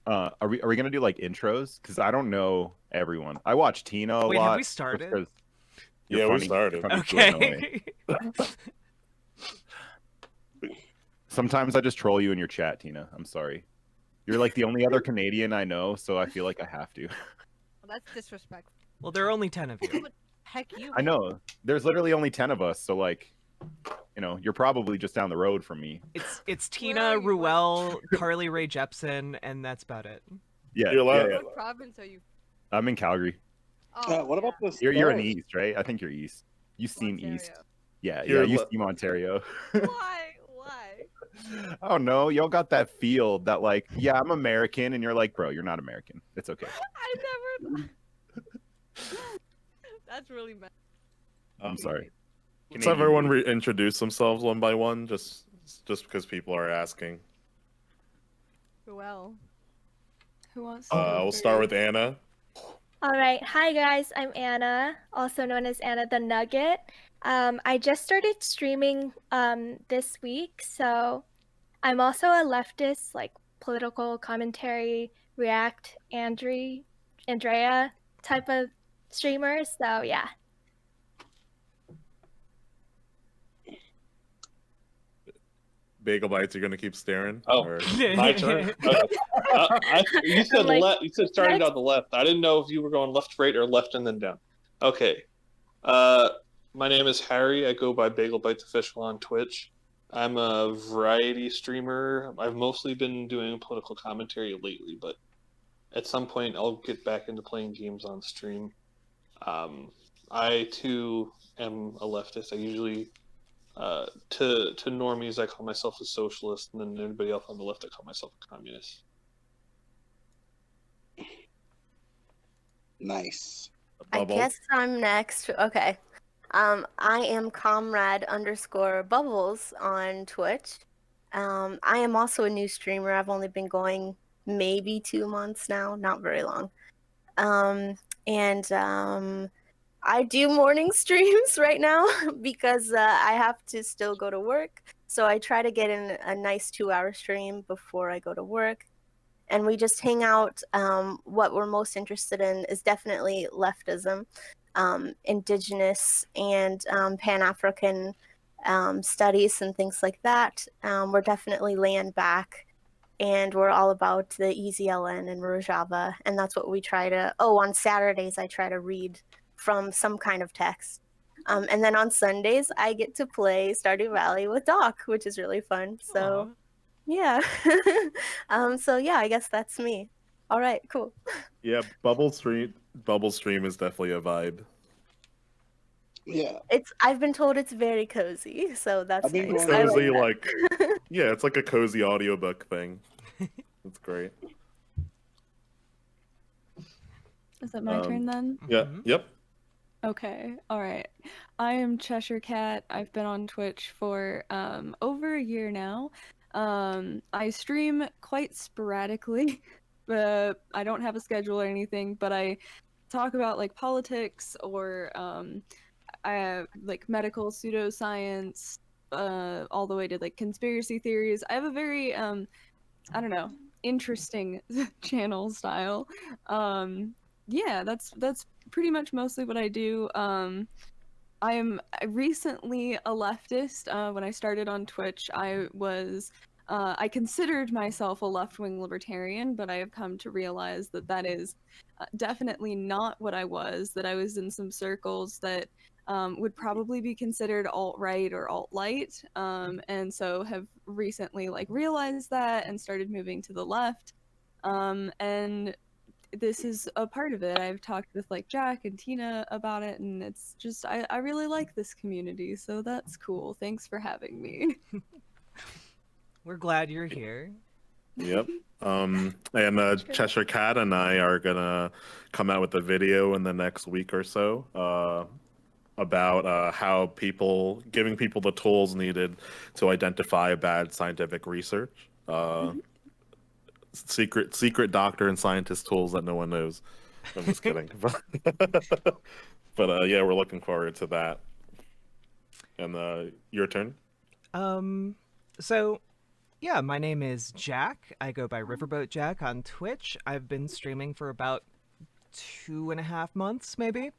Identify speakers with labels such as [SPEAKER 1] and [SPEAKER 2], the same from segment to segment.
[SPEAKER 1] Are we gonna do like intros? Because I don't know everyone. I watch Tina a
[SPEAKER 2] Wait, have
[SPEAKER 1] lot.
[SPEAKER 2] we started?
[SPEAKER 1] Because you're
[SPEAKER 3] Yeah, we
[SPEAKER 1] funny.
[SPEAKER 3] started.
[SPEAKER 1] You're funny to annoy.
[SPEAKER 2] Okay.
[SPEAKER 1] Sometimes I just troll you in your chat, Tina. I'm sorry. You're like the only other Canadian I know, so I feel like I have to.
[SPEAKER 4] Well, that's disrespectful.
[SPEAKER 2] Well, there are only 10 of
[SPEAKER 4] Who
[SPEAKER 2] you.
[SPEAKER 4] would heck you?
[SPEAKER 1] I know. There's literally only 10 of us, so like, you're probably just down the road from me.
[SPEAKER 2] It's
[SPEAKER 4] Where
[SPEAKER 2] Tina,
[SPEAKER 4] are you?
[SPEAKER 2] Ruel, Carly Rae Jepsen, and that's about it.
[SPEAKER 1] Yeah,
[SPEAKER 3] You're allowed-
[SPEAKER 1] yeah.
[SPEAKER 4] What province are you?
[SPEAKER 1] I'm in Calgary.
[SPEAKER 4] Oh,
[SPEAKER 5] What about
[SPEAKER 4] yeah.
[SPEAKER 5] this?
[SPEAKER 1] You're in East, right? I think you're East. You seem
[SPEAKER 4] Ontario.
[SPEAKER 1] East. Yeah,
[SPEAKER 3] You're
[SPEAKER 1] you
[SPEAKER 3] le-
[SPEAKER 1] seem Ontario.
[SPEAKER 4] Why? Why?
[SPEAKER 1] I don't know. Y'all got that feel that like, yeah, I'm American, and you're like, bro, you're not American. It's okay.
[SPEAKER 4] I never. That's really bad.
[SPEAKER 1] I'm sorry.
[SPEAKER 3] Let's have everyone introduce themselves one by one, just because people are asking.
[SPEAKER 4] Well,
[SPEAKER 6] Who wants to go
[SPEAKER 3] We'll
[SPEAKER 6] first?
[SPEAKER 3] start with Anna.
[SPEAKER 7] All right. Hi, guys. I'm Anna, also known as Anna the Nugget. I just started streaming this week, so I'm also a leftist, like political commentary, React, Andrea type of streamer. So yeah.
[SPEAKER 3] Bagel Bites, you're gonna keep staring?
[SPEAKER 5] Oh,
[SPEAKER 3] Or-
[SPEAKER 5] my turn. Okay. You said
[SPEAKER 7] Like,
[SPEAKER 5] left. You said starting
[SPEAKER 7] let's-
[SPEAKER 5] down the left. I didn't know if you were going left to right or left and then down. Okay. My name is Harry. I go by Bagel Bites Official on Twitch. I'm a variety streamer. I've mostly been doing political commentary lately, but at some point I'll get back into playing games on stream. I too am a leftist. I usually to normies, I call myself a socialist, and then everybody else on the left, I call myself a communist.
[SPEAKER 8] Nice.
[SPEAKER 9] I
[SPEAKER 3] Bubble.
[SPEAKER 9] guess I'm next. Okay. I am comrade_bubbles on Twitch. I am also a new streamer. I've only been going maybe 2 months now, not very long. I do morning streams right now because I have to still go to work. So I try to get in a nice 2-hour stream before I go to work. And we just hang out. What we're most interested in is definitely leftism, indigenous and Pan-African studies and things like that. We're definitely laying back, and we're all about the EZLN and Rojava, and that's what we try to... Oh, on Saturdays, I try to read from some kind of text. And then on Sundays, I get to play Stardew Valley with Doc, which is really fun. So...
[SPEAKER 2] Aw.
[SPEAKER 9] Yeah. So yeah, I guess that's me. All right, cool.
[SPEAKER 3] Yeah, Bubble Stream is definitely a vibe.
[SPEAKER 8] Yeah.
[SPEAKER 9] I've been told it's very cozy, so that's
[SPEAKER 8] I've been
[SPEAKER 9] nice.
[SPEAKER 8] going
[SPEAKER 9] I
[SPEAKER 3] Cozy,
[SPEAKER 9] like that.
[SPEAKER 3] yeah, it's like a cozy audiobook thing. It's great.
[SPEAKER 6] Is it my turn then?
[SPEAKER 3] Yeah.
[SPEAKER 2] Mhm.
[SPEAKER 3] Yep.
[SPEAKER 6] Okay, all right. I am Cheshire Cat. I've been on Twitch for over a year now. I stream quite sporadically, but I don't have a schedule or anything, but I talk about like politics or like medical pseudoscience, all the way to like conspiracy theories. I have a very I don't know, interesting channel style. Yeah, that's pretty much mostly what I do. I'm recently a leftist. When I started on Twitch, I considered myself a left-wing libertarian, but I have come to realize that that is definitely not what I was, that I was in some circles that would probably be considered alt-right or alt-light, and so have recently like realized that and started moving to the left. And this is a part of it. I've talked with like Jack and Tina about it, and it's just I really like this community, so that's cool. Thanks for having me.
[SPEAKER 2] We're glad you're here.
[SPEAKER 3] Yep. And Cheshire Cat and I are gonna come out with a video in the next week or so about how giving people the tools needed to identify bad scientific research. Secret doctor and scientist tools that no one knows. I'm just kidding. But yeah, we're looking forward to that. And your turn.
[SPEAKER 2] So Yeah, my name is Jack. I go by Riverboat Jack on Twitch. I've been streaming for about 2.5 months, maybe.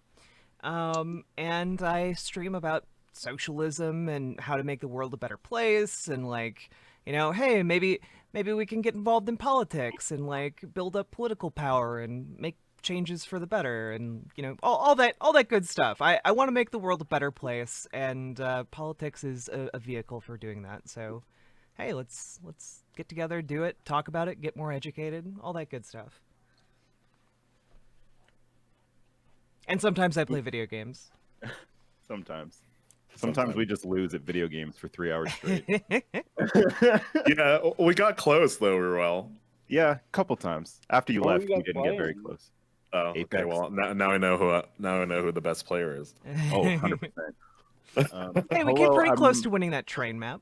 [SPEAKER 2] And I stream about socialism and how to make the world a better place, and like, hey, maybe we can get involved in politics and like build up political power and make changes for the better, and all that good stuff. I want to make the world a better place, and politics is a vehicle for doing that. So hey, let's get together, do it, talk about it, get more educated, all that good stuff. And sometimes I play video games.
[SPEAKER 1] Sometimes we just lose at video games for 3 hours straight.
[SPEAKER 3] Yeah, we got close though, Ruel.
[SPEAKER 1] Yeah, a couple times. After you
[SPEAKER 8] What were
[SPEAKER 1] left,
[SPEAKER 8] you
[SPEAKER 1] we
[SPEAKER 8] guys
[SPEAKER 1] didn't get very
[SPEAKER 8] playing?
[SPEAKER 1] close.
[SPEAKER 3] Oh,
[SPEAKER 1] Apex.
[SPEAKER 3] okay. Well, now I know who the best player is.
[SPEAKER 1] Oh, 100%.
[SPEAKER 2] Hey, we came pretty close to winning that train map.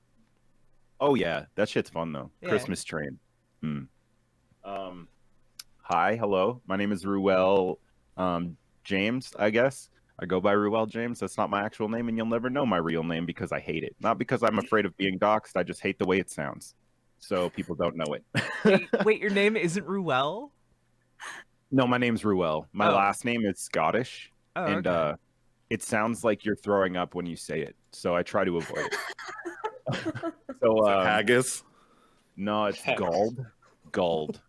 [SPEAKER 1] Oh yeah, that shit's fun though.
[SPEAKER 2] Yeah.
[SPEAKER 1] Christmas train. Hi, hello. My name is Ruel James, I guess. I go by Ruel James. That's not my actual name, and you'll never know my real name because I hate it. Not because I'm afraid of being doxxed. I just hate the way it sounds, so people don't know it.
[SPEAKER 2] Wait, your name isn't Ruel?
[SPEAKER 1] No, my name's Ruel. My
[SPEAKER 2] Oh.
[SPEAKER 1] last name is Scottish,
[SPEAKER 2] Oh,
[SPEAKER 1] and
[SPEAKER 2] okay.
[SPEAKER 1] it sounds like you're throwing up when you say it, so I try to avoid it. So
[SPEAKER 3] Haggis.
[SPEAKER 1] no, it's Guld.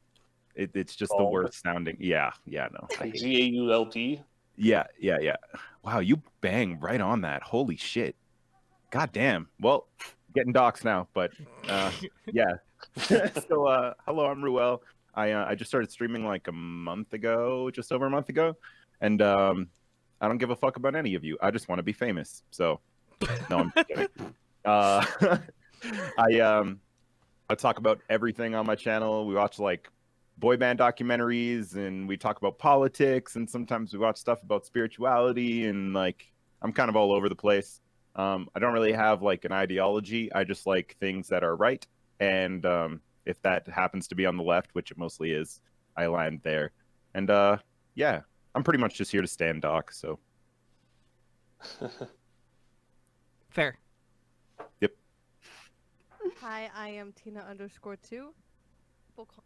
[SPEAKER 1] It's just the
[SPEAKER 5] Guld.
[SPEAKER 1] worst sounding. Yeah, no. I hate it.
[SPEAKER 5] Gault.
[SPEAKER 1] Yeah. Wow, you bang right on that. Holy shit. God damn. Well, getting doxxed now, but yeah. So hello, I'm Ruel. I just started streaming like just over a month ago, and I don't give a fuck about any of you. I just want to be famous. So no, I'm just kidding. I talk about everything on my channel. We watch like boy band documentaries, and we talk about politics, and sometimes we watch stuff about spirituality, and like I'm kind of all over the place. I don't really have like an ideology. I just like things that are right, and if that happens to be on the left, which it mostly is, I land there. And yeah, I'm pretty much just here to stand doc. So
[SPEAKER 2] Fair.
[SPEAKER 4] Hi, I am Tina_2. People call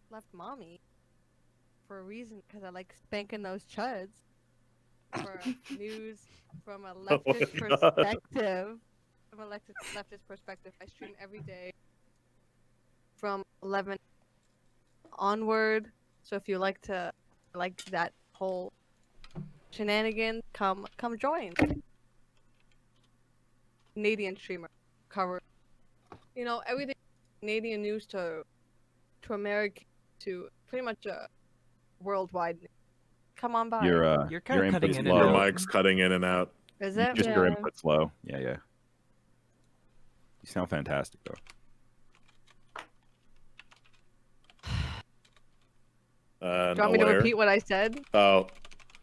[SPEAKER 4] left mommy for a reason because I like spanking those chuds. For news from a
[SPEAKER 3] Oh my
[SPEAKER 4] leftist
[SPEAKER 3] God.
[SPEAKER 4] perspective. From a leftist perspective, I stream every day from 11 onward. So if you like that whole shenanigan, come join. Canadian streamer cover, everything Canadian news to American to pretty much worldwide. Come on by.
[SPEAKER 2] You're kind of cutting
[SPEAKER 1] input's
[SPEAKER 2] in
[SPEAKER 1] low.
[SPEAKER 2] and
[SPEAKER 3] Your
[SPEAKER 2] out.
[SPEAKER 3] mic's cutting in and out.
[SPEAKER 4] Is it?
[SPEAKER 1] Just your
[SPEAKER 6] Yeah.
[SPEAKER 1] input's low. Yeah. You sound fantastic though.
[SPEAKER 4] Do you want me to
[SPEAKER 3] Alaire?
[SPEAKER 4] repeat what I said?
[SPEAKER 3] Oh,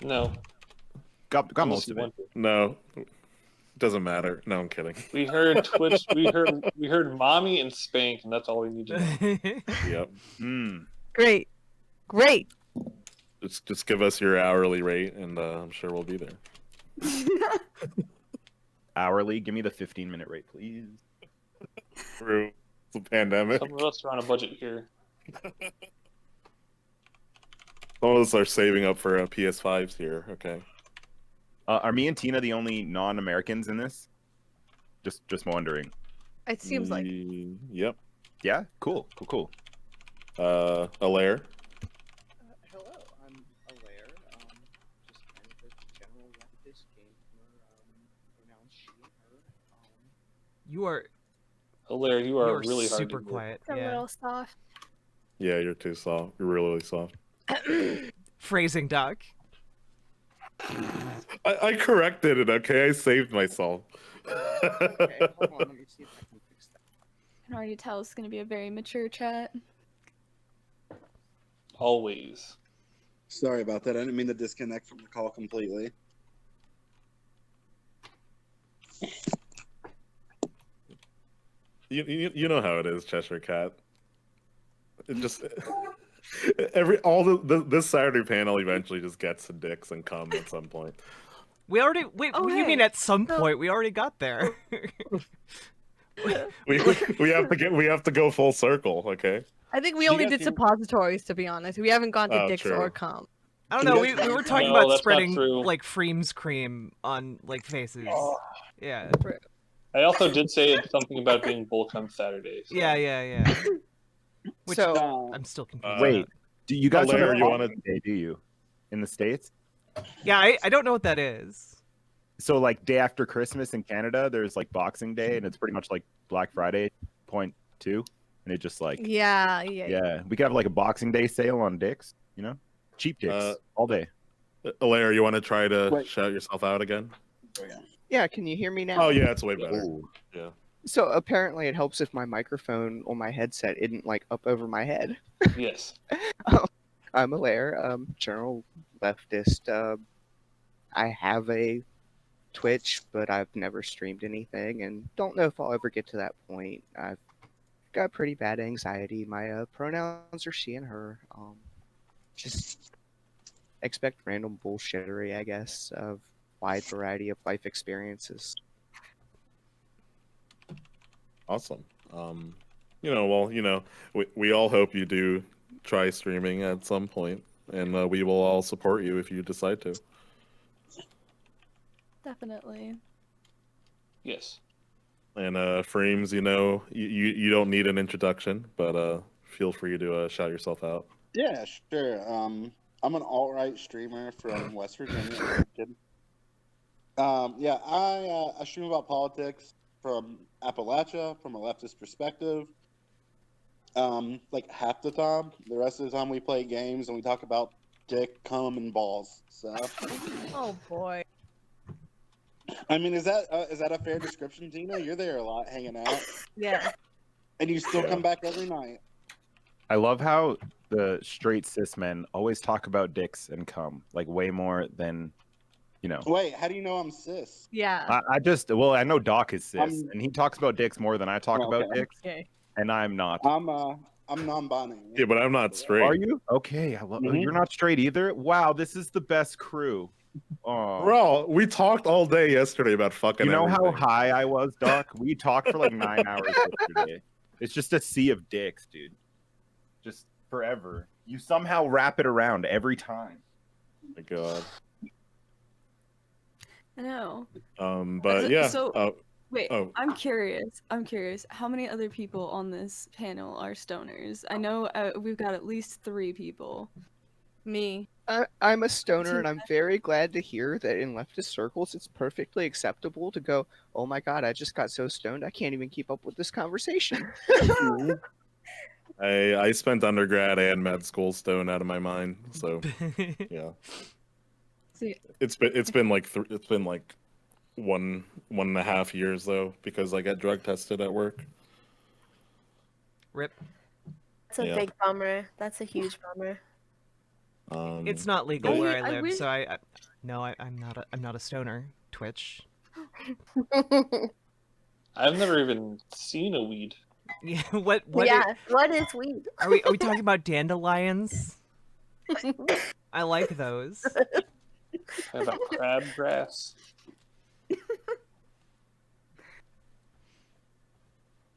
[SPEAKER 5] No.
[SPEAKER 1] Got
[SPEAKER 5] unless
[SPEAKER 1] most
[SPEAKER 5] you
[SPEAKER 1] of it.
[SPEAKER 5] want to.
[SPEAKER 3] no. Doesn't matter. No, I'm kidding.
[SPEAKER 5] We heard Twitch. we heard mommy and spank, and that's all we need to know.
[SPEAKER 3] Yep.
[SPEAKER 4] Great.
[SPEAKER 3] Just give us your hourly rate, and I'm sure we'll be there.
[SPEAKER 1] Hourly, give me the 15-minute rate, please.
[SPEAKER 3] Through the pandemic,
[SPEAKER 5] Some of us are on a budget here.
[SPEAKER 3] some of us are saving up for PS5s here. Okay.
[SPEAKER 1] Are me and Tina the only non-Americans in this? Just wondering.
[SPEAKER 4] It seems like.
[SPEAKER 3] Yep.
[SPEAKER 1] Yeah, cool.
[SPEAKER 3] Alaire.
[SPEAKER 10] Hello, I'm Alaire. Just kind of a general leftist gamer. Pronouns she, her.
[SPEAKER 2] You are
[SPEAKER 5] Hilaire, you are really hard
[SPEAKER 2] super
[SPEAKER 5] to hear.
[SPEAKER 2] quiet.
[SPEAKER 7] A
[SPEAKER 2] Yeah.
[SPEAKER 7] little soft.
[SPEAKER 3] Yeah, you're too soft. You're really soft.
[SPEAKER 2] Phrasing, Doc.
[SPEAKER 3] I corrected it. Okay, I saved myself.
[SPEAKER 10] Okay, hold on, let me see if I can fix that.
[SPEAKER 6] I can already tell it's going to be a very mature chat.
[SPEAKER 5] Always.
[SPEAKER 8] Sorry about that. I didn't mean to disconnect from the call completely.
[SPEAKER 3] You know how it is, Cheshire Cat. It just this Saturday panel eventually just gets to dicks and cum at some point.
[SPEAKER 2] We already wait.
[SPEAKER 4] Oh,
[SPEAKER 2] what do you mean
[SPEAKER 4] hey,
[SPEAKER 2] at some
[SPEAKER 4] so-
[SPEAKER 2] point? We already got there.
[SPEAKER 3] we have to go full circle, okay?
[SPEAKER 4] I think we
[SPEAKER 8] You
[SPEAKER 4] only
[SPEAKER 8] guys
[SPEAKER 4] did
[SPEAKER 8] can-
[SPEAKER 4] suppositories, to be honest. We haven't gone to
[SPEAKER 3] Oh,
[SPEAKER 4] dicks
[SPEAKER 3] true.
[SPEAKER 4] or cum.
[SPEAKER 2] I don't
[SPEAKER 8] You
[SPEAKER 2] know.
[SPEAKER 8] guys
[SPEAKER 2] We
[SPEAKER 8] can-
[SPEAKER 2] were talking
[SPEAKER 5] No,
[SPEAKER 2] about
[SPEAKER 5] that's not
[SPEAKER 2] spreading
[SPEAKER 5] true.
[SPEAKER 2] like Freem's cream on like faces.
[SPEAKER 5] Oh.
[SPEAKER 2] Yeah.
[SPEAKER 5] I also did say something about being bull cum Saturday. So.
[SPEAKER 2] Yeah. Which
[SPEAKER 8] So,
[SPEAKER 2] I'm still confused
[SPEAKER 1] Wait,
[SPEAKER 2] about.
[SPEAKER 1] do you guys
[SPEAKER 3] Lair,
[SPEAKER 1] have a
[SPEAKER 3] you wanna-
[SPEAKER 1] Boxing Day? Do you in the States?
[SPEAKER 2] Yeah, I don't know what that is.
[SPEAKER 1] So like day after Christmas in Canada, there's like Boxing Day, and it's pretty much like Black Friday .2, and it just like
[SPEAKER 4] Yeah.
[SPEAKER 1] we could have like a Boxing Day sale on dicks, you know, cheap dicks all day.
[SPEAKER 3] Lair, you want to try to
[SPEAKER 10] Wait.
[SPEAKER 3] shout yourself out again?
[SPEAKER 10] Yeah, can you hear me now?
[SPEAKER 3] Oh yeah, it's way better.
[SPEAKER 1] Ooh.
[SPEAKER 3] Yeah.
[SPEAKER 10] So apparently it helps if my microphone on my headset isn't like up over my head.
[SPEAKER 5] Yes.
[SPEAKER 10] I'm a Lair, general leftist. I have a Twitch, but I've never streamed anything, and don't know if I'll ever get to that point. I've got pretty bad anxiety. My pronouns are she and her. Just expect random bullshittery, I guess, of wide variety of life experiences.
[SPEAKER 3] Awesome. We all hope you do try streaming at some point, and we will all support you if you decide to.
[SPEAKER 6] Definitely.
[SPEAKER 5] Yes.
[SPEAKER 3] And Frames, you don't need an introduction, but feel free to shout yourself out.
[SPEAKER 8] yeah, sure. I'm an alt-right streamer from West Virginia. I stream about politics from Appalachia, from a leftist perspective. Like half the time, the rest of the time we play games and we talk about dick, cum, and balls. So,
[SPEAKER 4] Oh boy.
[SPEAKER 8] I mean, is that a fair description, Tina? You're there a lot, hanging out,
[SPEAKER 4] Yeah.
[SPEAKER 8] and you still
[SPEAKER 3] Yeah.
[SPEAKER 8] come back every night.
[SPEAKER 1] I love how the straight cis men always talk about dicks and cum like way more than, you know.
[SPEAKER 8] Wait, how do you know I'm cis?
[SPEAKER 4] Yeah.
[SPEAKER 1] I know Doc is cis,
[SPEAKER 8] I'm-
[SPEAKER 1] and he talks about dicks more than I talk
[SPEAKER 8] Oh,
[SPEAKER 1] about
[SPEAKER 8] okay.
[SPEAKER 1] dicks,
[SPEAKER 4] Okay.
[SPEAKER 1] and I'm not.
[SPEAKER 8] I'm non-binary.
[SPEAKER 3] Yeah, but I'm not straight.
[SPEAKER 1] Are you? Okay,
[SPEAKER 8] Mhm.
[SPEAKER 1] you're not straight either. Wow, this is the best crew. Oh,
[SPEAKER 3] Bro, we talked all day yesterday about fucking.
[SPEAKER 1] you know how
[SPEAKER 3] everything.
[SPEAKER 1] high I was, Doc? We talked for like 9 hours yesterday. It's just a sea of dicks, dude. Just forever. You somehow wrap it around every time.
[SPEAKER 3] Oh my God.
[SPEAKER 6] I know.
[SPEAKER 3] But yeah.
[SPEAKER 6] So- Wait,
[SPEAKER 3] Oh.
[SPEAKER 6] I'm curious. How many other people on this panel are stoners? I know we've got at least 3 people.
[SPEAKER 4] Me.
[SPEAKER 10] I'm a stoner, and I'm very glad to hear that in leftist circles it's perfectly acceptable to go, oh my god, I just got so stoned I can't even keep up with this conversation.
[SPEAKER 3] I spent undergrad and med school stoned out of my mind, so yeah.
[SPEAKER 6] See,
[SPEAKER 3] It's been like 1.5 years though, because I got drug tested at work.
[SPEAKER 2] Rip.
[SPEAKER 9] That's a
[SPEAKER 3] Yeah.
[SPEAKER 9] big bummer. That's a huge bummer.
[SPEAKER 2] It's not legal where I
[SPEAKER 6] I
[SPEAKER 2] live,
[SPEAKER 6] wish-
[SPEAKER 2] so I'm not a stoner. Twitch.
[SPEAKER 5] I've never even seen a weed.
[SPEAKER 2] Yeah. What?
[SPEAKER 9] Yeah, what is weed?
[SPEAKER 2] Are we talking about dandelions? I like those.
[SPEAKER 5] How about crabgrass?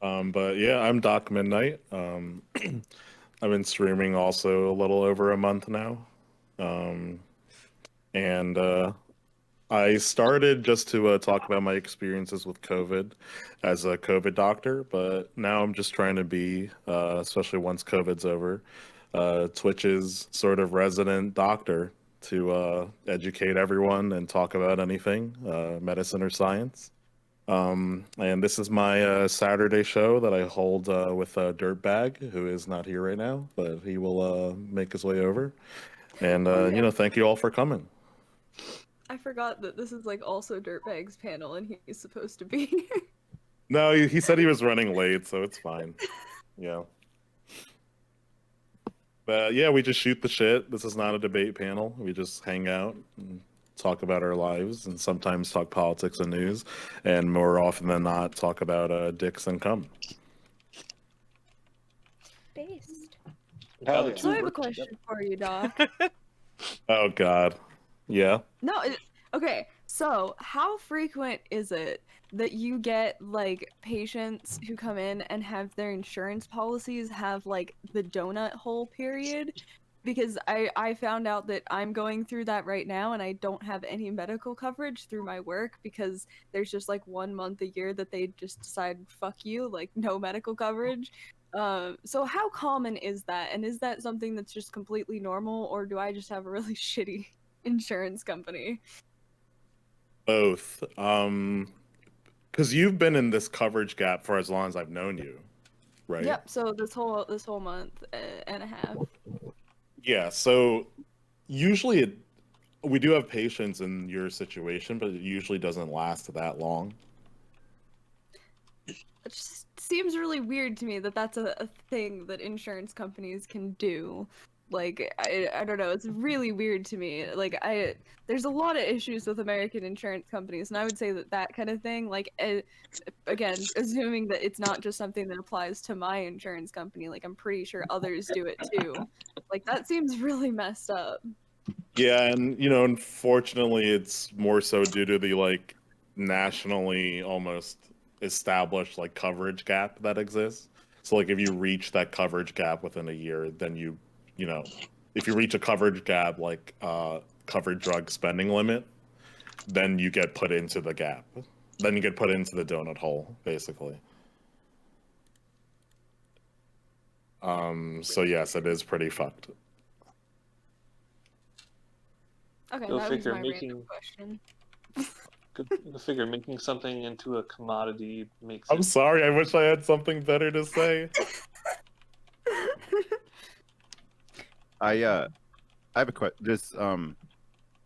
[SPEAKER 3] But yeah, I'm Doc Midnight. I've been streaming also a little over a month now. And I started just to talk about my experiences with COVID as a COVID doctor, but now I'm just trying to be, especially once COVID's over, Twitch's sort of resident doctor to educate everyone and talk about anything, medicine or science. And this is my Saturday show that I hold with Drrtbag, who is not here right now, but he will make his way over. And thank you all for coming.
[SPEAKER 6] I forgot that this is like also Drrtbag's panel and he's supposed to be here.
[SPEAKER 3] No, he said he was running late, so it's fine. Yeah. But yeah, we just shoot the shit. This is not a debate panel. We just hang out and talk about our lives and sometimes talk politics and news, and more often than not talk about dicks and cum.
[SPEAKER 7] Based.
[SPEAKER 5] How the
[SPEAKER 8] yeah.
[SPEAKER 5] two
[SPEAKER 6] So I have a
[SPEAKER 5] work
[SPEAKER 6] question
[SPEAKER 5] together.
[SPEAKER 6] for you, Doc.
[SPEAKER 3] Oh God. Yeah.
[SPEAKER 6] No, okay. So, how frequent is it that you get like patients who come in and have their insurance policies have like the donut hole period? Because I found out that I'm going through that right now and I don't have any medical coverage through my work because there's just like 1 month a year that they just decide fuck you, like no medical coverage. So how common is that? And is that something that's just completely normal, or do I just have a really shitty insurance company?
[SPEAKER 3] Both. Because you've been in this coverage gap for as long as I've known you, right?
[SPEAKER 6] Yep. So this whole month and a half.
[SPEAKER 3] Yeah. So usually we do have patients in your situation, but it usually doesn't last that long.
[SPEAKER 6] It just seems really weird to me that that's a thing that insurance companies can do. Like I don't know, it's really weird to me. Like there's a lot of issues with American insurance companies, and I would say that that kind of thing, like again, assuming that it's not just something that applies to my insurance company, like I'm pretty sure others do it too. Like that seems really messed up.
[SPEAKER 3] Yeah, and unfortunately, it's more so due to the like nationally almost established like coverage gap that exists. So like if you reach that coverage gap within a year, then if you reach a coverage gap like covered drug spending limit, then you get put into the gap. Then you get put into the donut hole, basically. So yes, it is pretty fucked.
[SPEAKER 6] Okay,
[SPEAKER 5] Go
[SPEAKER 6] that was
[SPEAKER 5] figure,
[SPEAKER 6] my
[SPEAKER 5] making-
[SPEAKER 6] random question.
[SPEAKER 5] Go figure, making something into a commodity makes
[SPEAKER 3] I'm
[SPEAKER 5] it.
[SPEAKER 3] sorry, I wish I had something better to say.
[SPEAKER 1] I have a question. This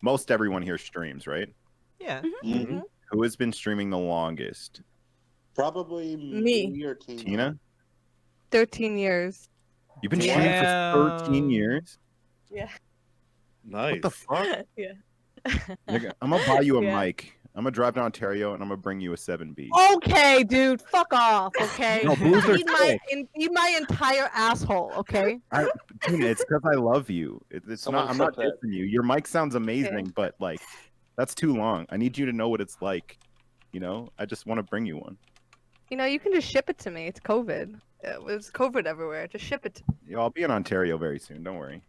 [SPEAKER 1] most everyone here streams, right?
[SPEAKER 2] Yeah.
[SPEAKER 3] Mhm.
[SPEAKER 1] Who has been streaming the longest?
[SPEAKER 8] Probably
[SPEAKER 4] Me.
[SPEAKER 8] me or Tina.
[SPEAKER 1] Tina?
[SPEAKER 4] 13 years.
[SPEAKER 1] You've been streaming for 13
[SPEAKER 2] Damn.
[SPEAKER 1] years?
[SPEAKER 4] Yeah.
[SPEAKER 3] Nice.
[SPEAKER 1] What the fuck?
[SPEAKER 4] Yeah.
[SPEAKER 1] Nigga, I'm gonna buy you a
[SPEAKER 4] Yeah.
[SPEAKER 1] mic. I'm gonna drive to Ontario and I'm gonna bring you a 7B.
[SPEAKER 4] Okay, dude, fuck off. Okay.
[SPEAKER 1] No, booze are sick.
[SPEAKER 4] Eat my entire asshole. Okay.
[SPEAKER 1] Tina, it's because I love you. It's
[SPEAKER 5] Someone
[SPEAKER 1] not. I'm not
[SPEAKER 5] clip that.
[SPEAKER 1] dissing you. Your mic sounds amazing, but like, that's too long. I need you to know what it's like. I just want to bring you one.
[SPEAKER 4] You can just ship it to me. It's COVID. It's COVID everywhere. Just ship it.
[SPEAKER 1] I'll be in Ontario very soon. Don't worry.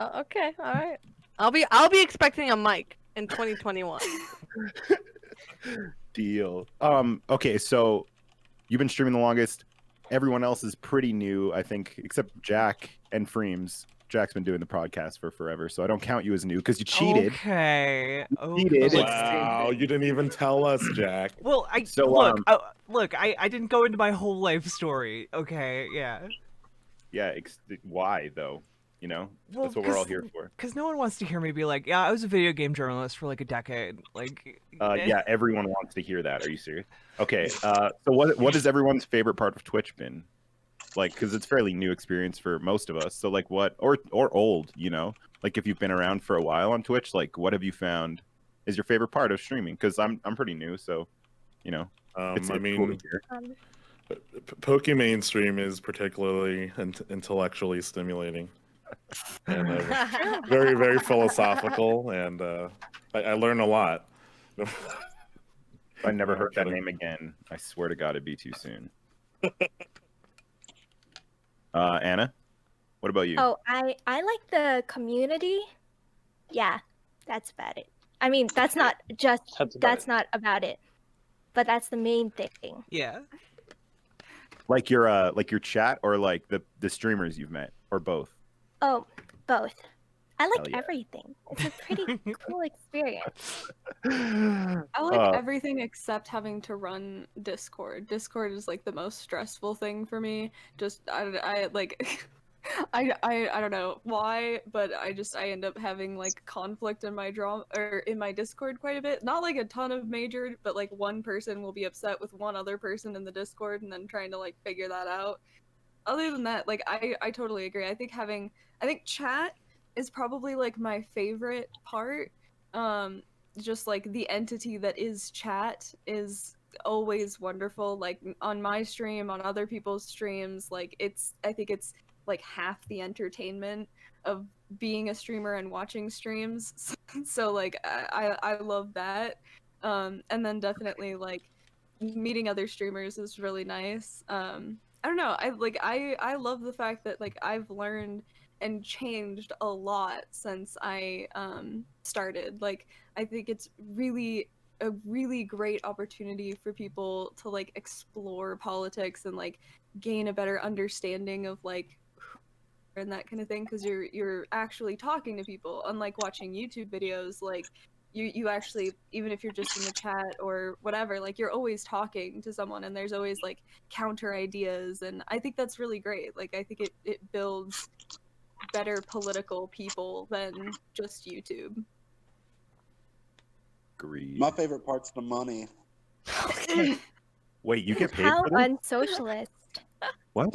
[SPEAKER 4] Okay. All right. I'll be expecting a mic in 2021.
[SPEAKER 1] Deal. Okay, so you've been streaming the longest. Everyone else is pretty new, I think, except Jack and Freems. Jack's been doing the podcast for forever, so I don't count you as new because you cheated.
[SPEAKER 2] Okay.
[SPEAKER 1] Cheated.
[SPEAKER 3] Wow, you didn't even tell us, Jack.
[SPEAKER 2] Well,
[SPEAKER 1] So,
[SPEAKER 2] look. I didn't go into my whole life story. Okay. Yeah.
[SPEAKER 1] Yeah. Why though?
[SPEAKER 2] Well,
[SPEAKER 1] That's what we're all here for.
[SPEAKER 2] Because no one wants to hear me be like, yeah, I was a video game journalist for like a decade. Like.
[SPEAKER 1] Yeah, everyone wants to hear that. Are you serious? Okay. So what has everyone's favorite part of Twitch been? Like, because it's fairly new experience for most of us. So like, what or old? Like if you've been around for a while on Twitch, like what have you found is your favorite part of streaming? Because I'm pretty new, so it's
[SPEAKER 3] I
[SPEAKER 1] cool
[SPEAKER 3] mean,
[SPEAKER 1] to hear.
[SPEAKER 3] Pokemon stream is particularly intellectually stimulating, and very, very philosophical, and I learn a lot.
[SPEAKER 1] If I never heard that name again, I swear to God, it'd be too soon. Anna, what about you?
[SPEAKER 7] Oh, I like the community. Yeah, that's about it. I mean, that's not just
[SPEAKER 5] That's
[SPEAKER 7] not about it, but that's the main thing.
[SPEAKER 2] Yeah.
[SPEAKER 1] Like your chat or like the streamers you've met or both?
[SPEAKER 7] Oh, both. I
[SPEAKER 1] Hell
[SPEAKER 7] like
[SPEAKER 1] yeah.
[SPEAKER 7] everything. It's a pretty cool experience.
[SPEAKER 6] I like everything except having to run Discord. Discord is like the most stressful thing for me. Just I like I don't know why, but I end up having like conflict in my in my Discord quite a bit. Not like a ton of major, but like one person will be upset with one other person in the Discord and then trying to like figure that out. Other than that, like I totally agree. I think chat is probably like my favorite part. Just like the entity that is chat is always wonderful. Like on my stream, on other people's streams, like I think it's like half the entertainment of being a streamer and watching streams. So like I love that. And then definitely like meeting other streamers is really nice. I don't know. I love the fact that like I've learned and changed a lot since I started. Like I think it's really a really great opportunity for people to like explore politics and like gain a better understanding of like and that kind of thing, because you're actually talking to people, unlike watching YouTube videos. Like you actually, even if you're just in the chat or whatever, like you're always talking to someone and there's always like counter ideas, and I think that's really great. Like I think it builds better political people than just YouTube.
[SPEAKER 1] Agreed.
[SPEAKER 8] My favorite part's the money.
[SPEAKER 1] Wait, you get paid
[SPEAKER 7] How
[SPEAKER 1] for that?
[SPEAKER 7] unsocialist.
[SPEAKER 1] What?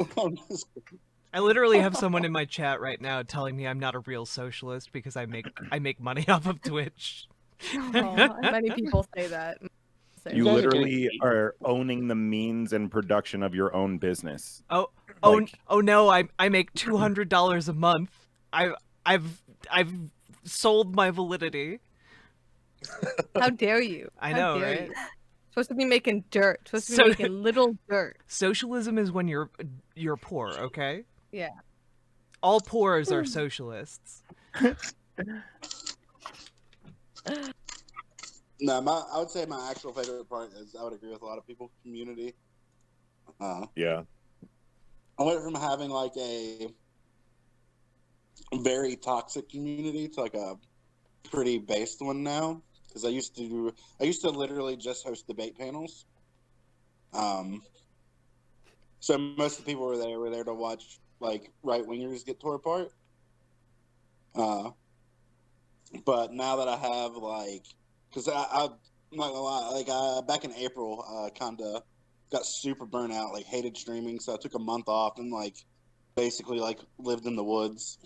[SPEAKER 2] I literally have someone in my chat right now telling me I'm not a real socialist because I make money off of Twitch.
[SPEAKER 4] Many people say that.
[SPEAKER 1] You
[SPEAKER 5] guys are getting
[SPEAKER 1] literally
[SPEAKER 5] paid.
[SPEAKER 1] are owning the means and production of your own business.
[SPEAKER 2] Oh
[SPEAKER 1] Like-
[SPEAKER 2] no! I make $200 a month. I've sold my validity.
[SPEAKER 4] How dare you?
[SPEAKER 2] I
[SPEAKER 4] How
[SPEAKER 2] know,
[SPEAKER 4] dare
[SPEAKER 2] right?
[SPEAKER 4] you? Supposed to be making dirt. Supposed to be
[SPEAKER 2] So-
[SPEAKER 4] making little dirt.
[SPEAKER 2] Socialism is when you're poor, okay?
[SPEAKER 4] Yeah.
[SPEAKER 2] All poors are socialists.
[SPEAKER 8] No, I would say my actual favorite part is, I would agree with a lot of people, community.
[SPEAKER 3] Yeah.
[SPEAKER 8] I went from having like a very toxic community to like a pretty based one now. Because I used to literally just host debate panels. So most of the people were there to watch like right wingers get tore apart. But now that I have like, because I'm not gonna lie, like back in April, kind of got super burnt out, like hated streaming, so I took a month off and like basically like lived in the woods.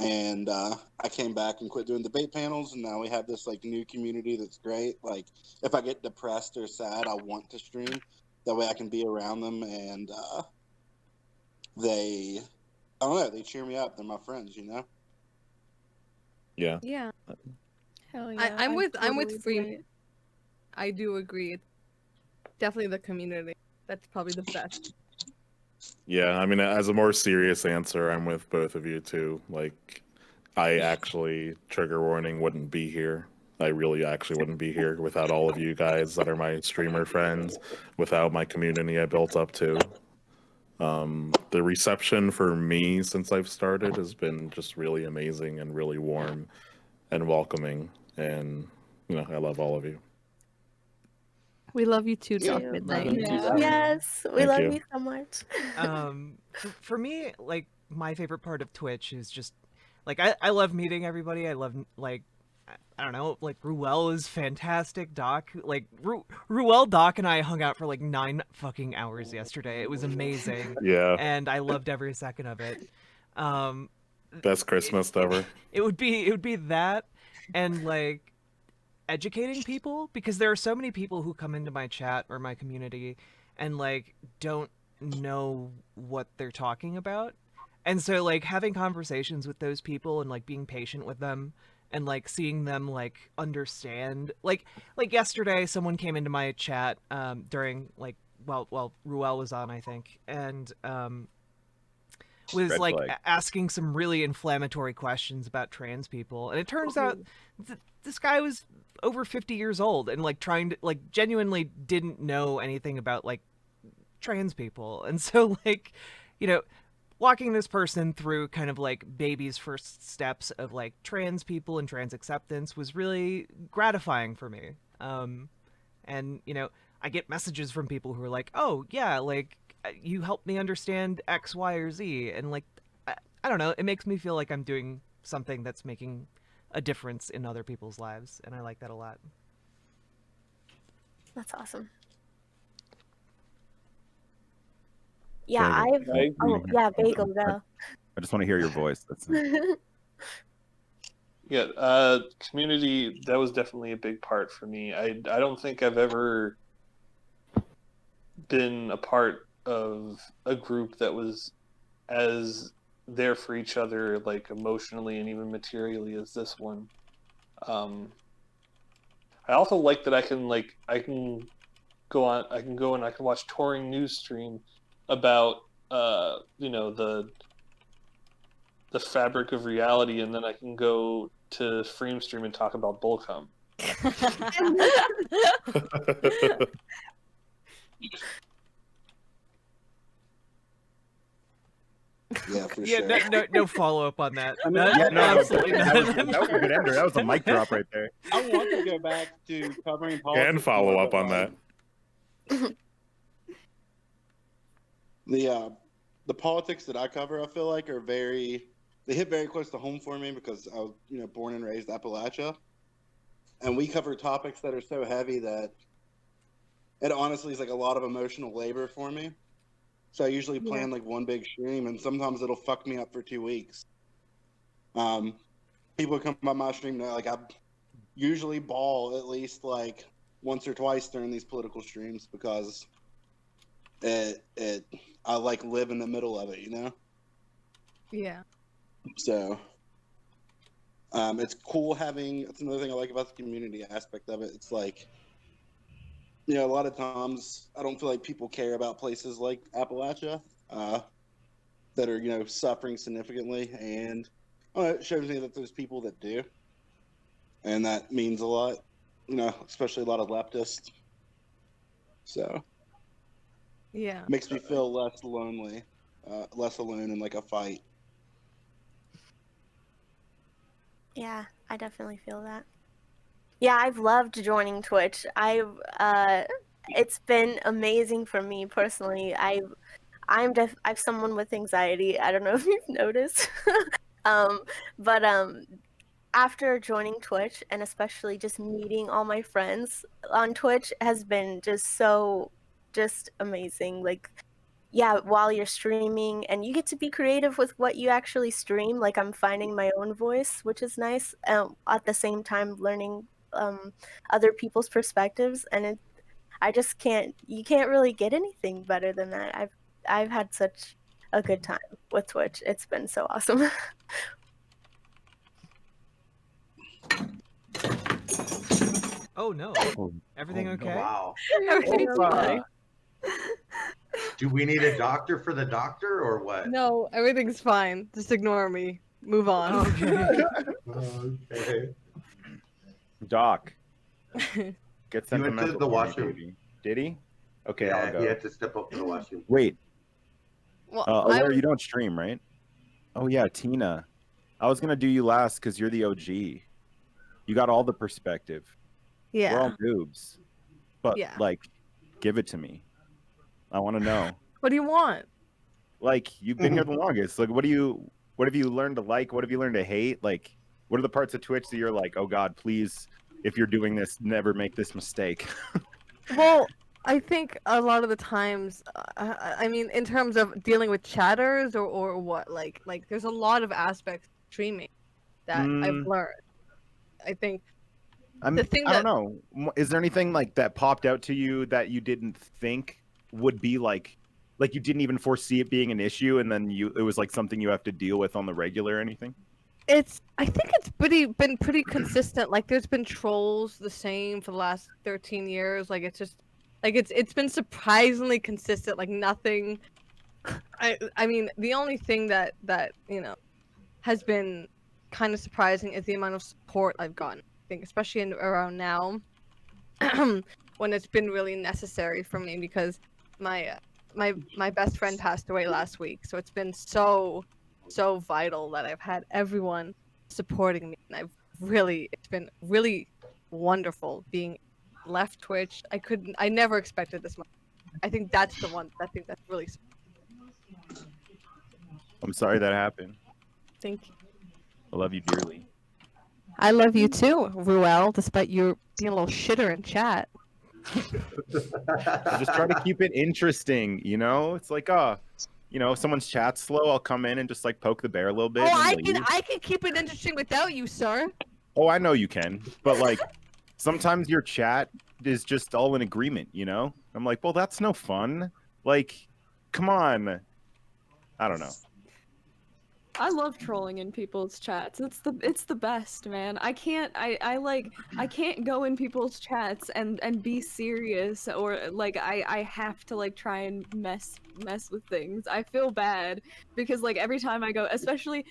[SPEAKER 8] And I came back and quit doing debate panels, and now we have this like new community that's great. Like if I get depressed or sad, I want to stream. That way I can be around them, and I don't know, they cheer me up. They're my friends, you know.
[SPEAKER 3] Yeah.
[SPEAKER 4] Yeah.
[SPEAKER 6] Hell yeah.
[SPEAKER 4] I'm with
[SPEAKER 6] totally
[SPEAKER 4] Free.
[SPEAKER 6] relate.
[SPEAKER 4] I do agree. It's definitely the community. That's probably the best.
[SPEAKER 3] Yeah, I mean, as a more serious answer, I'm with both of you too. Like, I actually, trigger warning, wouldn't be here. I really actually wouldn't be here without all of you guys that are my streamer friends, without my community I built up to. The reception for me since I've started has been just really amazing and really warm and welcoming. And, you know, I love all of you.
[SPEAKER 4] We love you too,
[SPEAKER 8] Yeah.
[SPEAKER 4] Dark Midnight.
[SPEAKER 6] Yeah.
[SPEAKER 9] Yes, we
[SPEAKER 3] Thank
[SPEAKER 9] love
[SPEAKER 3] you.
[SPEAKER 9] you so much.
[SPEAKER 2] For me, like my favorite part of Twitch is just like I love meeting everybody. I love like I don't know, like Ruel is fantastic. Doc, like Ruel, Doc, and I hung out for like 9 fucking hours yesterday. It was amazing,
[SPEAKER 3] Yeah,
[SPEAKER 2] and I loved every second of it.
[SPEAKER 3] best Christmas ever.
[SPEAKER 2] It would be that, and like educating people, because there are so many people who come into my chat or my community and like don't know what they're talking about. And so like having conversations with those people and like being patient with them and like seeing them like understand, like yesterday someone came into my chat during like while Ruel was on, I think, and was
[SPEAKER 1] Red
[SPEAKER 2] like
[SPEAKER 1] flag.
[SPEAKER 2] asking some really inflammatory questions about trans people, and it turns out this guy was over 50 years old and like trying to like genuinely didn't know anything about like trans people. And so like, you know, walking this person through kind of like baby's first steps of like trans people and trans acceptance was really gratifying for me. And you know, I get messages from people who are like, oh yeah, like you helped me understand X, Y, or Z, and like I don't know, it makes me feel like I'm doing something that's making a difference in other people's lives, and I like that a lot.
[SPEAKER 9] That's awesome. Yeah,
[SPEAKER 1] Bagel.
[SPEAKER 9] I've. Oh, yeah, Bagel, go.
[SPEAKER 1] I just want to hear your voice. That's it.
[SPEAKER 5] Yeah, community, that was definitely a big part for me. I don't think I've ever been a part of a group that was as there for each other, like emotionally and even materially, as this one. I also like that I can go and I can watch touring news stream about the fabric of reality, and then I can go to frame stream and talk about bullcum.
[SPEAKER 8] Yeah, for
[SPEAKER 2] Yeah,
[SPEAKER 8] sure.
[SPEAKER 2] no follow up on that.
[SPEAKER 8] I mean,
[SPEAKER 2] Absolutely
[SPEAKER 1] that
[SPEAKER 2] not.
[SPEAKER 1] was a good ender. That was a mic drop right there.
[SPEAKER 8] I want to go back to covering politics.
[SPEAKER 3] And follow
[SPEAKER 8] more,
[SPEAKER 3] up
[SPEAKER 8] but,
[SPEAKER 3] on that.
[SPEAKER 8] The politics that I cover, I feel like, they hit very close to home for me because I was, born and raised Appalachia, and we cover topics that are so heavy that it honestly is like a lot of emotional labor for me. So I usually plan like one big stream, and sometimes it'll fuck me up for 2 weeks. People come by my stream now, like I usually bawl at least like once or twice during these political streams because I like live in the middle of it,
[SPEAKER 4] Yeah.
[SPEAKER 8] So it's cool it's another thing I like about the community aspect of it. It's like, a lot of times I don't feel like people care about places like Appalachia that are, suffering significantly. And it shows me that there's people that do. And that means a lot, especially a lot of leftists. So
[SPEAKER 4] Yeah.
[SPEAKER 8] makes me feel less lonely, less alone in like a fight.
[SPEAKER 9] Yeah, I definitely feel that. Yeah, I've loved joining Twitch. It's been amazing for me personally. I'm someone with anxiety. I don't know if you've noticed. But after joining Twitch and especially just meeting all my friends on Twitch has been just amazing. Like, yeah, while you're streaming and you get to be creative with what you actually stream. Like, I'm finding my own voice, which is nice. At the same time, learning other people's perspectives, and you can't really get anything better than that. I've had such a good time with Twitch. It's been so awesome.
[SPEAKER 2] Oh no. Everything okay?
[SPEAKER 11] Wow.
[SPEAKER 4] Everything's fine.
[SPEAKER 11] Do we need a doctor for the doctor or what?
[SPEAKER 4] No, everything's fine. Just ignore me. Move on.
[SPEAKER 2] Okay.
[SPEAKER 11] Okay.
[SPEAKER 1] Doc, get
[SPEAKER 11] He went to
[SPEAKER 1] sentimental.
[SPEAKER 11] the
[SPEAKER 1] for me,
[SPEAKER 11] washroom.
[SPEAKER 1] baby. Did he? Okay,
[SPEAKER 11] Yeah,
[SPEAKER 1] I'll go.
[SPEAKER 11] he had to step up to the washroom.
[SPEAKER 1] Wait,
[SPEAKER 4] Well,
[SPEAKER 1] Alaire, you don't stream, right? Oh yeah, Tina. I was gonna do you last because you're the OG. You got all the perspective.
[SPEAKER 4] yeah.
[SPEAKER 1] We're all noobs, but
[SPEAKER 4] Yeah.
[SPEAKER 1] like, give it to me. I want to know.
[SPEAKER 4] What do you want?
[SPEAKER 1] Like, you've been here the longest. Like, what have you learned to like? What have you learned to hate? Like, what are the parts of Twitch that you're like, oh God, please, if you're doing this, never make this mistake.
[SPEAKER 4] Well, I think a lot of the times, I mean, in terms of dealing with chatters or what, like there's a lot of aspects of streaming that I've learned. I think
[SPEAKER 1] I don't know. Is there anything like that popped out to you that you didn't think would be like you didn't even foresee it being an issue, and then it was like something you have to deal with on the regular or anything?
[SPEAKER 4] I think it's been pretty consistent. Like, there's been trolls the same for the last 13 years. Like, it's just like it's been surprisingly consistent. Like, nothing. I mean, the only thing that has been kind of surprising is the amount of support I've gotten. I think, especially around now, when it's been really necessary for me, because my best friend passed away last week, so it's been so vital that I've had everyone supporting me, and it's been really wonderful being left Twitch. I never expected this much. I think that's the one. I think that's really.
[SPEAKER 1] I'm sorry that happened.
[SPEAKER 4] Thank you.
[SPEAKER 1] I love you dearly.
[SPEAKER 4] I love you too, Ruel, despite you being a little shitter in chat.
[SPEAKER 1] Just try to keep it interesting, It's like, if someone's chat's slow, I'll come in and just like poke the bear a little bit.
[SPEAKER 4] Oh,
[SPEAKER 1] and leave.
[SPEAKER 4] I can keep it interesting without you, sir.
[SPEAKER 1] Oh, I know you can, but like sometimes your chat is just all in agreement, I'm like, well, that's no fun. Like, come on. I don't know.
[SPEAKER 6] I love trolling in people's chats. It's the best, man. I can't go in people's chats and be serious, or like I have to like try and mess with things. I feel bad because like every time I go, especially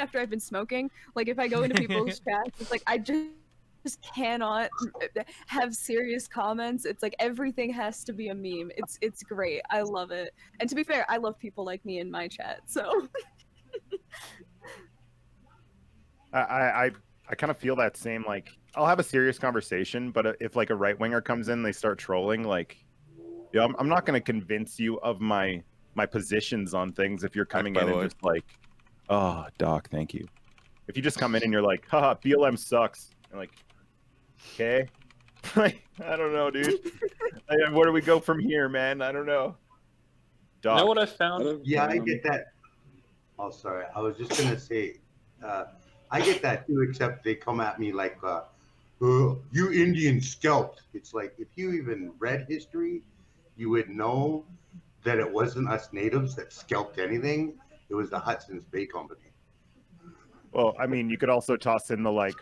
[SPEAKER 6] after I've been smoking, like if I go into people's chats, it's like I just cannot have serious comments. It's like everything has to be a meme. It's great. I love it. And to be fair, I love people like me in my chat. So
[SPEAKER 1] I kind of feel that same, like, I'll have a serious conversation, but if like a right winger comes in, they start trolling, like, yeah, I'm not going to convince you of my positions on things if you're coming in and just like, oh, Doc, thank you. If you just come in and you're like, haha, BLM sucks, and like, okay, like, I don't know, dude. Where do we go from here, man? I don't know. Doc.
[SPEAKER 5] You know what I found?
[SPEAKER 11] Yeah, I get that. Oh, sorry. I was just gonna say, I get that too. Except they come at me like, "You Indians scalped." It's like if you even read history, you would know that it wasn't us natives that scalped anything. It was the Hudson's Bay Company.
[SPEAKER 1] Well, I mean, you could also toss in the like,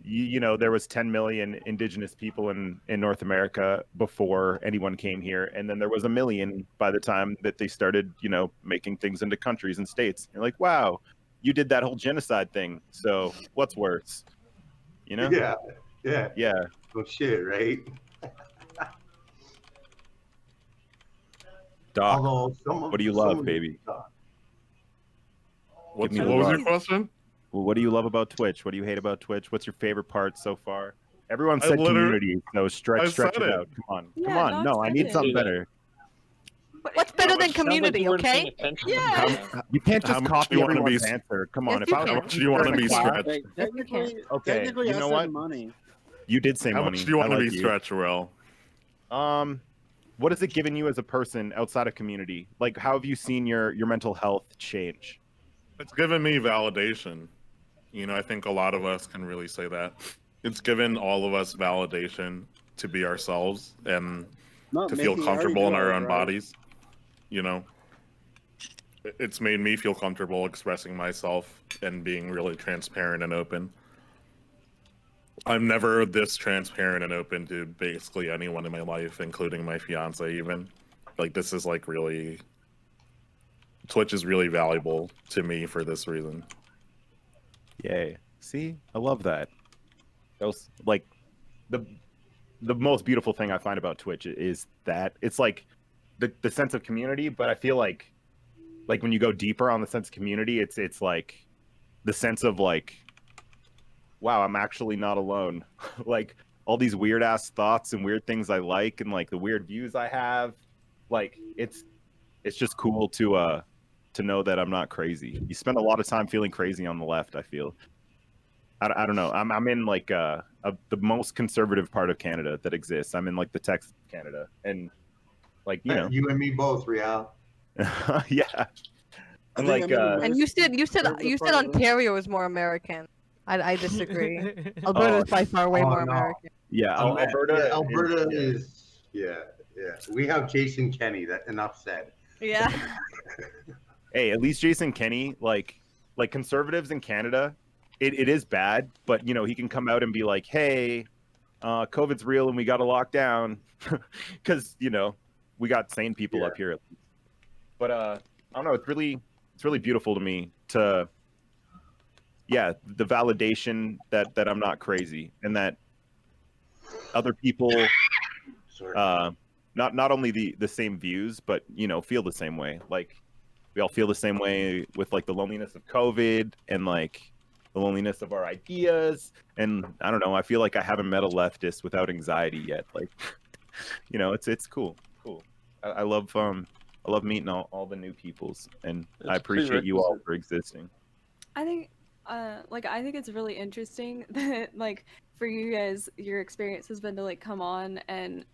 [SPEAKER 1] you know, there was 10 million indigenous people in North America before anyone came here, and then there was 1 million by the time that they started, you know, making things into countries and states. You're like, wow, you did that whole genocide thing. So what's worse? You know?
[SPEAKER 11] Yeah. Oh shit, right?
[SPEAKER 1] Doc,
[SPEAKER 11] Although
[SPEAKER 1] what do you love, baby?
[SPEAKER 3] What was your question?
[SPEAKER 1] Well, what do you love about Twitch? What do you hate about Twitch? What's your favorite part so far? Everyone
[SPEAKER 3] I
[SPEAKER 1] said
[SPEAKER 3] literally-
[SPEAKER 1] community, so stretch it out. Come on,
[SPEAKER 6] Yeah,
[SPEAKER 1] come on.
[SPEAKER 6] Doc
[SPEAKER 1] No, I
[SPEAKER 6] said
[SPEAKER 1] need
[SPEAKER 6] it.
[SPEAKER 1] something better.
[SPEAKER 4] What's better than
[SPEAKER 5] Sounds like
[SPEAKER 4] community?
[SPEAKER 5] you weren't paying
[SPEAKER 4] Okay.
[SPEAKER 5] attention.
[SPEAKER 6] Yeah.
[SPEAKER 1] You can't
[SPEAKER 3] How
[SPEAKER 1] just
[SPEAKER 3] much
[SPEAKER 1] copy
[SPEAKER 3] do you wanna be
[SPEAKER 1] everyone's answer. Come on,
[SPEAKER 4] Yes,
[SPEAKER 1] if
[SPEAKER 4] you
[SPEAKER 1] I
[SPEAKER 4] can.
[SPEAKER 3] How much do you want to be stretched?
[SPEAKER 12] Wait, technically,
[SPEAKER 1] Okay,
[SPEAKER 12] technically,
[SPEAKER 1] you
[SPEAKER 12] I
[SPEAKER 1] know
[SPEAKER 12] said
[SPEAKER 1] what?
[SPEAKER 12] money.
[SPEAKER 1] You did say
[SPEAKER 3] How
[SPEAKER 1] money.
[SPEAKER 3] much do you want
[SPEAKER 1] I
[SPEAKER 3] to
[SPEAKER 1] like
[SPEAKER 3] be
[SPEAKER 1] you.
[SPEAKER 3] stretched, Will?
[SPEAKER 1] What has it given you as a person outside of community? Like, how have you seen your mental health change?
[SPEAKER 3] It's given me validation. You know, I think a lot of us can really say that. It's given all of us validation to be ourselves and
[SPEAKER 12] No,
[SPEAKER 3] to feel
[SPEAKER 12] Mickey, you already
[SPEAKER 3] comfortable in
[SPEAKER 12] do
[SPEAKER 3] our
[SPEAKER 12] it,
[SPEAKER 3] own
[SPEAKER 12] right?
[SPEAKER 3] bodies. You know, it's made me feel comfortable expressing myself and being really transparent and open. I'm never this transparent and open to basically anyone in my life, including my fiance even. Like, this is like really... Twitch is really valuable to me for this reason.
[SPEAKER 1] Yay. See? I love that. That was like the most beautiful thing I find about Twitch is that it's like the sense of community, but I feel like when you go deeper on the sense of community, it's like the sense of like, wow, I'm actually not alone. Like all these weird ass thoughts and weird things I like and like the weird views I have, like it's just cool to know that I'm not crazy. You spend a lot of time feeling crazy on the left, I feel. I don't know. I'm in like the most conservative part of Canada that exists. I'm in like the Texas Canada, and like you know,
[SPEAKER 11] You and me both, Real.
[SPEAKER 1] yeah. And
[SPEAKER 12] think
[SPEAKER 1] like,
[SPEAKER 12] I'm in the
[SPEAKER 4] And you said
[SPEAKER 12] conservative part of it.
[SPEAKER 4] Ontario is more American. I disagree. Alberta is by far way
[SPEAKER 11] Oh,
[SPEAKER 4] more
[SPEAKER 11] no.
[SPEAKER 4] American.
[SPEAKER 1] yeah, Alberta.
[SPEAKER 11] Yeah, Alberta
[SPEAKER 1] yeah.
[SPEAKER 11] is We have Jason Kenney. That enough said.
[SPEAKER 4] Yeah.
[SPEAKER 1] Hey, at least Jason Kenney, like conservatives in Canada, it is bad, but you know he can come out and be like, hey, COVID's real and we got to lock down, because you know we got sane people up here. But I don't know. It's really beautiful to me to, the validation that I'm not crazy and that other people, not only the same views, but you know feel the same way. Like we all feel the same way with like the loneliness of COVID and like the loneliness of our ideas. And I don't know. I feel like I haven't met a leftist without anxiety yet. Like, you know, it's cool. I love meeting all the new peoples, and I appreciate you all for existing.
[SPEAKER 6] I think I think it's really interesting that like for you guys your experience has been to like come on and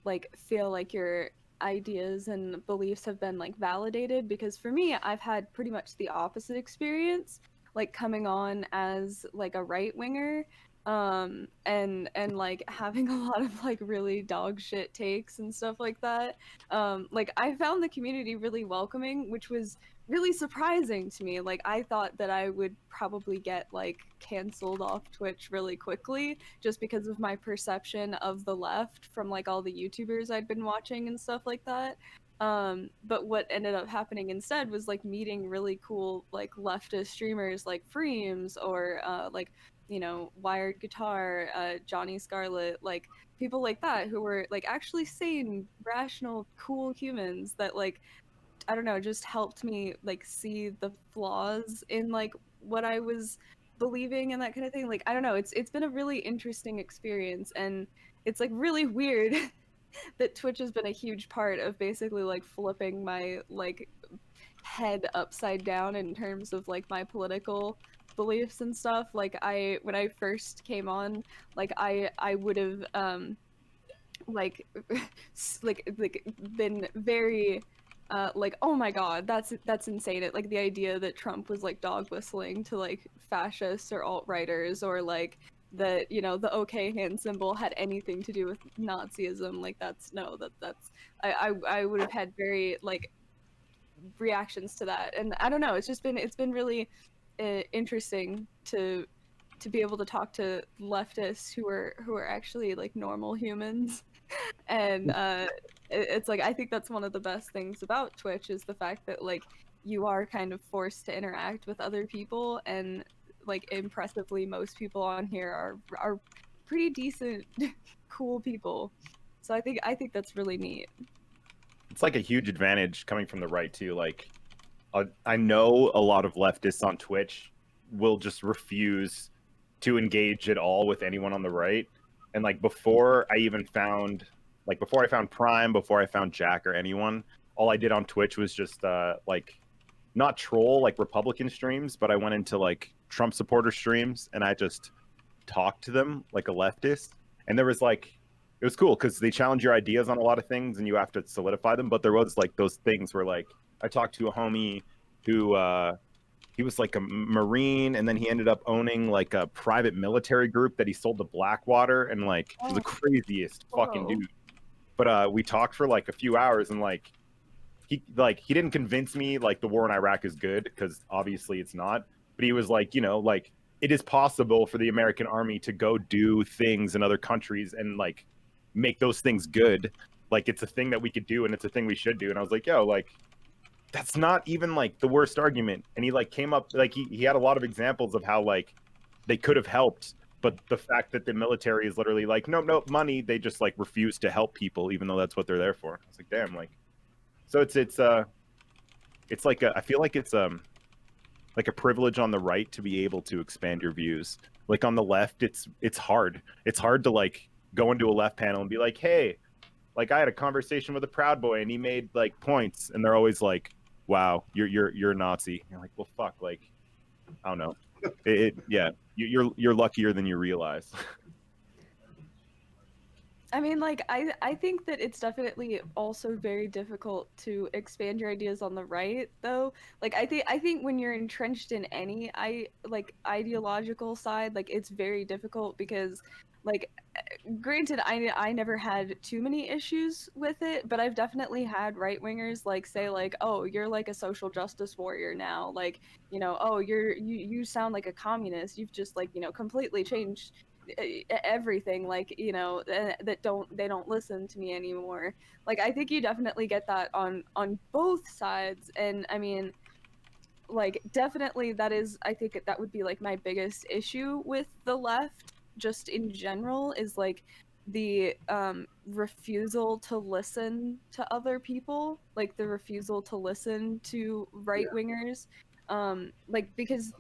[SPEAKER 6] like feel like your ideas and beliefs have been like validated, because for me I've had pretty much the opposite experience, like coming on as like a right winger and like having a lot of like really dog shit takes and stuff like that. Like I found the community really welcoming, which was really surprising to me. Like I thought that I would probably get like canceled off Twitch really quickly just because of my perception of the left from like all the YouTubers I'd been watching and stuff like that. But what ended up happening instead was like meeting really cool like leftist streamers like Freems or like Wired Guitar, Johnny Scarlet, like people like that who were like actually sane, rational, cool humans that like I don't know, just helped me like see the flaws in like what I was believing and that kind of thing. Like I don't know, it's been a really interesting experience, and it's like really weird that Twitch has been a huge part of basically like flipping my like head upside down in terms of like my political beliefs and stuff. Like when I first came on, like I would have like like been very like, oh my god, that's insane. It like the idea that Trump was like dog whistling to like fascists or alt-righters, or like that the OK hand symbol had anything to do with Nazism. Like that's no, that's I would have had very like reactions to that. And I don't know, it's been really interesting to be able to talk to leftists who are actually like normal humans. And it's like I think that's one of the best things about Twitch is the fact that like you are kind of forced to interact with other people, and like impressively most people on here are pretty decent cool people. So I think that's really neat.
[SPEAKER 1] It's like a huge advantage coming from the right too. Like, I know a lot of leftists on Twitch will just refuse to engage at all with anyone on the right. And like before I even found, like before I found Prime, before I found Jack or anyone, all I did on Twitch was just like not troll like Republican streams, but I went into like Trump supporter streams and I just talked to them like a leftist. And there was like, it was cool because they challenge your ideas on a lot of things and you have to solidify them. But there was like those things where like I talked to a homie who he was like a Marine, and then he ended up owning like a private military group that he sold to Blackwater, and like he was the craziest fucking dude. But we talked for like a few hours, and like he didn't convince me like the war in Iraq is good, because obviously it's not. But he was like, like it is possible for the American army to go do things in other countries and like make those things good. Like it's a thing that we could do, and it's a thing we should do. And I was like, yo, like that's not even like the worst argument. And he like came up like he had a lot of examples of how like they could have helped, but the fact that the military is literally like no money, they just like refuse to help people even though that's what they're there for. I was like, damn. Like so it's like I feel like it's like a privilege on the right to be able to expand your views. Like on the left, it's hard to like go into a left panel and be like, hey, like I had a conversation with a Proud Boy and he made like points, and they're always like, wow, you're a Nazi. And you're like, well, fuck, like I don't know. Yeah, you're luckier than you realize.
[SPEAKER 6] I mean, like, I think that it's definitely also very difficult to expand your ideas on the right, though. Like, I think when you're entrenched in any ideological side, like, it's very difficult because, like, granted, I never had too many issues with it, but I've definitely had right wingers like say like, oh, you're like a social justice warrior now, like, oh, you sound like a communist. You've just like completely changed everything, like that they don't listen to me anymore. Like I think you definitely get that on both sides. And I mean, like definitely that is, I think that would be like my biggest issue with the left just in general, is like the refusal to listen to other people, like the refusal to listen to right wingers. Like because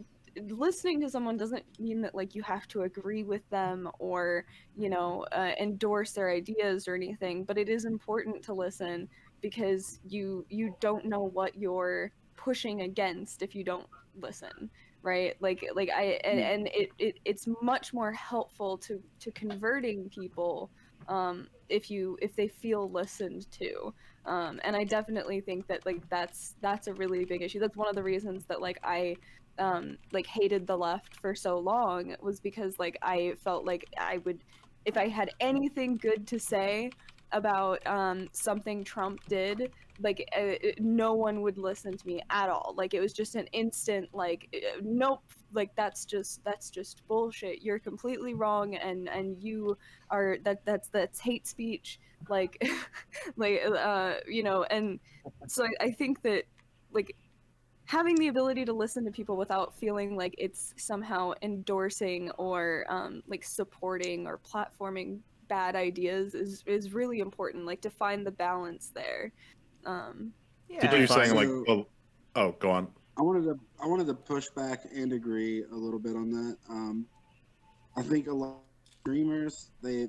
[SPEAKER 6] listening to someone doesn't mean that like you have to agree with them or endorse their ideas or anything, but it is important to listen because you don't know what you're pushing against if you don't listen, right? Like I and it's much more helpful to converting people if they feel listened to. And I definitely think that like that's a really big issue. That's one of the reasons that like I like hated the left for so long was because like I felt like I would, if I had anything good to say about something Trump did, like no one would listen to me at all. Like it was just an instant like nope, like that's just bullshit. You're completely wrong, and you are that's hate speech. Like like you know, and so I think that like having the ability to listen to people without feeling like it's somehow endorsing or like supporting or platforming bad ideas is really important, like to find the balance there.
[SPEAKER 1] Did
[SPEAKER 3] So
[SPEAKER 1] you
[SPEAKER 3] you're
[SPEAKER 2] Yeah.
[SPEAKER 3] saying like,
[SPEAKER 12] So
[SPEAKER 3] oh, go on.
[SPEAKER 12] I wanted to push back and agree a little bit on that. I think a lot of streamers they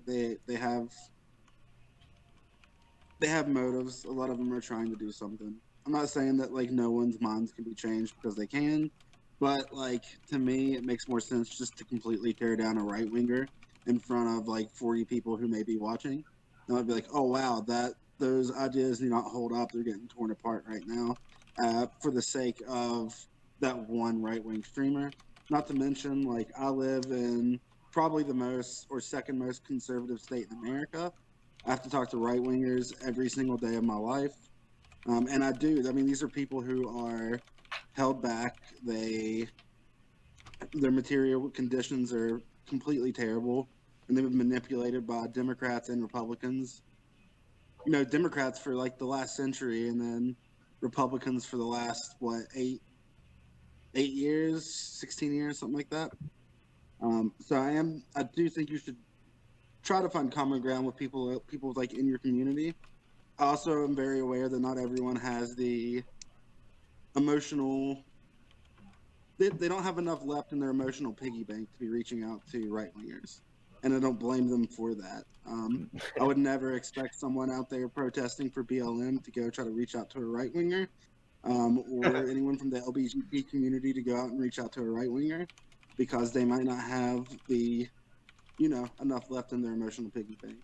[SPEAKER 12] have motives. A lot of them are trying to do something. I'm not saying that like no one's minds can be changed because they can, but like to me, it makes more sense just to completely tear down a right winger in front of like 40 people who may be watching. And I'd be like, oh wow, that those ideas do not hold up. They're getting torn apart right now, for the sake of that one right wing streamer. Not to mention, like I live in probably the most or second most conservative state in America. I have to talk to right wingers every single day of my life. And I do. I mean, these are people who are held back. Their material conditions are completely terrible, and they've been manipulated by Democrats and Republicans. You know, Democrats for like the last century, and then Republicans for the last what 8 years, 16 years, something like that. So I do think you should try to find common ground with people like in your community. I also am very aware that not everyone has the emotional. They don't have enough left in their emotional piggy bank to be reaching out to right wingers, and I don't blame them for that. I would never expect someone out there protesting for BLM to go try to reach out to a right winger, or anyone from the LGBT community to go out and reach out to a right winger, because they might not have the, enough left in their emotional piggy bank.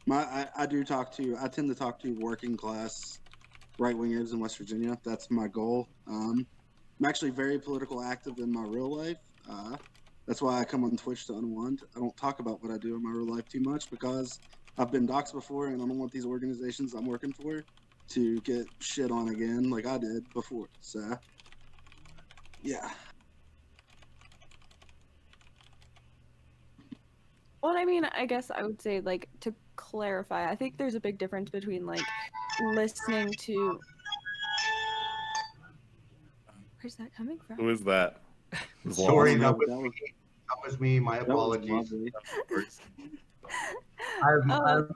[SPEAKER 12] I tend to talk to working class right wingers in West Virginia. That's my goal. I'm actually very political active in my real life. That's why I come on Twitch to unwind. I don't talk about what I do in my real life too much because I've been doxxed before, and I don't want these organizations I'm working for to get shit on again like I did before. So, yeah.
[SPEAKER 6] Well, I mean, I guess I would say, like, to clarify, I think there's a big difference between, like, listening to. Where's that coming from?
[SPEAKER 3] Who is that?
[SPEAKER 11] Sorry,
[SPEAKER 12] Oh,
[SPEAKER 11] that
[SPEAKER 12] no,
[SPEAKER 11] was me. My
[SPEAKER 12] that was
[SPEAKER 11] apologies.
[SPEAKER 12] lovely.
[SPEAKER 11] I'm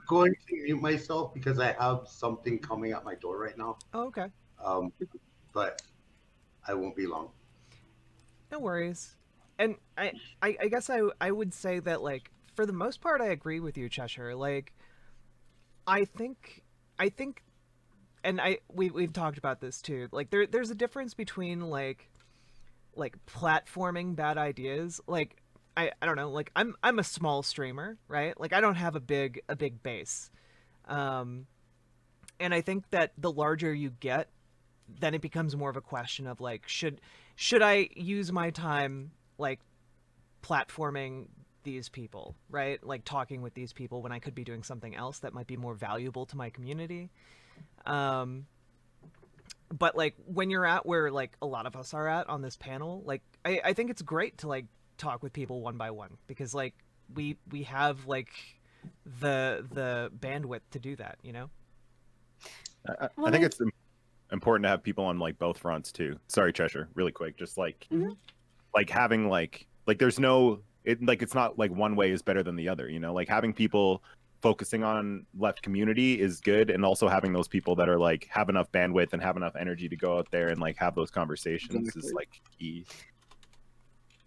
[SPEAKER 11] going to mute myself because I have something coming at my door right now.
[SPEAKER 2] Oh, okay.
[SPEAKER 11] But I won't be long.
[SPEAKER 2] No worries. And I guess I would say that, like, for the most part I agree with you, Cheshire. Like, I think and we've talked about this too. Like there's a difference between like platforming bad ideas. Like I don't know, like I'm a small streamer, right? Like I don't have a big base. And I think that the larger you get, then it becomes more of a question of like should I use my time like platforming these people, right? Like talking with these people when I could be doing something else that might be more valuable to my community. But like when you're at where like a lot of us are at on this panel, like I think it's great to like talk with people one by one because like we have like the bandwidth to do that, you know?
[SPEAKER 1] I think it's important to have people on like both fronts too. Sorry, Cheshire, really quick. Just like like having like there's no it's not like one way is better than the other, you know? Like having people focusing on left community is good, and also having those people that are like have enough bandwidth and have enough energy to go out there and like have those conversations is like key.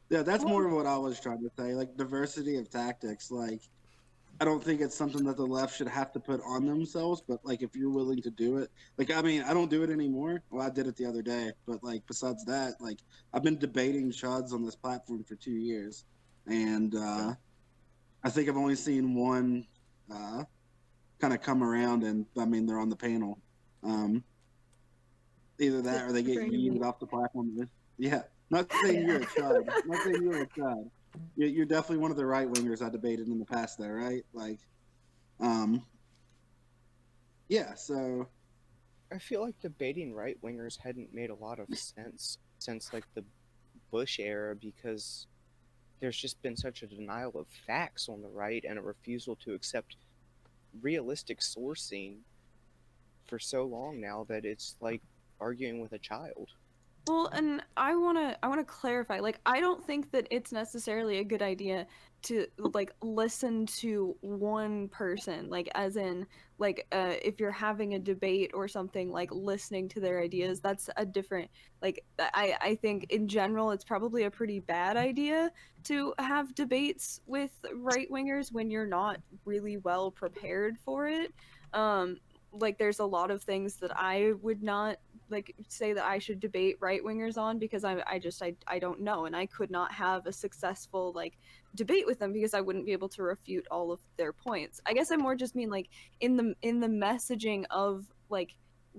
[SPEAKER 12] Yeah, that's more of what I was trying to say. Like diversity of tactics. Like I don't think it's something that the left should have to put on themselves, but like if you're willing to do it, like I mean, I don't do it anymore. Well, I did it the other day, but like besides that, like I've been debating chuds on this platform for 2 years, and I think I've only seen one kind of come around, and I mean they're on the panel. Either that or they get yeeted off the platform. Yeah. Not saying you're a chud. Not saying you're a chud. You're definitely one of the right wingers I debated in the past, though, right? Like, yeah. So
[SPEAKER 10] I feel like debating right wingers hadn't made a lot of sense since like the Bush era because there's just been such a denial of facts on the right and a refusal to accept realistic sourcing for so long now that it's like arguing with a child.
[SPEAKER 6] Well, and I wanna clarify. Like, I don't think that it's necessarily a good idea to like listen to one person. Like, as in, like, if you're having a debate or something, like listening to their ideas, that's a different. Like, I think in general, it's probably a pretty bad idea to have debates with right wingers when you're not really well prepared for it. Like, there's a lot of things that I would not like say that I should debate right wingers on because I don't know, and I could not have a successful like debate with them because I wouldn't be able to refute all of their points. I guess I more just mean like in the messaging of like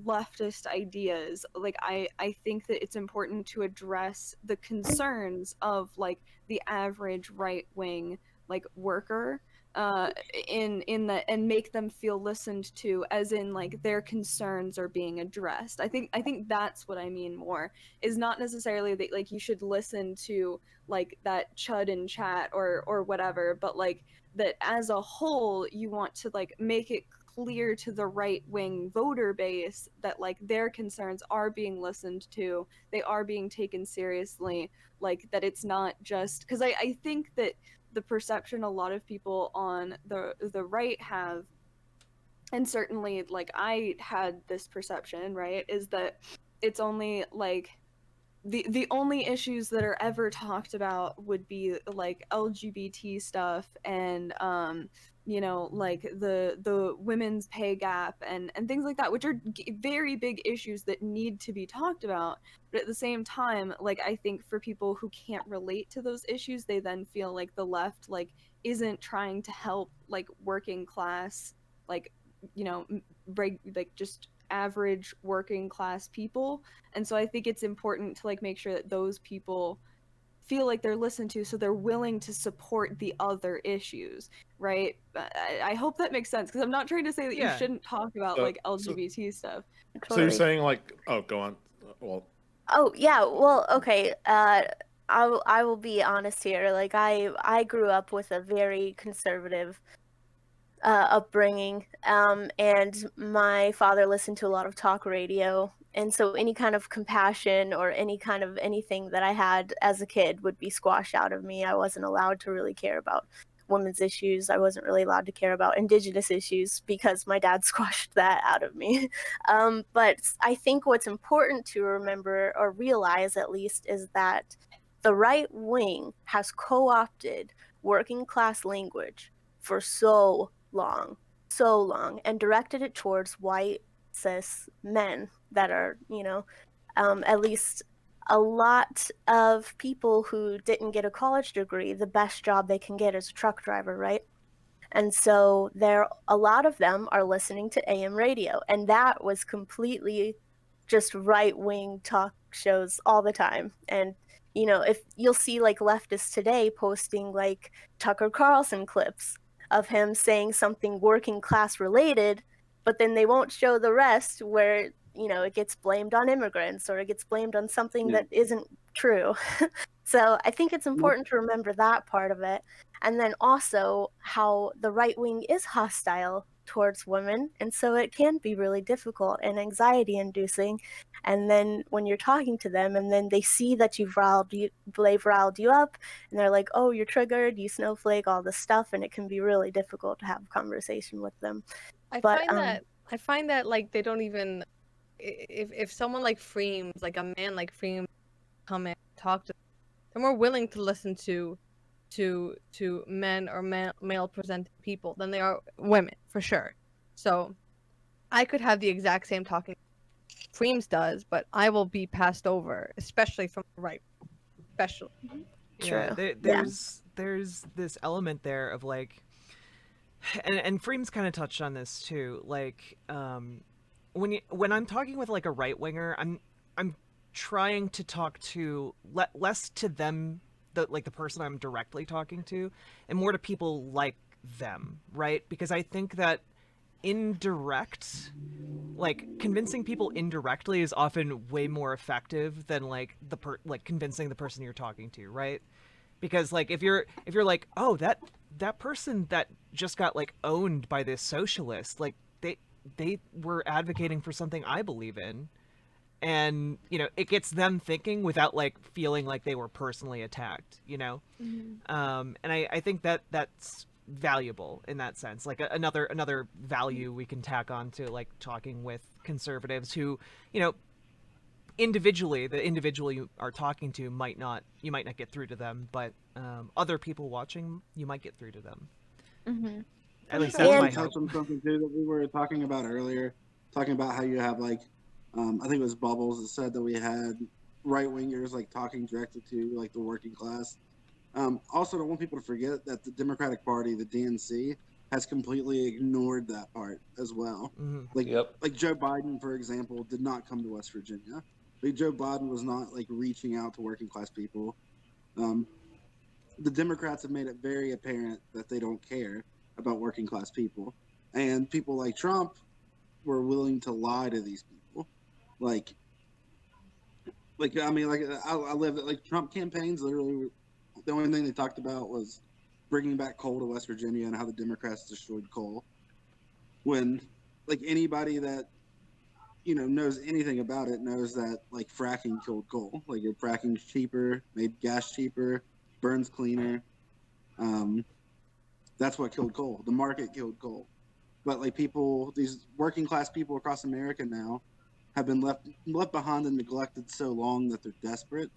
[SPEAKER 6] leftist ideas, like I think that it's important to address the concerns of like the average right wing like worker in the and make them feel listened to, as in like their concerns are being addressed. I think that's what I mean more, is not necessarily that like you should listen to like that chud in chat or whatever, but like that as a whole you want to like make it clear to the right wing voter base that like their concerns are being listened to, they are being taken seriously, like that it's not just because I think that the perception a lot of people on the right have, and certainly like I had this perception, right, is that it's only like the only issues that are ever talked about would be like LGBT stuff and you know, like the women's pay gap and things like that, which are very big issues that need to be talked about. But at the same time, like I think for people who can't relate to those issues, they then feel like the left like isn't trying to help like working class, like, you know, like just average working class people. And so I think it's important to like make sure that those people feel like they're listened to, so they're willing to support the other issues, right? I hope that makes sense, because I'm not trying to say that you shouldn't talk about like LGBT stuff.
[SPEAKER 3] So you're saying like, oh, go on. Well,
[SPEAKER 9] Oh yeah, well, okay. I will be honest here. Like I grew up with a very conservative upbringing, and my father listened to a lot of talk radio, and so any kind of compassion or any kind of anything that I had as a kid would be squashed out of me. I wasn't allowed to really care about women's issues. I wasn't really allowed to care about indigenous issues because my dad squashed that out of me. But I think what's important to remember or realize at least is that the right wing has co-opted working class language for so long, and directed it towards white cis men that are, you know, at least a lot of people who didn't get a college degree, the best job they can get is a truck driver, right? And so a lot of them are listening to AM radio, and that was completely just right-wing talk shows all the time. And you know, if you'll see like leftists today posting like Tucker Carlson clips of him saying something working class related, but then they won't show the rest where, you know, it gets blamed on immigrants or it gets blamed on something that isn't true. So I think it's important to remember that part of it. And then also how the right wing is hostile towards women. And so it can be really difficult and anxiety inducing. And then when you're talking to them and then they see that they've riled you up and they're like, oh, you're triggered, you snowflake, all this stuff. And it can be really difficult to have a conversation with them.
[SPEAKER 4] I find that like they don't even, if someone like Freems, like a man like Freems, come and talk to them, they're more willing to listen to men or male presenting people than they are women, for sure. So I could have the exact same talking Freems does, but I will be passed over, especially from the right, especially.
[SPEAKER 2] Yeah, there's this element there of like, and Freems kind of touched on this too. Like, when I'm talking with like a right winger, trying to talk to less to them, the person I'm directly talking to, and more to people like them, right? Because I think that convincing people indirectly is often way more effective than convincing the person you're talking to, right? Because if you're like, oh, that person that just got owned by this socialist, they were advocating for something I believe in, and it gets them thinking without feeling like they were personally attacked, and I think that's valuable in that sense, another value we can tack on to talking with conservatives who, individually, the individual you are talking to you might not get through to them, but other people watching, you might get through to them.
[SPEAKER 6] Mm-hmm.
[SPEAKER 2] At least that's my
[SPEAKER 12] touch
[SPEAKER 2] hope.
[SPEAKER 12] on something too that we were talking about earlier, talking about how you have I think it was Bubbles that said that we had right wingers talking directly to the working class. Also, don't want people to forget that the Democratic Party, the DNC, has completely ignored that part as well.
[SPEAKER 2] Mm-hmm.
[SPEAKER 12] Joe Biden, for example, did not come to West Virginia. Joe Biden was not reaching out to working class people. The Democrats have made it very apparent that they don't care about working class people, and people like Trump were willing to lie to these people. I lived Trump campaigns. Literally, the only thing they talked about was bringing back coal to West Virginia and how the Democrats destroyed coal. When anybody that knows anything about it knows that fracking killed coal. Fracking's cheaper, made gas cheaper, burns cleaner. That's what killed coal. The market killed coal. But these working class people across America now have been left behind and neglected so long that they're desperate.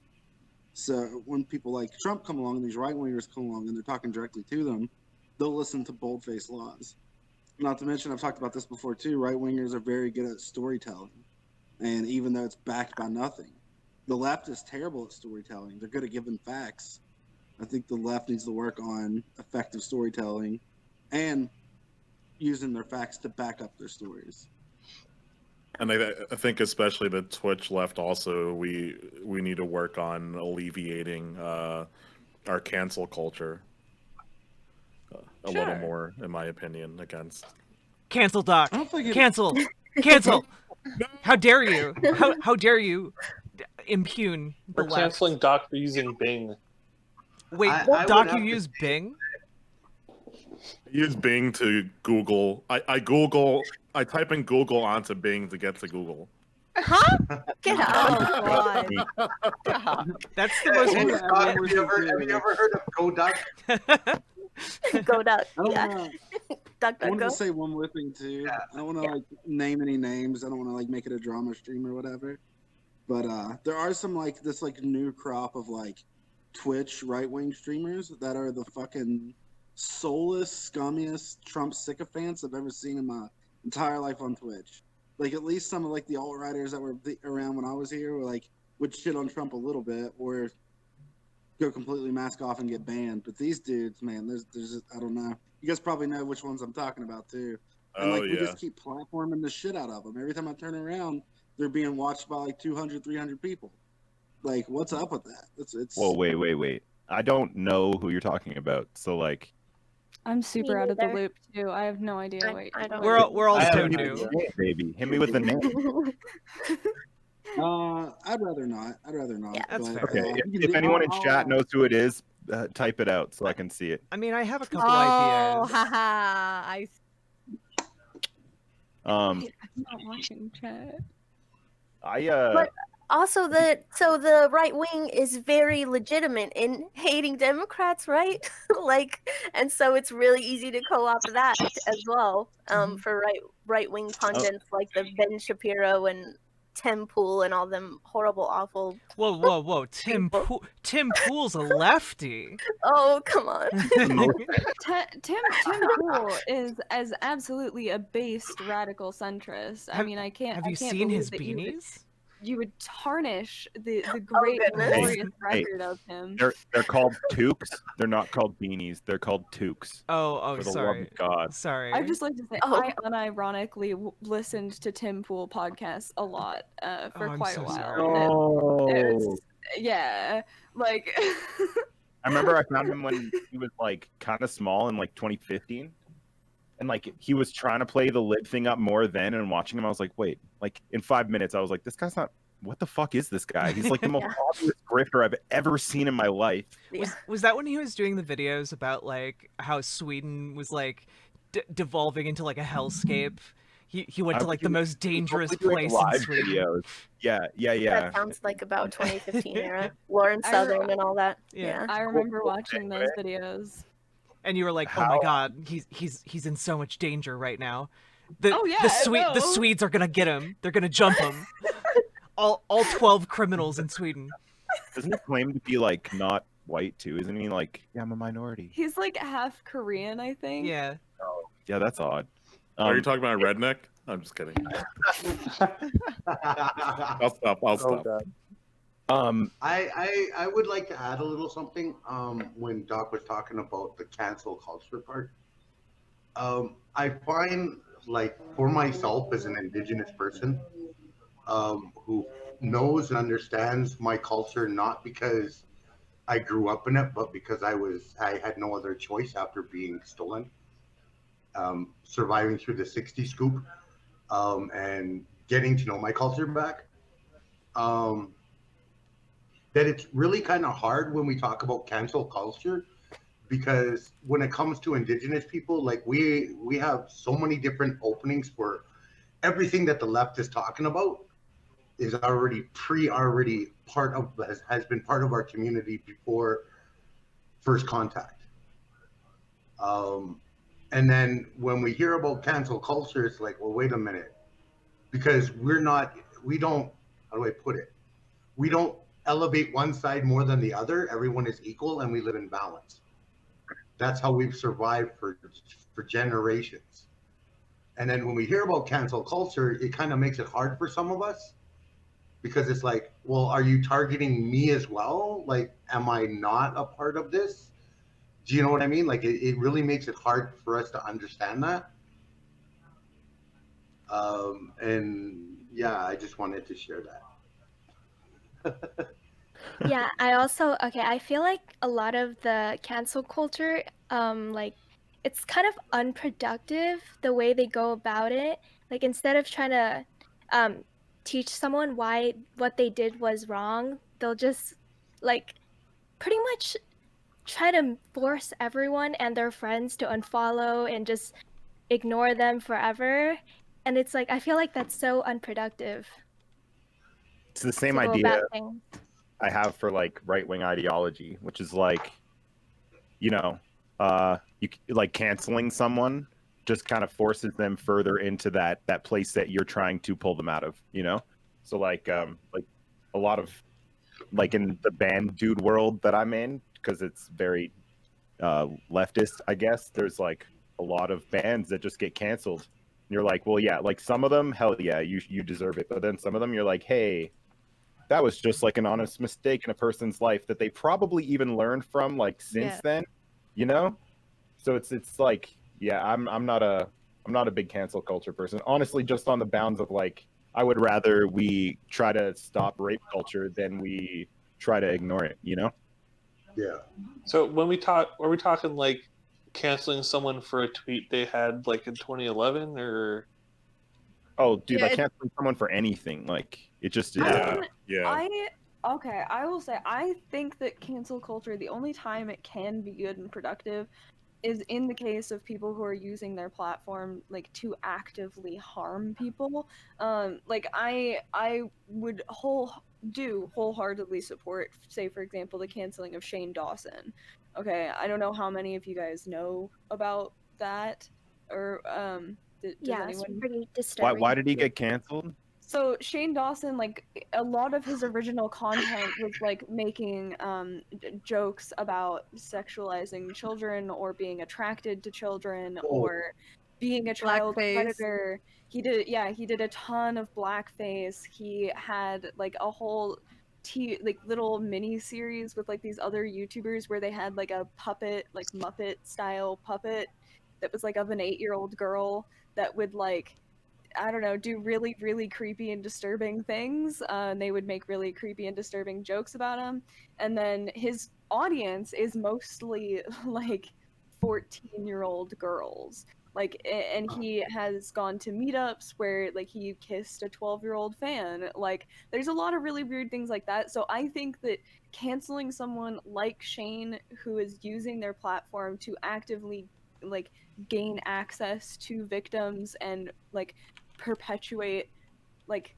[SPEAKER 12] So when people like Trump come along, these right wingers come along, and they're talking directly to them, they'll listen to bold-faced lies. Not to mention, I've talked about this before too. Right wingers are very good at storytelling, and even though it's backed by nothing, the left is terrible at storytelling. They're good at giving facts. I think the left needs to work on effective storytelling and using their facts to back up their stories.
[SPEAKER 3] And I think especially the Twitch left also, we need to work on alleviating our cancel culture a little more, in my opinion, against
[SPEAKER 2] cancel Doc. Cancel. How dare you? How dare you impugn the
[SPEAKER 5] We're
[SPEAKER 2] left?
[SPEAKER 5] canceling Doc for using Bing.
[SPEAKER 2] Wait,
[SPEAKER 11] I
[SPEAKER 2] Doc, you use Bing?
[SPEAKER 3] I use Bing to Google. I type in Google onto Bing to get to Google.
[SPEAKER 9] Huh? Get out.
[SPEAKER 4] Oh God.
[SPEAKER 2] That's the most.
[SPEAKER 11] Hey, Doc, have you ever heard of GoDuck?
[SPEAKER 9] Go Duck.
[SPEAKER 12] I don't
[SPEAKER 9] Yeah.
[SPEAKER 12] wanna,
[SPEAKER 9] Duck,
[SPEAKER 12] I
[SPEAKER 9] duck,
[SPEAKER 12] wanted
[SPEAKER 9] go.
[SPEAKER 12] to say one more thing too.
[SPEAKER 11] Yeah.
[SPEAKER 12] I don't want to name any names. I don't want to make it a drama stream or whatever. But there are some this new crop of Twitch right wing streamers that are the fucking soulless, scummiest Trump sycophants I've ever seen in my entire life on Twitch. At least some of the alt-righters that were around when I was here were would shit on Trump a little bit or go completely mask off and get banned. But these dudes, man, there's just, I don't know. You guys probably know which ones I'm talking about too. And we just keep platforming the shit out of them. Every time I turn around, they're being watched by 200, 300 people. What's up with that? It's.
[SPEAKER 1] Whoa, wait. I don't know who you're talking about. So
[SPEAKER 6] I'm super out of the
[SPEAKER 9] neither.
[SPEAKER 6] loop too. I have no idea what
[SPEAKER 9] I don't
[SPEAKER 2] We're all
[SPEAKER 5] I
[SPEAKER 2] so
[SPEAKER 5] have no
[SPEAKER 2] new.
[SPEAKER 5] idea.
[SPEAKER 1] baby, hit me with the name.
[SPEAKER 12] I'd rather not.
[SPEAKER 9] Yeah.
[SPEAKER 2] That's fair.
[SPEAKER 1] Okay, if anyone in chat knows who it is, type it out so I can see it.
[SPEAKER 2] I mean, I have a couple
[SPEAKER 4] Oh,
[SPEAKER 2] ideas.
[SPEAKER 4] haha.
[SPEAKER 1] Um,
[SPEAKER 6] I'm not watching chat.
[SPEAKER 9] But also the right wing is very legitimate in hating Democrats, right? And so it's really easy to co-opt that as well. For right wing pundits like the Ben Shapiro and Tim Pool and all them horrible, awful.
[SPEAKER 2] Whoa! Tim Pool's a lefty.
[SPEAKER 9] Oh, come on.
[SPEAKER 6] Tim Pool is as absolutely a based radical centrist. I mean, I can't.
[SPEAKER 2] Have
[SPEAKER 6] I
[SPEAKER 2] you
[SPEAKER 6] can't
[SPEAKER 2] seen
[SPEAKER 6] believe
[SPEAKER 2] his
[SPEAKER 6] that he would-
[SPEAKER 2] beanies?
[SPEAKER 6] you would tarnish the great and
[SPEAKER 9] goodness.
[SPEAKER 6] glorious
[SPEAKER 1] Hey,
[SPEAKER 6] record of him.
[SPEAKER 1] they're called toques. They're not called beanies. They're called toques.
[SPEAKER 2] Oh,
[SPEAKER 1] For the love
[SPEAKER 2] sorry.
[SPEAKER 1] of God.
[SPEAKER 2] Sorry.
[SPEAKER 6] I'd just like to say,
[SPEAKER 9] Oh.
[SPEAKER 6] I unironically listened to Tim Pool podcasts a lot for
[SPEAKER 2] I'm
[SPEAKER 6] quite
[SPEAKER 2] so
[SPEAKER 6] a while.
[SPEAKER 2] sorry.
[SPEAKER 1] Oh.
[SPEAKER 6] Yeah, like
[SPEAKER 1] I remember I found him when he was like kind of small in like 2015. And like he was trying to play the lid thing up more then, and watching him, I was like, wait, like in 5 minutes, I was like, this guy's not. What the fuck is this guy? He's like the most
[SPEAKER 9] Yeah.
[SPEAKER 1] obvious grifter I've ever seen in my life.
[SPEAKER 2] Was that when he was doing the videos about like how Sweden was like devolving into like a hellscape? He went to like the most dangerous place in Sweden.
[SPEAKER 1] Videos. Yeah.
[SPEAKER 9] That sounds like about 2015 era. Lauren Southern and all that. Yeah.
[SPEAKER 6] I remember watching those videos.
[SPEAKER 2] And you were like, oh my god, he's in so much danger right now.
[SPEAKER 6] Oh, yeah,
[SPEAKER 2] the
[SPEAKER 6] no.
[SPEAKER 2] Swedes are gonna get him. They're gonna jump him. all 12 criminals in Sweden.
[SPEAKER 1] Doesn't he claim to be like not white too? Isn't he like, yeah, I'm a minority?
[SPEAKER 6] He's like half Korean, I think.
[SPEAKER 2] Yeah.
[SPEAKER 1] Oh, yeah, that's odd.
[SPEAKER 3] Are you talking about redneck? I'm just kidding. I'll stop. I'll stop.
[SPEAKER 11] I would like to add a little something. When Doc was talking about the cancel culture part, I find like for myself as an Indigenous person, who knows and understands my culture, not because I grew up in it, but because I had no other choice after being stolen, surviving through the '60s scoop, and getting to know my culture back. That it's really kind of hard when we talk about cancel culture, because when it comes to Indigenous people, like we have so many different openings for everything that the left is talking about is already part of has been part of our community before first contact. And then when we hear about cancel culture, it's like, well, wait a minute, because we don't, how do I put it? We don't elevate one side more than the other. Everyone is equal and we live in balance. That's how we've survived for generations. And then when we hear about cancel culture, it kind of makes it hard for some of us, because it's like, well, are you targeting me as well? Like, am I not a part of this? Do you know what I mean? Like, it really makes it hard for us to understand that. And yeah, I just wanted to share that.
[SPEAKER 7] Yeah, I feel like a lot of the cancel culture, like it's kind of unproductive the way they go about it. Like instead of trying to teach someone why what they did was wrong, they'll just like pretty much try to force everyone and their friends to unfollow and just ignore them forever. And it's like I feel like that's so unproductive.
[SPEAKER 1] It's the same
[SPEAKER 7] to go
[SPEAKER 1] idea
[SPEAKER 7] about things.
[SPEAKER 1] I have for like right-wing ideology, which is like, you like canceling someone just kind of forces them further into that place that you're trying to pull them out of, So like a lot of like in the band dude world that I'm in, because it's very leftist, I guess, there's like a lot of bands that just get canceled. And you're like, well, yeah, like some of them, hell yeah, you deserve it. But then some of them you're like, hey, that was just like an honest mistake in a person's life that they probably even learned from like since then, So it's like, yeah, I'm not a big cancel culture person. Honestly, just on the bounds of like, I would rather we try to stop rape culture than we try to ignore it,
[SPEAKER 11] Yeah.
[SPEAKER 5] So when are we talking like canceling someone for a tweet they had like in 2011 or?
[SPEAKER 1] Oh, dude,
[SPEAKER 6] Yeah,
[SPEAKER 1] like canceling someone for anything, like it just is.
[SPEAKER 6] I will say I think that cancel culture, the only time it can be good and productive is in the case of people who are using their platform like to actively harm people. Like I would wholeheartedly support, say for example, the canceling of Shane Dawson. Okay, I don't know how many of you guys know about that, or does
[SPEAKER 7] It's
[SPEAKER 6] anyone?
[SPEAKER 7] pretty disturbing.
[SPEAKER 1] Why did he get canceled?
[SPEAKER 6] So Shane Dawson, like a lot of his original content was like making jokes about sexualizing children or being attracted to children or being a child
[SPEAKER 4] Blackface.
[SPEAKER 6] predator. He did a ton of blackface. He had like a whole little mini series with like these other YouTubers where they had like a puppet, like Muppet style puppet that was like of an 8-year-old girl that would like, I don't know, do really, really creepy and disturbing things. And they would make really creepy and disturbing jokes about him. And then his audience is mostly like 14-year-old girls. Like, and he has gone to meetups where like he kissed a 12-year-old fan. Like, there's a lot of really weird things like that. So I think that canceling someone like Shane, who is using their platform to actively like gain access to victims and like perpetuate like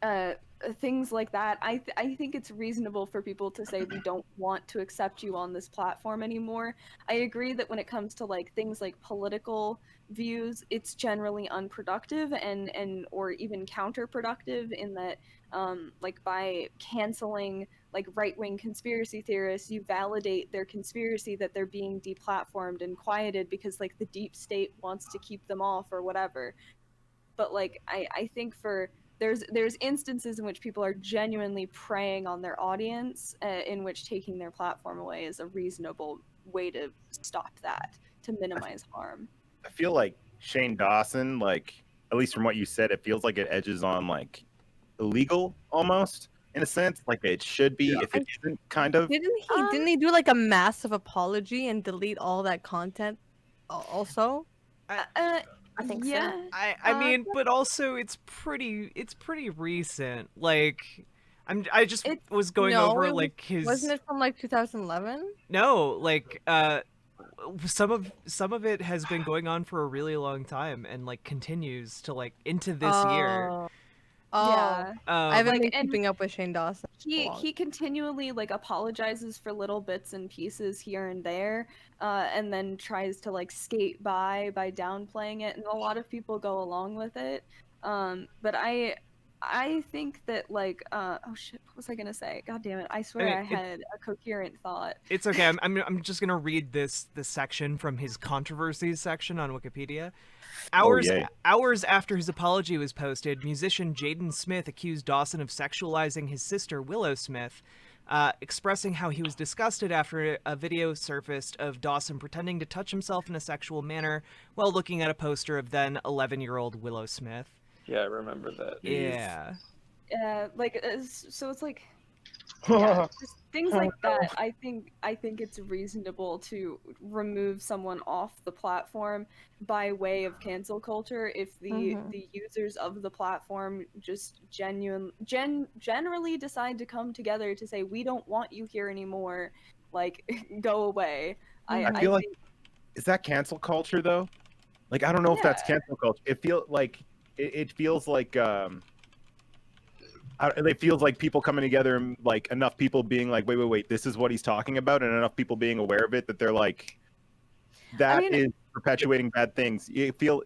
[SPEAKER 6] uh things like that, I think it's reasonable for people to say we don't want to accept you on this platform anymore. I agree that when it comes to like things like political views, it's generally unproductive and or even counterproductive in that like by canceling like right-wing conspiracy theorists, you validate their conspiracy that they're being deplatformed and quieted because like the deep state wants to keep them off or whatever. But like I think for there's instances in which people are genuinely preying on their audience, in which taking their platform away is a reasonable way to stop that, to minimize harm.
[SPEAKER 1] I feel like Shane Dawson, like at least from what you said, it feels like it edges on like illegal almost in a sense, like it should be if it isn't kind of.
[SPEAKER 4] Didn't he do like a massive apology and delete all that content also?
[SPEAKER 9] I think
[SPEAKER 6] yeah.
[SPEAKER 9] so.
[SPEAKER 2] I mean, but also it's pretty recent. Like I just was going over like his.
[SPEAKER 4] Wasn't it from like 2011?
[SPEAKER 2] No, like some of it has been going on for a really long time and like continues to like into this year.
[SPEAKER 6] Yeah.
[SPEAKER 4] I haven't
[SPEAKER 6] Like,
[SPEAKER 4] been
[SPEAKER 6] and
[SPEAKER 4] keeping up with Shane Dawson.
[SPEAKER 6] he continually like apologizes for little bits and pieces here and there, and then tries to like skate by downplaying it, and a lot of people go along with it. But I think that like oh shit, what was I gonna say? God damn it! I swear I had a coherent thought.
[SPEAKER 2] It's okay. I'm just gonna read this section from his controversies section on Wikipedia. Hours after his apology was posted, musician Jaden Smith accused Dawson of sexualizing his sister Willow Smith, expressing how he was disgusted after a video surfaced of Dawson pretending to touch himself in a sexual manner while looking at a poster of then 11-year-old Willow Smith.
[SPEAKER 5] Yeah, I remember that.
[SPEAKER 2] Yeah.
[SPEAKER 6] Like so it's like yeah, just things like that. I think it's reasonable to remove someone off the platform by way of cancel culture if the users of the platform just generally decide to come together to say we don't want you here anymore, like go away.
[SPEAKER 1] I feel like is that cancel culture though? Like I don't know if that's cancel culture. It feels like it feels like it feels like people coming together and like enough people being like, wait, this is what he's talking about, and enough people being aware of it that they're like, that is perpetuating bad things. It feels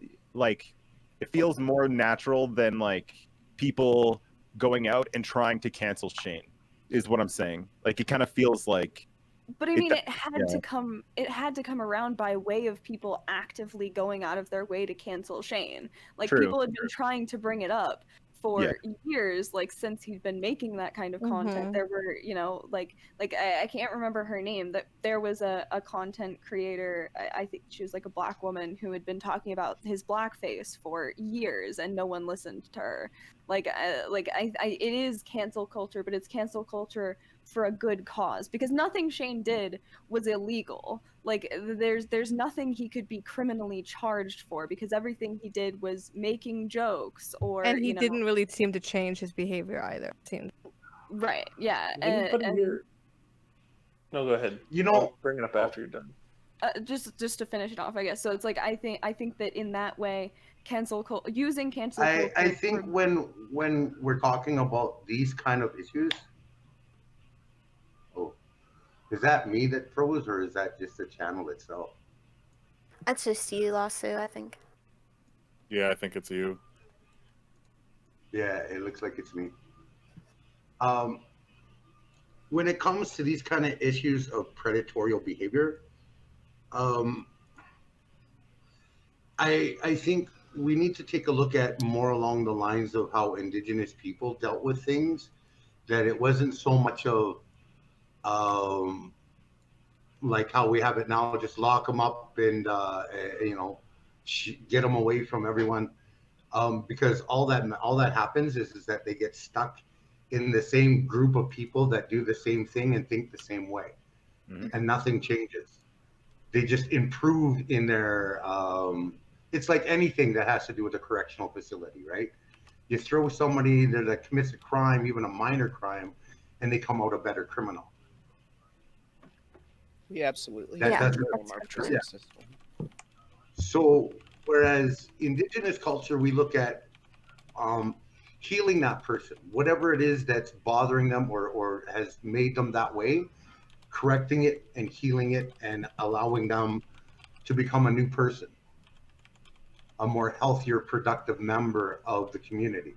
[SPEAKER 1] more natural than like people going out and trying to cancel Shane, is what I'm saying. Like it kind of feels like.
[SPEAKER 6] But I mean, it had to come. It had to come around by way of people actively going out of their way to cancel Shane. Like people had been trying to bring it up for years, like since he's been making that kind of content. There were, you know, like I can't remember her name. That there was a content creator. I think she was like a Black woman who had been talking about his blackface for years, and no one listened to her. It is cancel culture, but it's cancel culture for a good cause, because nothing Shane did was illegal. Like there's nothing he could be criminally charged for, because everything he did was making jokes, or
[SPEAKER 4] and he didn't really seem to change his behavior either, it seemed.
[SPEAKER 6] Right, yeah.
[SPEAKER 5] No, go ahead. I'll bring it up after you're done.
[SPEAKER 6] Just to finish it off, I guess. So it's like I think that in that way, using cancel culture.
[SPEAKER 11] I think when we're talking about these kind of issues, is that me that froze, or is that just the channel itself?
[SPEAKER 9] That's just you, Lasso, I think.
[SPEAKER 3] Yeah, I think it's you.
[SPEAKER 11] Yeah, it looks like it's me. When it comes to these kind of issues of predatory behavior, I think we need to take a look at more along the lines of how indigenous people dealt with things. That it wasn't so much of um, like how we have it now, just lock them up and get them away from everyone. Because all that happens is that they get stuck in the same group of people that do the same thing and think the same way, and nothing changes. They just improve in their. It's like anything that has to do with a correctional facility, right? You throw somebody there that commits a crime, even a minor crime, and they come out a better criminal.
[SPEAKER 10] We absolutely
[SPEAKER 11] That
[SPEAKER 10] have
[SPEAKER 11] doesn't.
[SPEAKER 10] from our prison
[SPEAKER 11] Yeah.
[SPEAKER 10] system.
[SPEAKER 11] So, whereas indigenous culture, we look at um, healing that person, whatever it is that's bothering them or has made them that way, correcting it and healing it and allowing them to become a new person, a more healthier, productive member of the community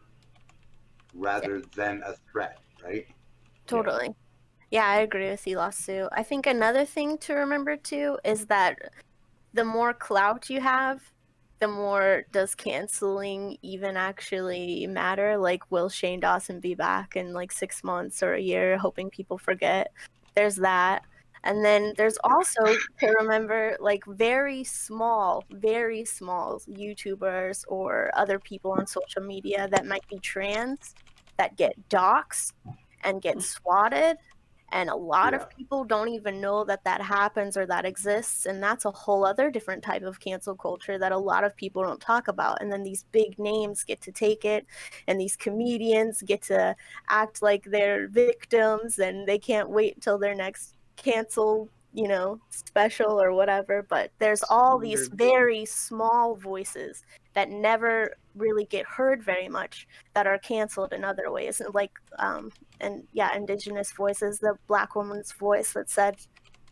[SPEAKER 11] rather than a threat, right?
[SPEAKER 9] Totally. Yeah, I agree with you, Lasso. I think another thing to remember too is that the more clout you have, the more does canceling even actually matter. Like, will Shane Dawson be back in like 6 months or a year, hoping people forget? There's that. And then there's also to remember like very small YouTubers or other people on social media that might be trans that get doxxed and get swatted, and a lot
[SPEAKER 11] Yeah.
[SPEAKER 9] of people don't even know that that happens or that exists, and that's a whole other different type of cancel culture that a lot of people don't talk about. And then these big names get to take it, and these comedians get to act like they're victims, and they can't wait until their next cancel special or whatever. But there's all these very small voices that never really get heard very much that are canceled in other ways, and yeah, indigenous voices. The black woman's voice that said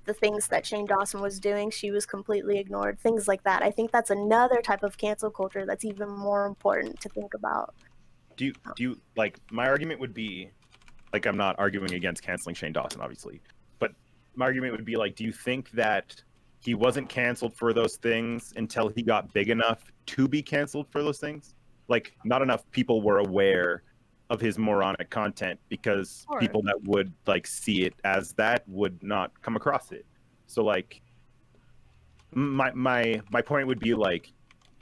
[SPEAKER 9] the things that Shane Dawson was doing, she was completely ignored. Things like that. I think that's another type of cancel culture that's even more important to think about.
[SPEAKER 1] Do you like, my argument would be, like, I'm not arguing against canceling Shane Dawson, obviously, but my argument would be like, do you think that he wasn't canceled for those things until he got big enough to be canceled for those things? Like, not enough people were aware of his moronic content because
[SPEAKER 4] Sure.
[SPEAKER 1] people that would like see it as that would not come across it. So like, my point would be like,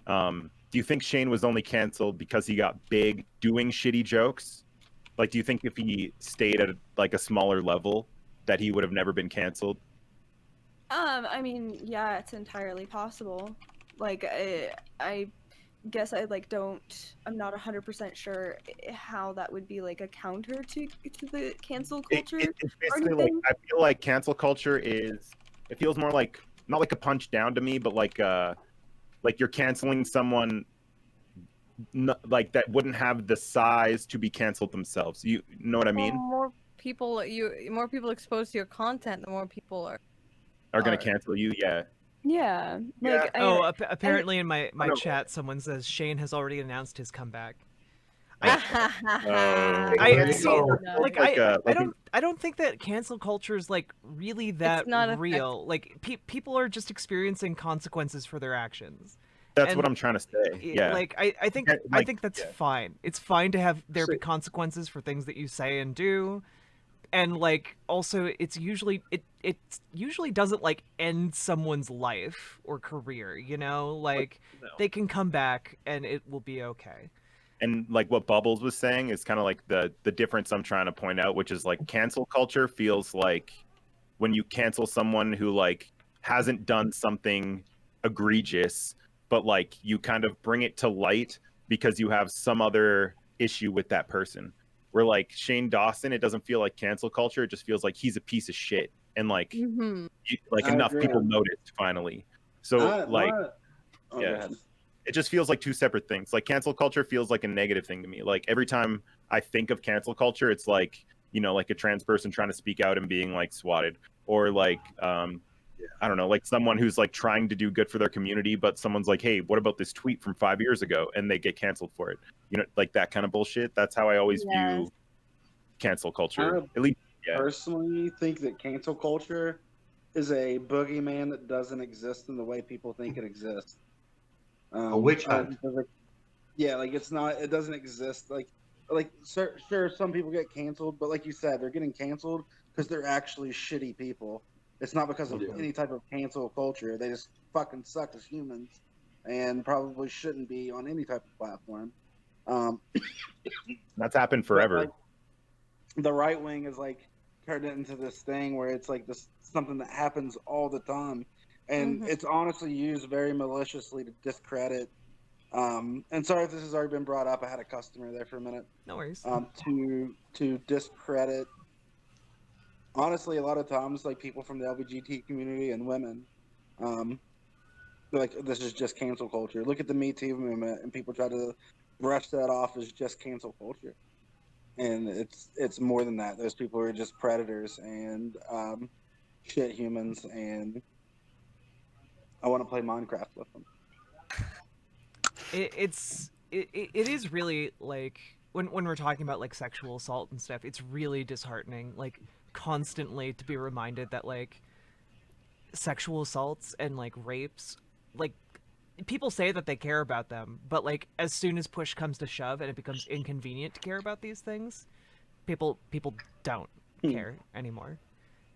[SPEAKER 1] do you think Shane was only canceled because he got big doing shitty jokes? Like, do you think if he stayed at like a smaller level that he would have never been canceled?
[SPEAKER 6] I mean, yeah, it's entirely possible. Like, I guess I like don't. I'm not 100% sure how that would be like a counter to the cancel culture
[SPEAKER 1] It's
[SPEAKER 6] or
[SPEAKER 1] basically like,
[SPEAKER 6] anything.
[SPEAKER 1] I feel like cancel culture is, it feels more like, not like a punch down to me, but like you're canceling someone like that wouldn't have the size to be canceled themselves. You know what I
[SPEAKER 4] Well,
[SPEAKER 1] mean?
[SPEAKER 4] more people exposed to your content, the more people
[SPEAKER 1] Are gonna
[SPEAKER 4] are-
[SPEAKER 1] cancel you? Yeah.
[SPEAKER 6] Yeah, like
[SPEAKER 2] Oh,
[SPEAKER 6] I
[SPEAKER 2] apparently in my
[SPEAKER 1] I know.
[SPEAKER 2] chat, someone says Shane has already announced his comeback.
[SPEAKER 1] Oh,
[SPEAKER 2] I
[SPEAKER 11] There you
[SPEAKER 2] see.
[SPEAKER 11] go.
[SPEAKER 2] Like
[SPEAKER 1] like
[SPEAKER 2] I don't think that cancel culture is like really that
[SPEAKER 4] not
[SPEAKER 2] real. Like people are just experiencing consequences for their actions.
[SPEAKER 1] that's
[SPEAKER 2] And
[SPEAKER 1] what I'm trying to say. Yeah.
[SPEAKER 2] like I think
[SPEAKER 1] Yeah,
[SPEAKER 2] I
[SPEAKER 1] like,
[SPEAKER 2] think that's
[SPEAKER 1] yeah.
[SPEAKER 2] fine. It's fine to have there
[SPEAKER 1] So-
[SPEAKER 2] be consequences for things that you say and do. And like also it's usually it usually doesn't like end someone's life or career, you know? Like
[SPEAKER 1] no.
[SPEAKER 2] they can come back and it will be okay.
[SPEAKER 1] And like what Bubbles was saying is kind of like the difference I'm trying to point out, which is like cancel culture feels like when you cancel someone who like hasn't done something egregious, but like you kind of bring it to light because you have some other issue with that person. Where like Shane Dawson, it doesn't feel like cancel culture, it just feels like he's a piece of shit, and like like
[SPEAKER 12] I
[SPEAKER 1] enough
[SPEAKER 12] agree.
[SPEAKER 1] people noticed finally. So like
[SPEAKER 12] Go
[SPEAKER 1] yeah,
[SPEAKER 12] ahead.
[SPEAKER 1] it just feels like two separate things. Like cancel culture feels like a negative thing to me. Like every time I think of cancel culture, it's like, you know, like a trans person trying to speak out and being like swatted, or like I don't know, like someone who's like trying to do good for their community, but someone's like, hey, what about this tweet from 5 years ago, and they get canceled for it, you know, like that kind of bullshit. That's how I always view cancel culture.
[SPEAKER 12] I
[SPEAKER 1] At least yeah.
[SPEAKER 12] personally think that cancel culture is a boogeyman that doesn't exist in the way people think it exists.
[SPEAKER 11] A witch hunt.
[SPEAKER 12] because, like, yeah, like it's not. It doesn't exist. Sure, some people get canceled, but like you said, they're getting canceled because they're actually shitty people. It's not because of
[SPEAKER 11] Yeah.
[SPEAKER 12] any type of cancel culture. They just fucking suck as humans, and probably shouldn't be on any type of platform.
[SPEAKER 1] That's happened
[SPEAKER 12] But
[SPEAKER 1] forever.
[SPEAKER 12] like the right wing is like turned it into this thing where it's like this something that happens all the time, and it's honestly used very maliciously to discredit. And sorry if this has already been brought up. I had a customer there for a minute.
[SPEAKER 2] No worries.
[SPEAKER 12] To discredit. Honestly, a lot of times, like people from the LGBT community and women, they're like, this is just cancel culture. Look at the Me Too movement, and people try to brush that off as just cancel culture. And it's more than that. Those people are just predators and shit humans, and I want to play Minecraft with them.
[SPEAKER 2] It is really like when we're talking about like sexual assault and stuff, it's really disheartening, like constantly to be reminded that like sexual assaults and like rapes, like people say that they care about them, but like as soon as push comes to shove and it becomes inconvenient to care about these things, people don't care anymore.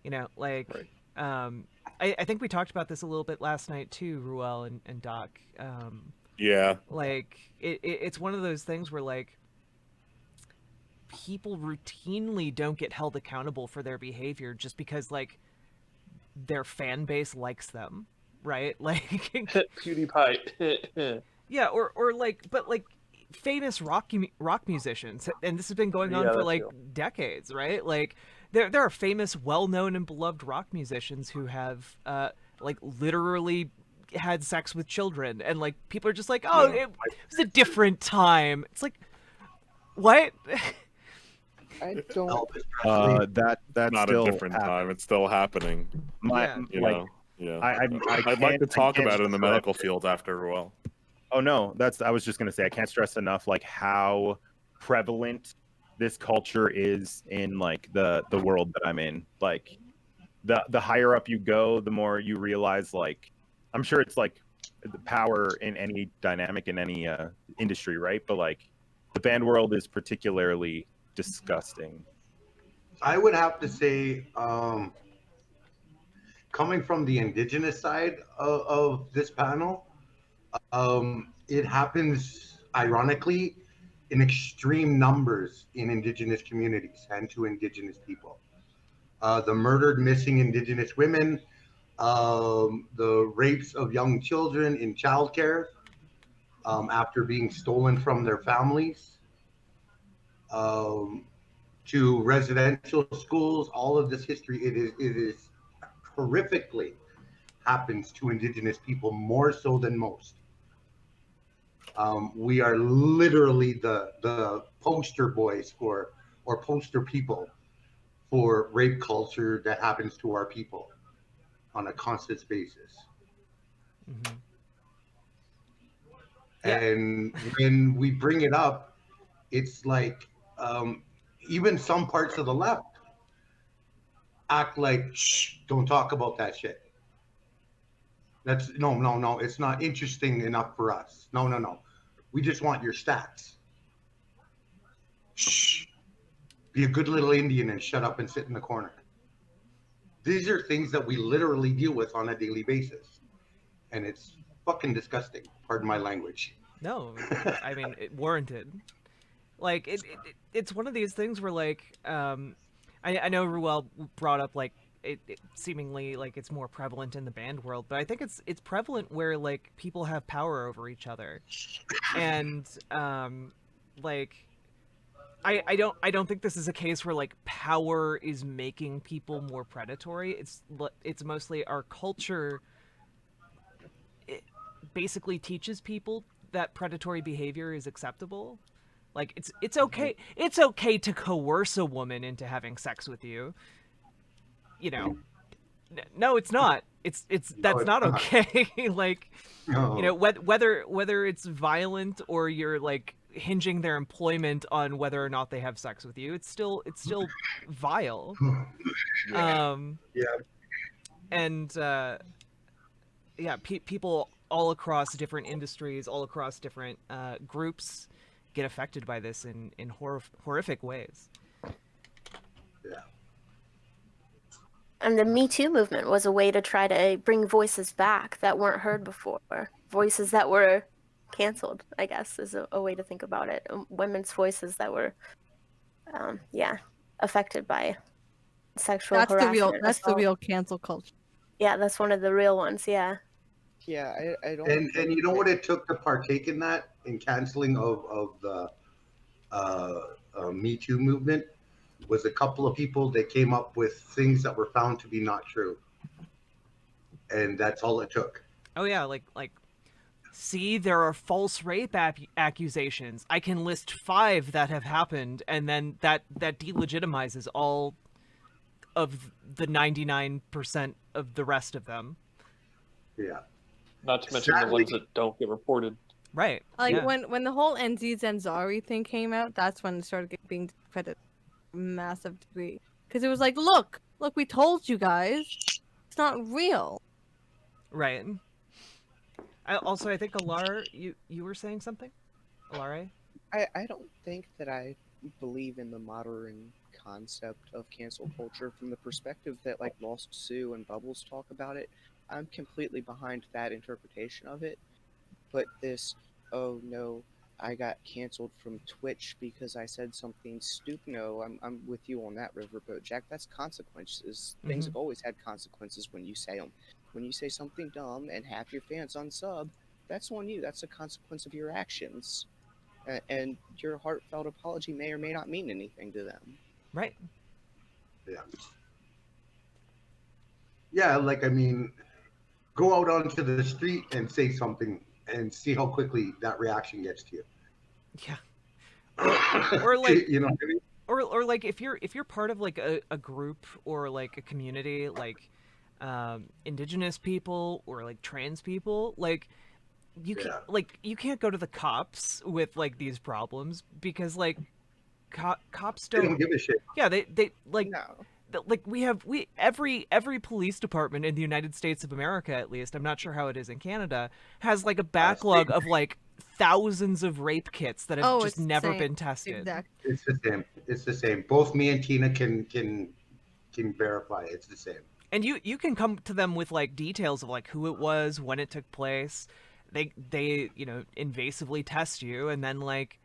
[SPEAKER 2] You know, like I think we talked about this a little bit last night too, Ruel and Doc.
[SPEAKER 3] Yeah.
[SPEAKER 2] Like it's one of those things where like people routinely don't get held accountable for their behavior just because like their fan base likes them, right? Like
[SPEAKER 5] PewDiePie.
[SPEAKER 2] yeah, or like, but like famous rock musicians, and this has been going on
[SPEAKER 5] Yeah,
[SPEAKER 2] for
[SPEAKER 5] that
[SPEAKER 2] like
[SPEAKER 5] too.
[SPEAKER 2] decades, right? Like there are famous, well-known and beloved rock musicians who have like literally had sex with children, and like people are just like, oh, it was a different time. It's like, what?
[SPEAKER 10] I don't.
[SPEAKER 1] That's
[SPEAKER 3] Not
[SPEAKER 1] still
[SPEAKER 3] a different time. It's still happening.
[SPEAKER 2] Yeah.
[SPEAKER 3] You
[SPEAKER 1] like,
[SPEAKER 3] know. Yeah.
[SPEAKER 1] I'd
[SPEAKER 3] I'd like to talk about it in the medical field after a while.
[SPEAKER 1] Oh no, I was just gonna say I can't stress enough like how prevalent this culture is in like the world that I'm in. Like the higher up you go, the more you realize like I'm sure it's like the power in any dynamic in any industry, right? But like the band world is particularly disgusting.
[SPEAKER 11] I would have to say, coming from the indigenous side of this panel, it happens ironically in extreme numbers in indigenous communities and to indigenous people. The murdered, missing indigenous women, the rapes of young children in childcare after being stolen from their families, um, to residential schools, all of this history, it is horrifically happens to indigenous people more so than most. We are literally the poster boys for or poster people for rape culture that happens to our people on a constant basis.
[SPEAKER 2] Mm-hmm.
[SPEAKER 11] Yeah. And when we bring it up, it's like even some parts of the left act like, shh, don't talk about that shit. That's no. It's not interesting enough for us. No. We just want your stats. Shh. Be a good little Indian and shut up and sit in the corner. These are things that we literally deal with on a daily basis. And it's fucking disgusting. Pardon my language.
[SPEAKER 2] No, I mean, it warranted. Like it's one of these things where like I know Ruel brought up like it seemingly like it's more prevalent in the band world, but I think it's prevalent where like people have power over each other, and like I don't think this is a case where like power is making people more predatory. It's mostly our culture. It basically teaches people that predatory behavior is acceptable. Like it's okay to coerce a woman into having sex with you. You know, no, it's not. That's not okay. Like, you know, whether it's violent or you're like hinging their employment on whether or not they have sex with you, it's still vile.
[SPEAKER 11] Yeah.
[SPEAKER 2] And yeah, people all across different industries, all across different groups get affected by this in horrific ways.
[SPEAKER 11] Yeah.
[SPEAKER 9] And the Me Too movement was a way to try to bring voices back that weren't heard before. Voices that were canceled, I guess, is a way to think about it. Women's voices that were, affected by sexual harassment.
[SPEAKER 4] That's the
[SPEAKER 9] assault.
[SPEAKER 4] real cancel culture.
[SPEAKER 9] Yeah, that's one of the real ones. Yeah.
[SPEAKER 10] Yeah, I don't.
[SPEAKER 11] And you know what it took to partake in that, in canceling of the Me Too movement, was a couple of people that came up with things that were found to be not true, and that's all it took.
[SPEAKER 2] Oh yeah, like see, there are false rape accusations. I can list 5 that have happened, and then that delegitimizes all of the 99% of the rest of them.
[SPEAKER 11] Yeah.
[SPEAKER 5] Not to mention the ones that don't get reported.
[SPEAKER 2] Right.
[SPEAKER 4] Like
[SPEAKER 2] yeah.
[SPEAKER 4] when the whole Aziz Ansari thing came out, that's when it started being discredited to a massive degree. Because it was like, look, we told you guys, it's not real.
[SPEAKER 2] Right. I think Alara, you were saying something, Alare?
[SPEAKER 10] I don't think that I believe in the modern concept of cancel culture from the perspective that like Lost Sue and Bubbles talk about it. I'm completely behind that interpretation of it. But this, oh no, I got canceled from Twitch because I said something stupid. No, I'm with you on that, Riverboat Jack. That's consequences. Things have always had consequences when you say them. When you say something dumb and half your fans unsub, that's on you. That's a consequence of your actions. And your heartfelt apology may or may not mean anything to them.
[SPEAKER 2] Right.
[SPEAKER 11] Yeah. Yeah, like, I mean, go out onto the street and say something and see how quickly that reaction gets to you.
[SPEAKER 2] Yeah. Or like,
[SPEAKER 11] you know what I mean?
[SPEAKER 2] Or like if you're part of like a group or like a community, like indigenous people or like trans people, like you can't go to the cops with like these problems because like cops
[SPEAKER 11] They don't give a shit.
[SPEAKER 2] Yeah, they like
[SPEAKER 10] no.
[SPEAKER 2] Like every police department in the United States of America, at least, I'm not sure how it is in Canada, has like a backlog of like thousands of rape kits that have just never been tested.
[SPEAKER 4] Exactly.
[SPEAKER 11] It's the same. It's the same. Both me and Tina can verify it's the same.
[SPEAKER 2] And you can come to them with like details of like who it was, when it took place. They invasively test you, and then like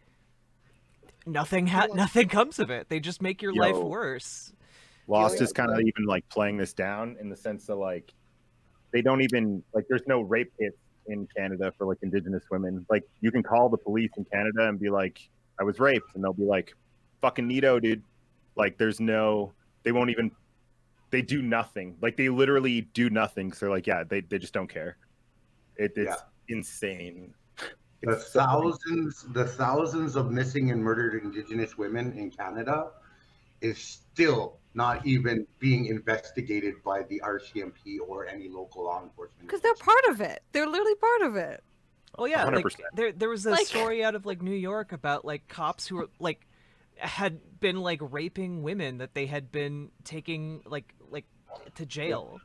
[SPEAKER 2] nothing comes of it. They just make your life worse.
[SPEAKER 1] Lost is kind of even like playing this down in the sense that like they don't even like there's no rape kits in Canada for like Indigenous women. Like you can call the police in Canada and be like, I was raped, and they'll be like, fucking neato, dude. Like they won't even, they do nothing. Like they literally do nothing. So like, yeah, they just don't care. It's insane.
[SPEAKER 11] The thousands of missing and murdered Indigenous women in Canada is still not even being investigated by the RCMP or any local law enforcement.
[SPEAKER 4] Because they're part of it. They're literally part of it.
[SPEAKER 2] Oh yeah,
[SPEAKER 1] 100%.
[SPEAKER 2] like there was a story out of like New York about like cops who were like had been like raping women that they had been taking like to jail,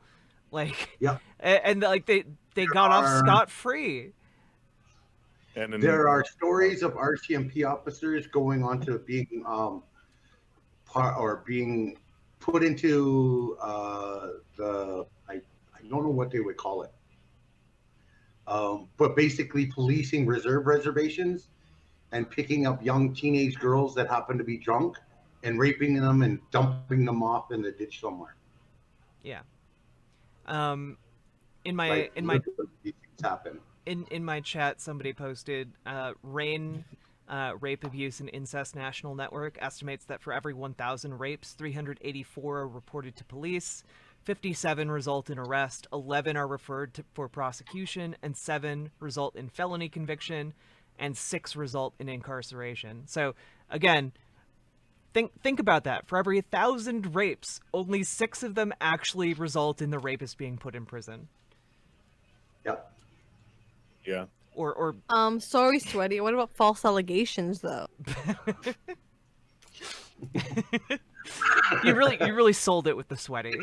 [SPEAKER 2] like and like they got off scot-free.
[SPEAKER 11] And there are stories of RCMP officers going on to being being put into I don't know what they would call it, but basically policing reservations and picking up young teenage girls that happen to be drunk and raping them and dumping them off in the ditch somewhere.
[SPEAKER 2] Yeah. In my
[SPEAKER 11] these things happen.
[SPEAKER 2] In my chat, somebody posted RAIN, Rape, Abuse, and Incest National Network estimates that for every 1,000 rapes, 384 are reported to police, 57 result in arrest, 11 are referred for prosecution, and 7 result in felony conviction, and 6 result in incarceration. So, again, think about that. For every 1,000 rapes, only 6 of them actually result in the rapist being put in prison.
[SPEAKER 11] Yep.
[SPEAKER 3] Yeah.
[SPEAKER 2] Or
[SPEAKER 4] sorry, Sweaty. What about false allegations, though?
[SPEAKER 2] you really sold it with the Sweaty.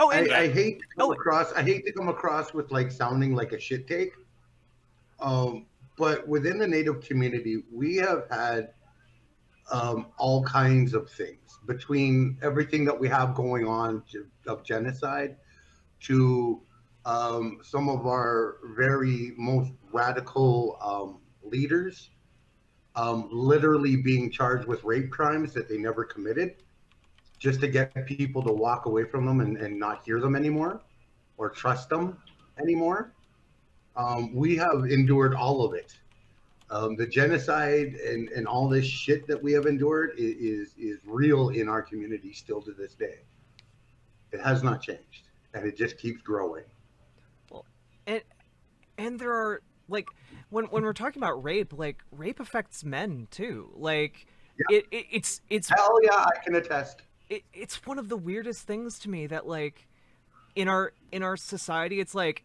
[SPEAKER 2] Oh, and
[SPEAKER 11] I hate to come across. I hate to come across with like sounding like a shit take. But within the Native community, we have had all kinds of things, between everything that we have going on of genocide to some of our very most radical leaders literally being charged with rape crimes that they never committed, just to get people to walk away from them and not hear them anymore or trust them anymore. We have endured all of it. The genocide and all this shit that we have endured is real in our community still to this day. It has not changed, and it just keeps growing.
[SPEAKER 2] Well, and there are like when we're talking about rape, like rape affects men too. Like it's
[SPEAKER 11] hell yeah, I can attest.
[SPEAKER 2] It's one of the weirdest things to me that like in our society, it's like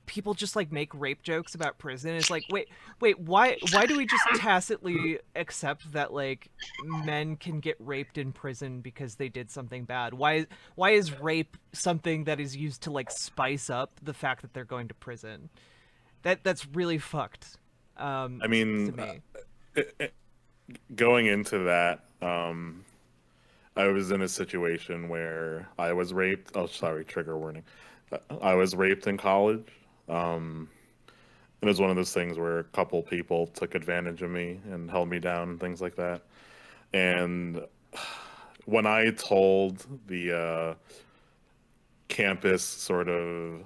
[SPEAKER 2] people just like make rape jokes about prison. It's like, wait, why do we just tacitly accept that like men can get raped in prison because they did something bad? Why is rape something that is used to like spice up the fact that they're going to prison? That's really fucked.
[SPEAKER 3] I mean,
[SPEAKER 2] to me.
[SPEAKER 3] Going into that, I was in a situation where I was raped. Oh, sorry, trigger warning. I was raped in college. It was one of those things where a couple people took advantage of me and held me down and things like that. And when I told the campus sort of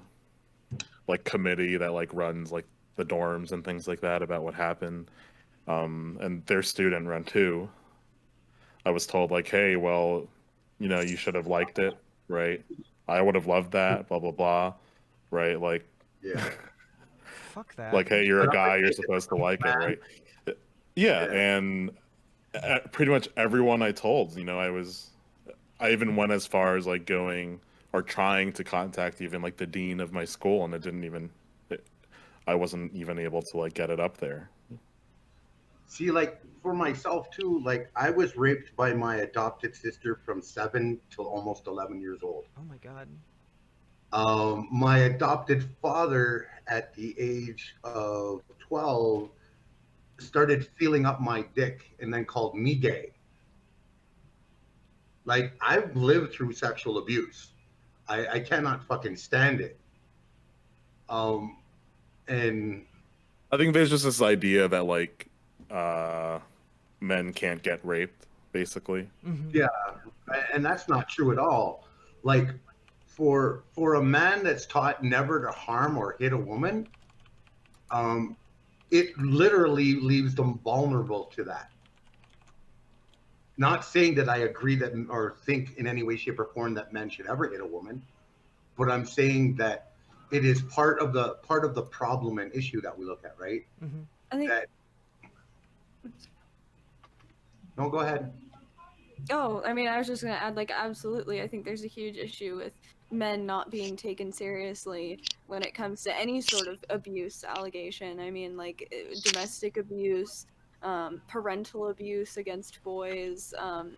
[SPEAKER 3] like committee that like runs like the dorms and things like that about what happened, and their student run too, I was told like, hey, well, you know, you should have liked it, right? I would have loved that, blah blah blah, right? Like,
[SPEAKER 11] yeah.
[SPEAKER 2] Fuck that.
[SPEAKER 3] Like, hey, you're a guy, you're supposed to like it, right? Yeah, and pretty much everyone I told, you know, I even went as far as like going or trying to contact even like the dean of my school, and I wasn't even able to like get it up there.
[SPEAKER 11] See, like for myself too, like I was raped by my adopted sister from 7 till almost 11 years old.
[SPEAKER 2] Oh my god.
[SPEAKER 11] My adopted father at the age of 12 started feeling up my dick and then called me gay. Like, I've lived through sexual abuse. I cannot fucking stand it. And
[SPEAKER 3] I think there's just this idea that like men can't get raped, basically.
[SPEAKER 2] Mm-hmm.
[SPEAKER 11] Yeah, and that's not true at all. Like, for a man that's taught never to harm or hit a woman, it literally leaves them vulnerable to that. Not saying that I agree that or think in any way, shape, or form that men should ever hit a woman, but I'm saying that it is part of the problem and issue that we look at, right?
[SPEAKER 2] Mm-hmm.
[SPEAKER 6] I think.
[SPEAKER 11] No, go ahead.
[SPEAKER 6] Oh, I mean, I was just gonna add, like, absolutely. I think there's a huge issue with men not being taken seriously when it comes to any sort of abuse allegation. I mean, like, domestic abuse, parental abuse against boys,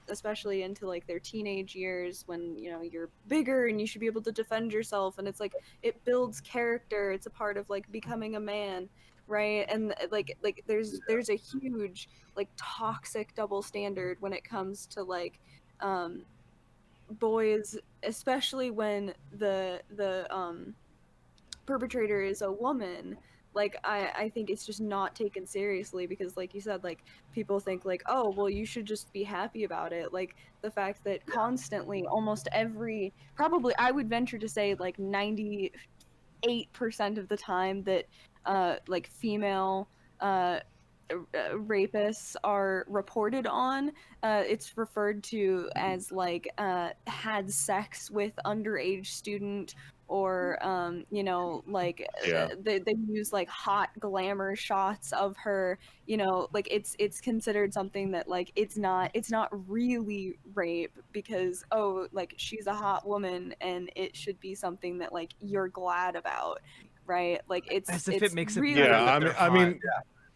[SPEAKER 6] especially into like their teenage years when, you know, you're bigger and you should be able to defend yourself, and it's like it builds character. It's a part of like becoming a man, right? And like there's a huge like toxic double standard when it comes to like boys, especially when the perpetrator is a woman. Like I think it's just not taken seriously because, like you said, like people think like, oh well, you should just be happy about it. Like the fact that constantly, almost every, probably I would venture to say like 98% of the time that like female rapists are reported on, it's referred to as like had sex with underage student, or you know, like they use like hot glamour shots of her, you know, like it's considered something that like it's not really rape because, oh, like she's a hot woman and it should be something that like you're glad about, right? Like it's
[SPEAKER 2] as if it makes it
[SPEAKER 6] really,
[SPEAKER 2] better.
[SPEAKER 3] I mean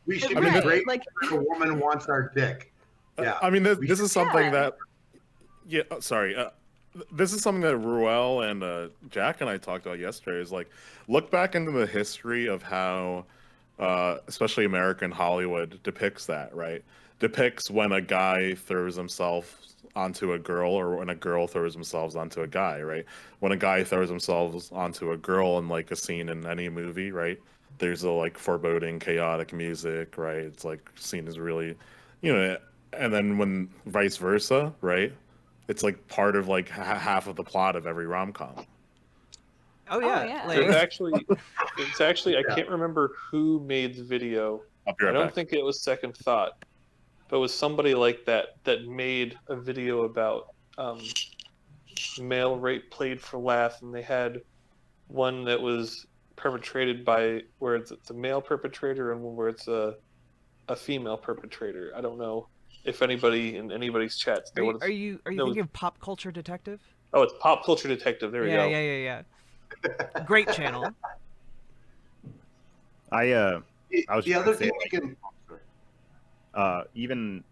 [SPEAKER 11] we should
[SPEAKER 6] right,
[SPEAKER 11] be great
[SPEAKER 6] like
[SPEAKER 11] if a woman wants our dick. Yeah,
[SPEAKER 3] I mean this is something that sorry, this is something that Ruel and Jack and I talked about yesterday. Is like look back into the history of how, especially American Hollywood depicts that. Right, depicts when a guy throws himself onto a girl, or when a girl throws themselves onto a guy. Right, when a guy throws themselves onto a girl in like a scene in any movie. Right, there's a like foreboding, chaotic music. Right, it's like scene is really, you know, and then when vice versa. Right, it's like part of like half of the plot of every rom com.
[SPEAKER 2] Oh
[SPEAKER 6] Oh,
[SPEAKER 2] yeah,
[SPEAKER 6] yeah.
[SPEAKER 2] like
[SPEAKER 5] It's actually I
[SPEAKER 11] Yeah.
[SPEAKER 5] can't remember who made the video.
[SPEAKER 3] I'll be right
[SPEAKER 5] I don't
[SPEAKER 3] back.
[SPEAKER 5] think it was Second Thought, but it was somebody like that that made a video about um, male rape played for laugh, and they had one that was perpetrated by where it's a male perpetrator and one where it's a female perpetrator. I don't know if anybody in anybody's chats
[SPEAKER 2] are
[SPEAKER 5] know
[SPEAKER 2] you
[SPEAKER 5] what
[SPEAKER 2] are you are you
[SPEAKER 5] know.
[SPEAKER 2] thinking of Pop Culture Detective?
[SPEAKER 5] Oh, it's Pop Culture Detective. There we
[SPEAKER 2] Yeah,
[SPEAKER 5] go.
[SPEAKER 2] yeah. Great channel.
[SPEAKER 1] I was
[SPEAKER 11] The
[SPEAKER 1] just
[SPEAKER 11] other
[SPEAKER 1] gonna say,
[SPEAKER 11] thing we can.
[SPEAKER 1] even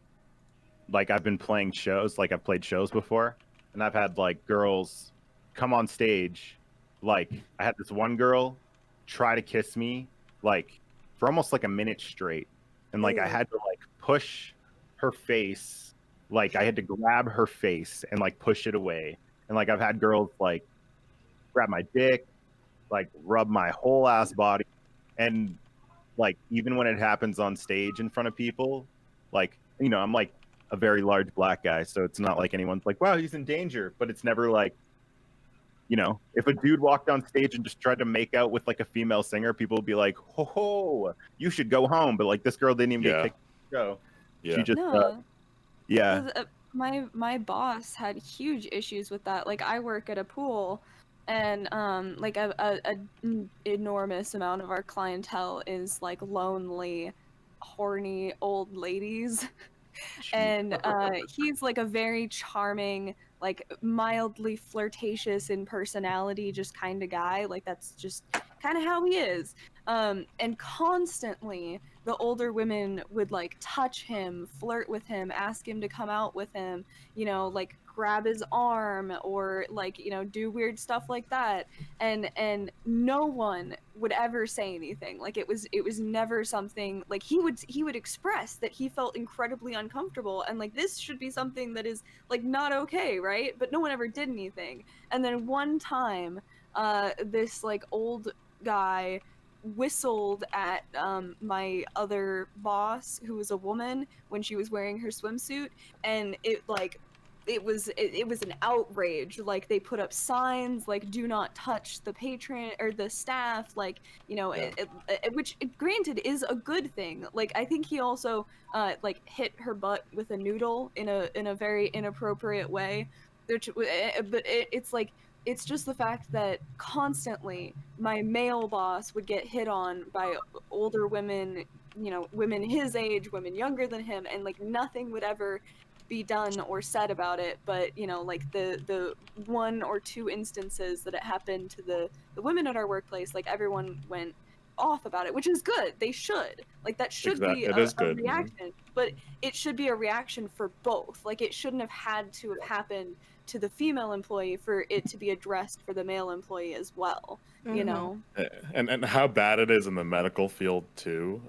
[SPEAKER 1] like I've been playing shows, like I've played shows before, and I've had like girls come on stage. Like I had this one girl try to kiss me like for almost like a minute straight, and like I
[SPEAKER 9] Ew.
[SPEAKER 1] had to like push her face, like I had to grab her face and like push it away. And like I've had girls like grab my dick, like rub my whole ass body, and like even when it happens on stage in front of people, like I'm like a very large black guy, so it's not like anyone's like, wow, he's in danger. But it's never like, if a dude walked on stage and just tried to make out with like a female singer, people would be like, ho ho, you should go home. But like this girl didn't even get
[SPEAKER 3] Yeah.
[SPEAKER 1] kicked out of the show.
[SPEAKER 3] Yeah.
[SPEAKER 1] She just
[SPEAKER 6] No.
[SPEAKER 1] yeah.
[SPEAKER 6] 'Cause, my boss had huge issues with that. Like I work at a pool, and like an enormous amount of our clientele is like lonely, horny old ladies. And he's like a very charming, like mildly flirtatious in personality, just kind of guy. Like that's just kind of how he is. And constantly the older women would like touch him, flirt with him, ask him to come out with him, like grab his arm or like, do weird stuff like that. And no one would ever say anything. Like it was never something like he would express that he felt incredibly uncomfortable, and like this should be something that is like not okay, right? But no one ever did anything. And then one time this like old guy whistled at my other boss, who was a woman, when she was wearing her swimsuit, and it was an outrage. Like they put up signs like do not touch the patron or the staff, like which granted is a good thing. Like I think he also like hit her butt with a noodle in a very inappropriate way, but it's like it's just the fact that constantly my male boss would get hit on by older women, women his age, women younger than him, and like nothing would ever be done or said about it. But like the one or two instances that it happened to the women at our workplace, like everyone went off about it, which is good. They should, like, that should be
[SPEAKER 3] It is
[SPEAKER 6] a
[SPEAKER 3] good.
[SPEAKER 6] reaction, but it should be a reaction for both. Like it shouldn't have had to have happened to the female employee for it to be addressed for the male employee as well.
[SPEAKER 3] And how bad it is in the medical field too,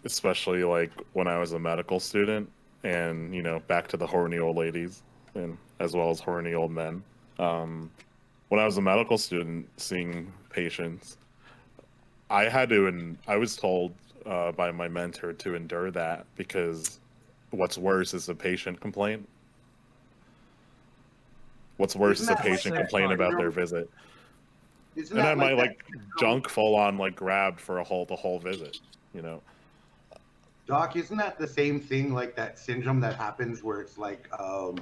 [SPEAKER 3] especially like when I was a medical student, and back to the horny old ladies, and as well as horny old men. When I was a medical student seeing patients, I was told by my mentor to endure that, because what's worse is a patient complaint. What's worse is a patient complaint about their visit.
[SPEAKER 11] Isn't
[SPEAKER 3] And
[SPEAKER 11] that
[SPEAKER 3] I might
[SPEAKER 11] that
[SPEAKER 3] like junk full on like grabbed for the whole visit,
[SPEAKER 11] Doc, isn't that the same thing, like that syndrome that happens where it's like a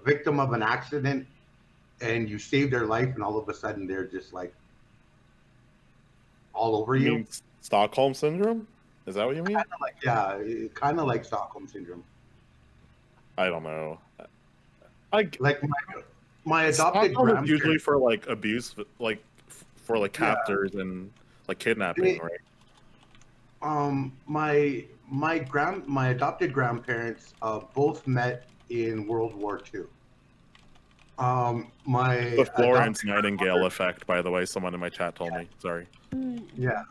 [SPEAKER 11] victim of an accident and you save their life and all of a sudden they're just like all over you?
[SPEAKER 3] mean Stockholm syndrome? Is that what you mean?
[SPEAKER 11] Kind of like Stockholm syndrome.
[SPEAKER 3] I don't know.
[SPEAKER 11] Like my adopted
[SPEAKER 3] Stockholm is
[SPEAKER 11] grandparents.
[SPEAKER 3] usually for like abuse, like for like captors and like kidnapping, right?
[SPEAKER 11] my adopted grandparents both met in World War II. My
[SPEAKER 3] The Florence
[SPEAKER 11] adopted
[SPEAKER 3] Nightingale effect, by the way, someone in my chat told me. Sorry.
[SPEAKER 11] yeah,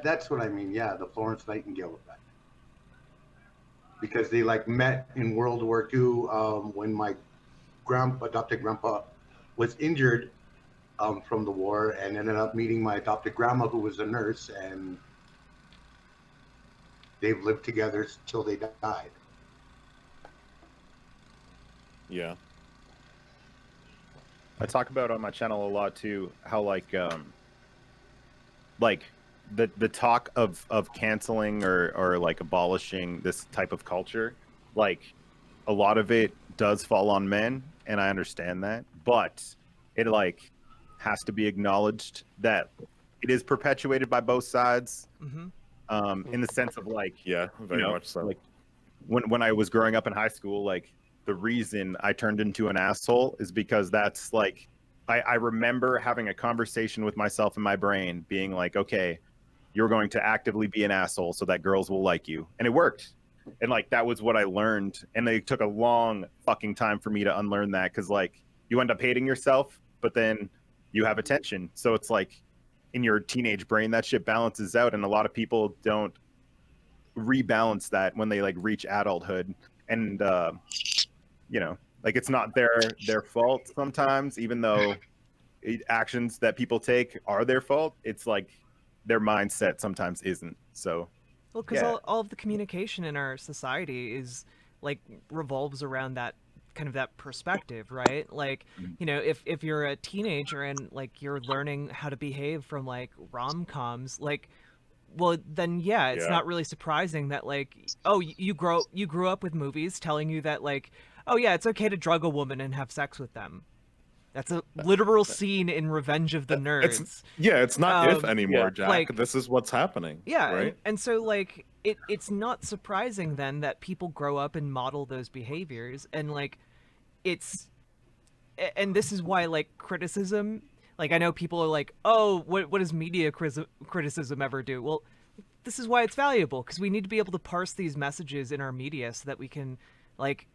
[SPEAKER 11] that's what I mean. Yeah, the Florence Nightingale effect. Because they like met in World War II when my adopted grandpa was injured from the war, and ended up meeting my adopted grandma, who was a nurse, and they've lived together till they died.
[SPEAKER 3] Yeah.
[SPEAKER 1] I talk about on my channel a lot too how like the talk of canceling or like abolishing this type of culture, like a lot of it does fall on men, and I understand that, but it like has to be acknowledged that it is perpetuated by both sides. In the sense of like,
[SPEAKER 3] yeah, very much so.
[SPEAKER 1] Like when I was growing up in high school, like the reason I turned into an asshole is because that's like I remember having a conversation with myself in my brain being like, okay, you're going to actively be an asshole so that girls will like you. And it worked. And like that was what I learned. And it took a long fucking time for me to unlearn that, because like you end up hating yourself, but then you have attention. So it's like in your teenage brain that shit balances out, and a lot of people don't rebalance that when they like reach adulthood. And like it's not their fault sometimes, even though actions that people take are their fault. It's like their mindset sometimes isn't. So
[SPEAKER 2] Well, because all of the communication in our society is like revolves around that kind of that perspective, right? Like, if you're a teenager and like you're learning how to behave from like rom-coms, like, well, then it's not really surprising that like, oh, you grew up with movies telling you that like, oh yeah, it's okay to drug a woman and have sex with them. That's a literal scene in Revenge of the Nerds.
[SPEAKER 3] It's not if anymore, Jack.
[SPEAKER 2] Like,
[SPEAKER 3] this is what's happening.
[SPEAKER 2] Yeah,
[SPEAKER 3] right?
[SPEAKER 2] and so like it's not surprising then that people grow up and model those behaviors, and like and this is why like criticism, like I know people are like, oh, what does media criticism ever do? Well, this is why it's valuable, because we need to be able to parse these messages in our media so that we can like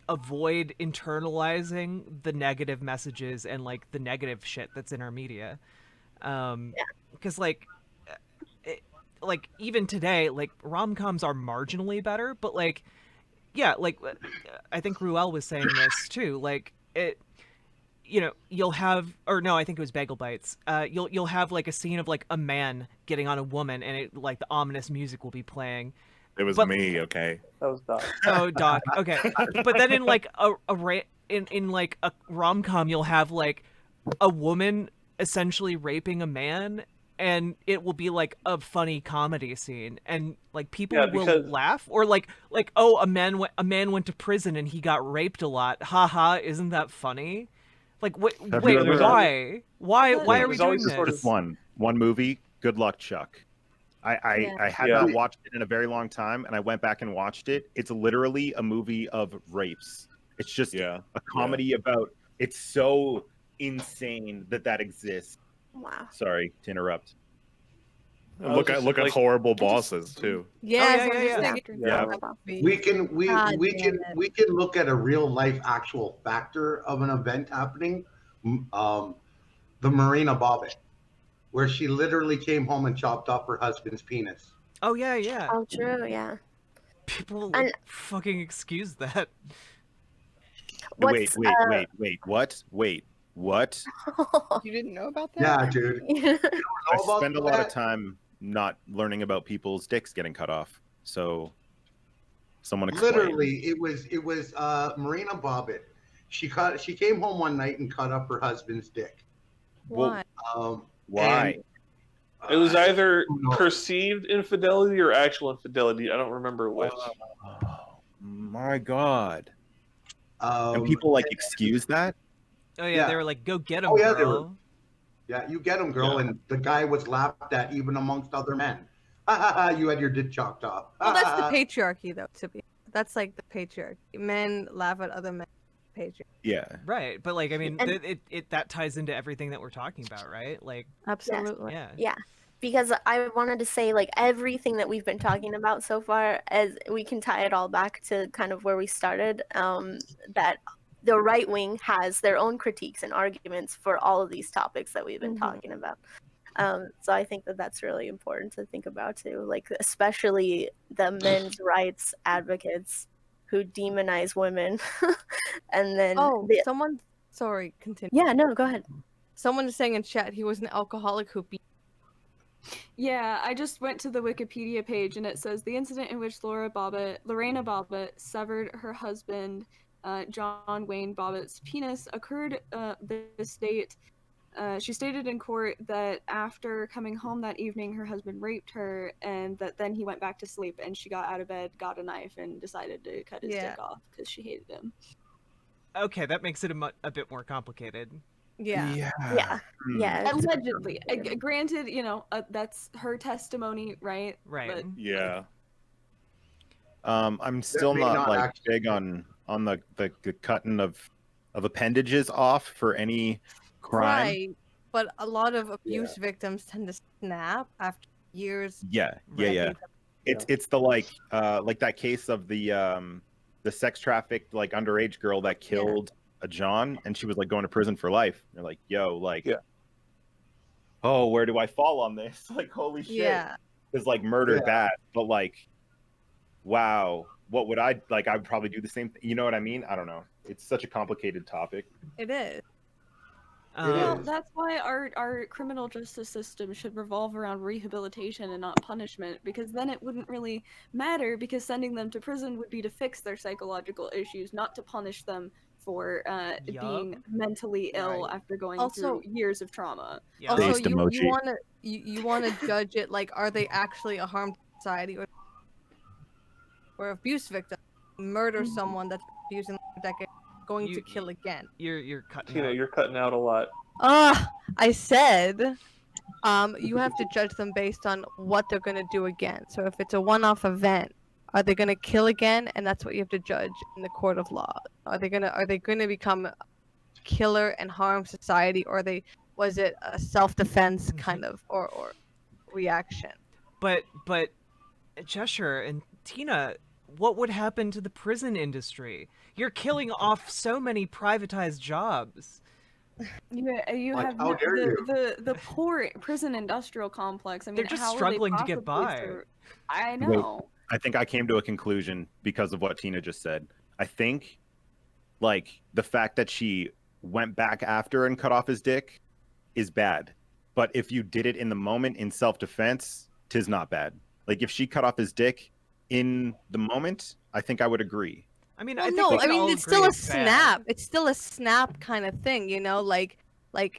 [SPEAKER 2] avoid internalizing the negative messages and like the negative shit that's in our media. Because like even today, like rom-coms are marginally better, but like I think Ruel was saying this too, like you'll have, or no, I think it was Bagel Bites, you'll have like a scene of like a man getting on a woman, and it like the ominous music will be playing.
[SPEAKER 3] It was me, okay.
[SPEAKER 5] That was Doc.
[SPEAKER 2] Oh, Doc. Okay, but then in like in like a rom-com, you'll have like a woman essentially raping a man, and it will be like a funny comedy scene, and like people will laugh, or like oh, a man went to prison and he got raped a lot. Haha, isn't that funny? Like wait, why are we doing this?
[SPEAKER 1] Just one movie. Good Luck, Chuck. I had not watched it in a very long time, and I went back and watched it. It's literally a movie of rapes. It's just a comedy about. It's so insane that exists.
[SPEAKER 9] Wow.
[SPEAKER 1] Sorry to interrupt.
[SPEAKER 3] And look at horrible bosses too.
[SPEAKER 4] Yeah.
[SPEAKER 11] We can look at a real life actual factor of an event happening. The Marina Bobbitt, where she literally came home and chopped off her husband's penis.
[SPEAKER 2] Oh yeah.
[SPEAKER 9] Oh, true. Yeah.
[SPEAKER 2] People fucking excuse that.
[SPEAKER 1] Wait. What?
[SPEAKER 10] You didn't know about that?
[SPEAKER 11] Yeah, dude.
[SPEAKER 1] I spend a lot of time not learning about people's dicks getting cut off. So, someone explain.
[SPEAKER 11] Literally, it was Marina Bobbitt. She came home one night and cut up her husband's dick.
[SPEAKER 4] Why?
[SPEAKER 1] Why?
[SPEAKER 5] It was either perceived infidelity or actual infidelity. I don't remember which.
[SPEAKER 1] Oh my god! And people like excuse that.
[SPEAKER 2] Oh yeah, they were like, "Go get him, girl."
[SPEAKER 11] Yeah, you get him, girl. And the guy was laughed at even amongst other men. You had your dick chopped off.
[SPEAKER 4] Well, that's the patriarchy, though. That's like the patriarchy. Men laugh at other men. Patriarchy.
[SPEAKER 1] Yeah.
[SPEAKER 2] Right, but like I mean, it that ties into everything that we're talking about, right? Like
[SPEAKER 4] absolutely.
[SPEAKER 2] Yeah.
[SPEAKER 9] Yeah. because I wanted to say, like, everything that we've been talking about so far, as we can tie it all back to kind of where we started, that the right wing has their own critiques and arguments for all of these topics that we've been talking about. So I think that that's really important to think about too, like especially the men's rights advocates who demonize women, and then
[SPEAKER 4] someone. Sorry, continue.
[SPEAKER 9] Yeah, no, go ahead.
[SPEAKER 4] Someone is saying in chat he was an alcoholic who beat.
[SPEAKER 6] Yeah, I just went to the Wikipedia page and it says the incident in which Lorena Bobbitt severed her husband, John Wayne Bobbitt's penis occurred this date. She stated in court that after coming home that evening, her husband raped her, and that then he went back to sleep, and she got out of bed, got a knife, and decided to cut his dick off because she hated him.
[SPEAKER 2] Okay, that makes it a bit more complicated.
[SPEAKER 9] Yeah.
[SPEAKER 6] Allegedly. Granted, that's her testimony, right?
[SPEAKER 2] Right.
[SPEAKER 6] But,
[SPEAKER 3] Yeah.
[SPEAKER 1] I'm still not like big on the cutting of appendages off for any crime.
[SPEAKER 4] Right, but a lot of abuse victims tend to snap after years.
[SPEAKER 1] Yeah. It's the like that case of the sex trafficked like underage girl that killed a John, and she was like going to prison for life. And they're like, yo, like, oh, where do I fall on this? Like, holy shit.
[SPEAKER 4] Yeah.
[SPEAKER 1] It's like murder bad, but like, wow, what would I like? I would probably do the same thing. You know what I mean? I don't know. It's such a complicated topic.
[SPEAKER 4] It is.
[SPEAKER 6] Well, that's why our criminal justice system should revolve around rehabilitation and not punishment, because then it wouldn't really matter, because sending them to prison would be to fix their psychological issues, not to punish them for being mentally ill after going through years of trauma.
[SPEAKER 4] Also, you want to judge it like, are they actually a harm to society, or abuse victim murder someone that's abusing for decades, going to kill again.
[SPEAKER 2] You're cutting
[SPEAKER 5] Tina,
[SPEAKER 2] out.
[SPEAKER 5] you're cutting out a lot.
[SPEAKER 4] I said, you have to judge them based on what they're gonna do again. So if it's a one-off event, are they gonna kill again? And that's what you have to judge in the court of law. Are they gonna become a killer and harm society, or was it a self-defense kind of or reaction?
[SPEAKER 2] But Cheshire and Tina, what would happen to the prison industry? You're killing off so many privatized jobs.
[SPEAKER 6] You
[SPEAKER 11] Like,
[SPEAKER 6] have
[SPEAKER 11] how dare you?
[SPEAKER 6] the poor prison industrial complex. I mean,
[SPEAKER 2] They're just
[SPEAKER 6] how would
[SPEAKER 2] struggling
[SPEAKER 6] they
[SPEAKER 2] to get
[SPEAKER 6] possibly
[SPEAKER 2] by.
[SPEAKER 6] I know.
[SPEAKER 1] I think I came to a conclusion because of what Tina just said. I think, like, the fact that she went back after and cut off his dick is bad. But if you did it in the moment in self-defense, 'tis not bad. Like, if she cut off his dick in the moment, I think I would agree.
[SPEAKER 2] I mean,
[SPEAKER 4] Well,
[SPEAKER 2] I think
[SPEAKER 4] no,
[SPEAKER 2] we
[SPEAKER 4] I
[SPEAKER 2] can all
[SPEAKER 4] mean, it's
[SPEAKER 2] agree
[SPEAKER 4] still a
[SPEAKER 2] it's bad.
[SPEAKER 4] snap. It's still a snap kind of thing, like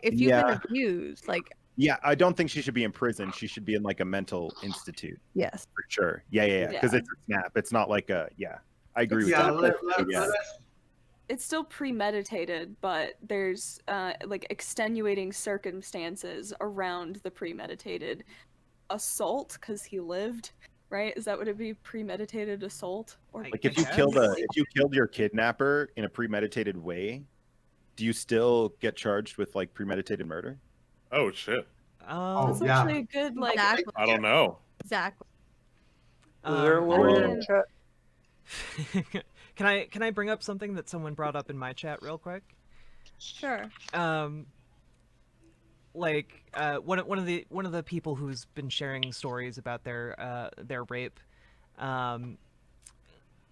[SPEAKER 4] if you've been abused, like.
[SPEAKER 1] Yeah, I don't think she should be in prison. She should be in like a mental institute.
[SPEAKER 4] Yes.
[SPEAKER 1] For sure. Yeah. Because it's a snap. It's not like a I agree with that.
[SPEAKER 6] It's still premeditated, but there's like extenuating circumstances around the premeditated assault because he lived. Right? Is that what it'd be? Premeditated assault? Or
[SPEAKER 1] like if you killed your kidnapper in a premeditated way, do you still get charged with like premeditated murder?
[SPEAKER 3] Oh shit.
[SPEAKER 6] That's actually a good like.
[SPEAKER 4] Exactly.
[SPEAKER 3] I don't know.
[SPEAKER 4] Exactly.
[SPEAKER 5] Is there a lawyer in chat?
[SPEAKER 2] Can I bring up something that someone brought up in my chat real quick?
[SPEAKER 4] Sure.
[SPEAKER 2] Like one of the people who's been sharing stories about their rape,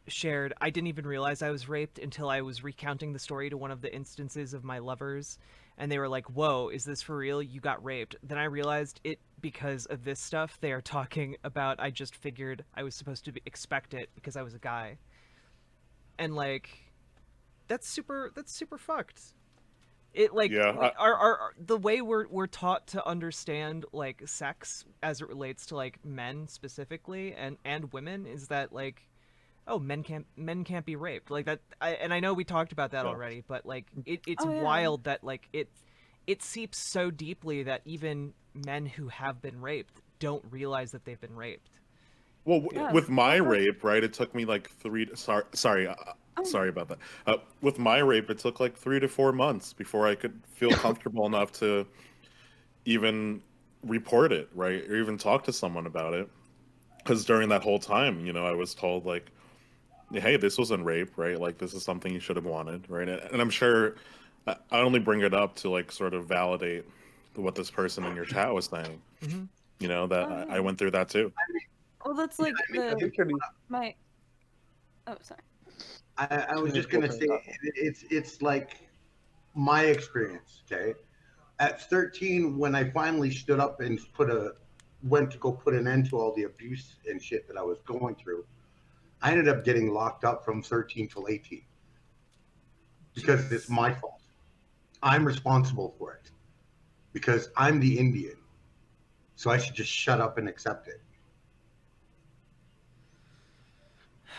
[SPEAKER 2] shared, I didn't even realize I was raped until I was recounting the story to one of the instances of my lovers, and they were like, "Whoa, is this for real? You got raped?" Then I realized it because of this stuff they are talking about. I just figured I was supposed to expect it because I was a guy, and like, that's super fucked. It like our the way we're taught to understand like sex as it relates to like men specifically and women is that like, oh, men can't be raped like that. I know we talked about that already, but like it's wild that like it seeps so deeply that even men who have been raped don't realize that they've been raped.
[SPEAKER 3] Well, with my rape, right, it took me like sorry about that. With my rape, it took like 3 to 4 months before I could feel comfortable enough to even report it, right, or even talk to someone about it. Because during that whole time, you know, I was told like, hey, this wasn't rape, right? Like, this is something you should have wanted, right? And I'm sure I only bring it up to like sort of validate what this person in your chat was saying.
[SPEAKER 2] Mhm.
[SPEAKER 3] You know, that
[SPEAKER 6] Oh,
[SPEAKER 3] I
[SPEAKER 6] yeah.
[SPEAKER 3] went through that too.
[SPEAKER 6] Well, that's like my. Oh, sorry.
[SPEAKER 11] I was just gonna say it's like my experience. Okay, at 13, when I finally stood up and went to go put an end to all the abuse and shit that I was going through, I ended up getting locked up from 13 till 18 because it's my fault. I'm responsible for it because I'm the Indian, so I should just shut up and accept it.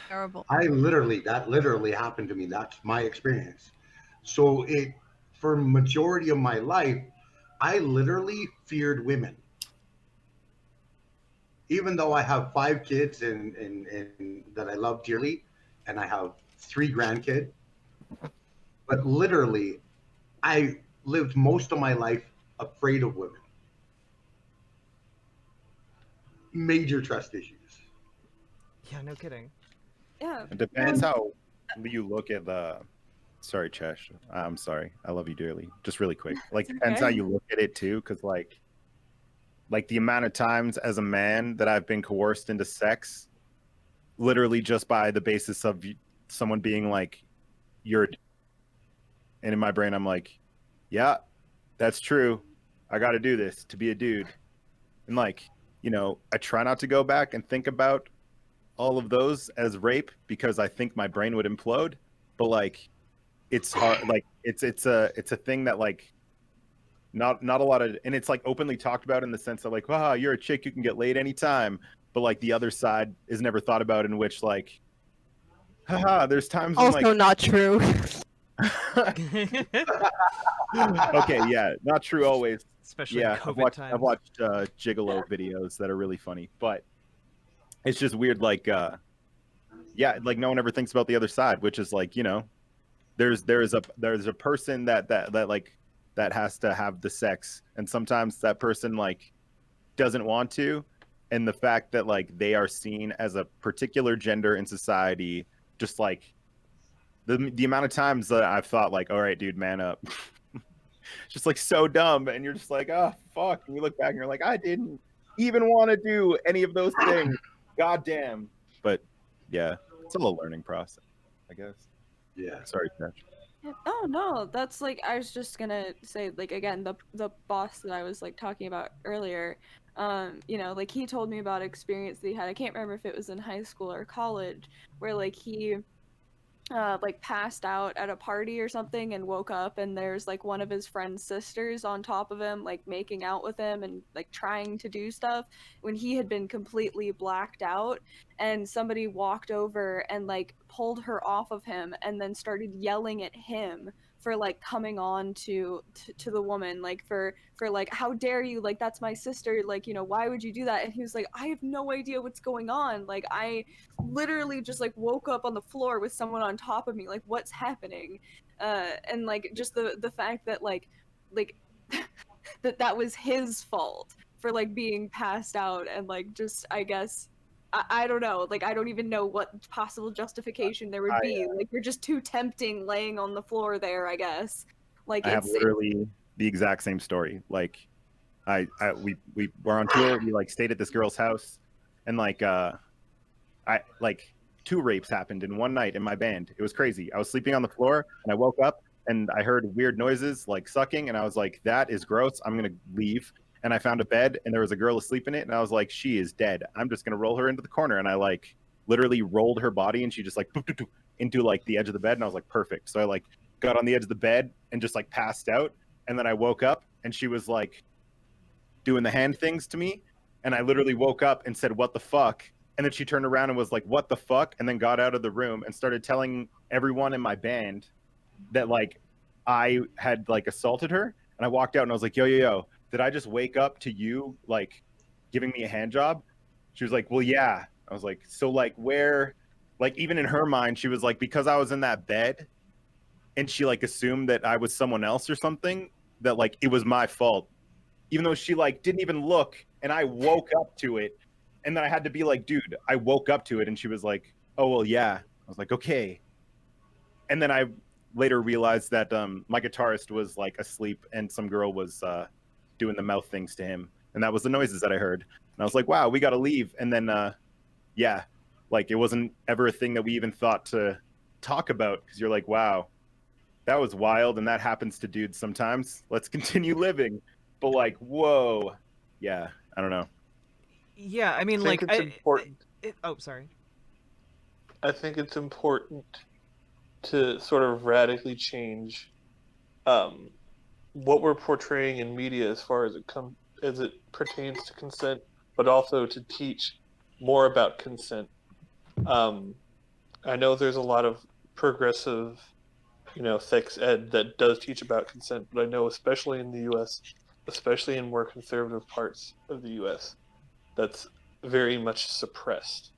[SPEAKER 4] Terrible.
[SPEAKER 11] That literally happened to me. That's my experience. So for majority of my life, I literally feared women. Even though I have 5 kids and that I love dearly, and I have 3 grandkids, but literally, I lived most of my life afraid of women. Major trust issues.
[SPEAKER 2] Yeah, no kidding.
[SPEAKER 6] Yeah.
[SPEAKER 1] It depends how you look at the. Sorry, Chesh. I'm sorry. I love you dearly. Just really quick. Like, depends how
[SPEAKER 6] okay.
[SPEAKER 1] you look at it too, because like the amount of times as a man that I've been coerced into sex, literally just by the basis of someone being like, "You're," and in my brain I'm like, "Yeah, that's true. I got to do this to be a dude," and like, you know, I try not to go back and think about all of those as rape because I think my brain would implode, but like it's hard, like it's a thing that like not a lot of, and it's like openly talked about in the sense that like, wow, you're a chick, you can get laid anytime, but like the other side is never thought about, in which like, haha, there's times when like
[SPEAKER 4] Also not true.
[SPEAKER 1] okay, yeah, not true always.
[SPEAKER 2] Especially
[SPEAKER 1] Yeah,
[SPEAKER 2] COVID
[SPEAKER 1] I've
[SPEAKER 2] times.
[SPEAKER 1] watched gigolo videos that are really funny, but it's just weird, like yeah, like no one ever thinks about the other side, which is like, you know, there's a person that like that has to have the sex, and sometimes that person like doesn't want to, and the fact that like they are seen as a particular gender in society, just like the amount of times that I've thought like, all right, dude, man up. Just like so dumb, and you're just like, oh fuck, and you look back and you're like, I didn't even want to do any of those things, god damn. But yeah, it's all a learning process, I guess.
[SPEAKER 11] Yeah.
[SPEAKER 1] Sorry, Josh.
[SPEAKER 6] Oh no, that's like I was just gonna say like again the boss that I was like talking about earlier, you know, like he told me about experience that he had. I can't remember if it was in high school or college, where like he like passed out at a party or something and woke up and there's like one of his friend's sisters on top of him like making out with him and like trying to do stuff when he had been completely blacked out, and somebody walked over and like pulled her off of him and then started yelling at him for like coming on to the woman, like for like, how dare you, like that's my sister, like, you know, why would you do that? And he was like, I have no idea what's going on, like I literally just like woke up on the floor with someone on top of me, like what's happening? And like just the fact that like that was his fault for like being passed out, and like just I guess I don't know, like I don't even know what possible justification there would be, like you're just too tempting laying on the floor there, I guess. Like
[SPEAKER 1] I have
[SPEAKER 6] it's
[SPEAKER 1] literally the exact same story. Like we were on tour, we like stayed at this girl's house, and like I like 2 rapes happened in one night in my band. It was crazy. I was sleeping on the floor and I woke up and I heard weird noises like sucking, and I was like, that is gross. I'm going to leave. And I found a bed and there was a girl asleep in it, and I was like, she is dead. I'm just going to roll her into the corner, and I like literally rolled her body and she just like into like the edge of the bed, and I was like, perfect. So I like got on the edge of the bed and just like passed out, and then I woke up and she was like doing the hand things to me, and I literally woke up and said, what the fuck? And then she turned around and was like, what the fuck? And then got out of the room and started telling everyone in my band that like I had like assaulted her. And I walked out and I was like, yo, did I just wake up to you like giving me a hand job? She was like, well, yeah. I was like, so like where, like even in her mind, she was like, because I was in that bed and she like assumed that I was someone else or something, that like it was my fault, even though she like didn't even look, and I woke up to it, and then I had to be like, dude, I woke up to it, and she was like, oh well, yeah. I was like, okay. And then I later realized that my guitarist was like asleep, and some girl was doing the mouth things to him, and that was the noises that I heard. And I was like, wow, we got to leave. And then yeah, like it wasn't ever a thing that we even thought to talk about, because you're like, wow, that was wild, and that happens to dudes sometimes. Let's continue living. But like, whoa, yeah, I don't know.
[SPEAKER 2] Yeah, I mean,
[SPEAKER 5] I think
[SPEAKER 2] like,
[SPEAKER 5] it's important.
[SPEAKER 2] oh, sorry.
[SPEAKER 5] I think it's important to sort of radically change what we're portraying in media as far as it pertains to consent, but also to teach more about consent. I know there's a lot of progressive, sex ed that does teach about consent, but I know especially in the U.S., especially in more conservative parts of the U.S., that's very much suppressed.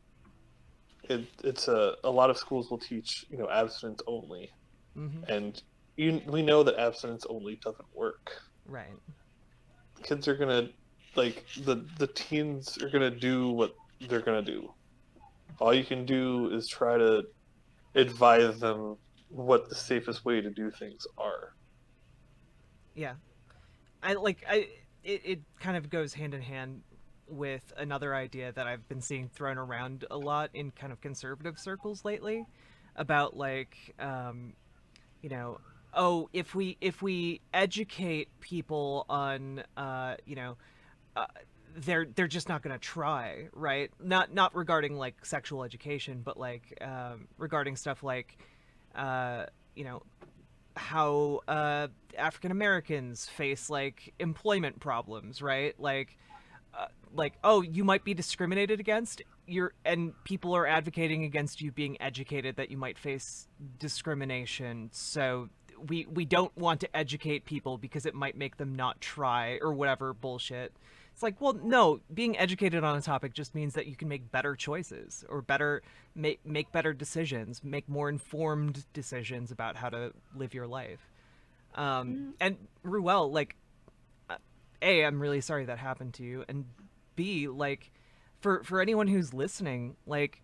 [SPEAKER 5] It's a lot of schools will teach abstinence only, and we know that abstinence only doesn't work.
[SPEAKER 2] Right.
[SPEAKER 5] Kids are gonna the teens are gonna do what they're gonna do. All you can do is try to advise them what the safest way to do things are.
[SPEAKER 2] Yeah. It kind of goes hand in hand with another idea that I've been seeing thrown around a lot in kind of conservative circles lately about like oh, if we educate people on they're just not going to try, right? Not regarding like sexual education, but like regarding stuff like you know how African Americans face like employment problems, right? Like oh, you might be discriminated against, and people are advocating against you being educated, that you might face discrimination, so we don't want to educate people because it might make them not try or whatever bullshit. It's like, well, no, being educated on a topic just means that you can make better choices, or make better decisions, make more informed decisions about how to live your life. And Ruel, like, A, I'm really sorry that happened to you, and B, like, for anyone who's listening, like,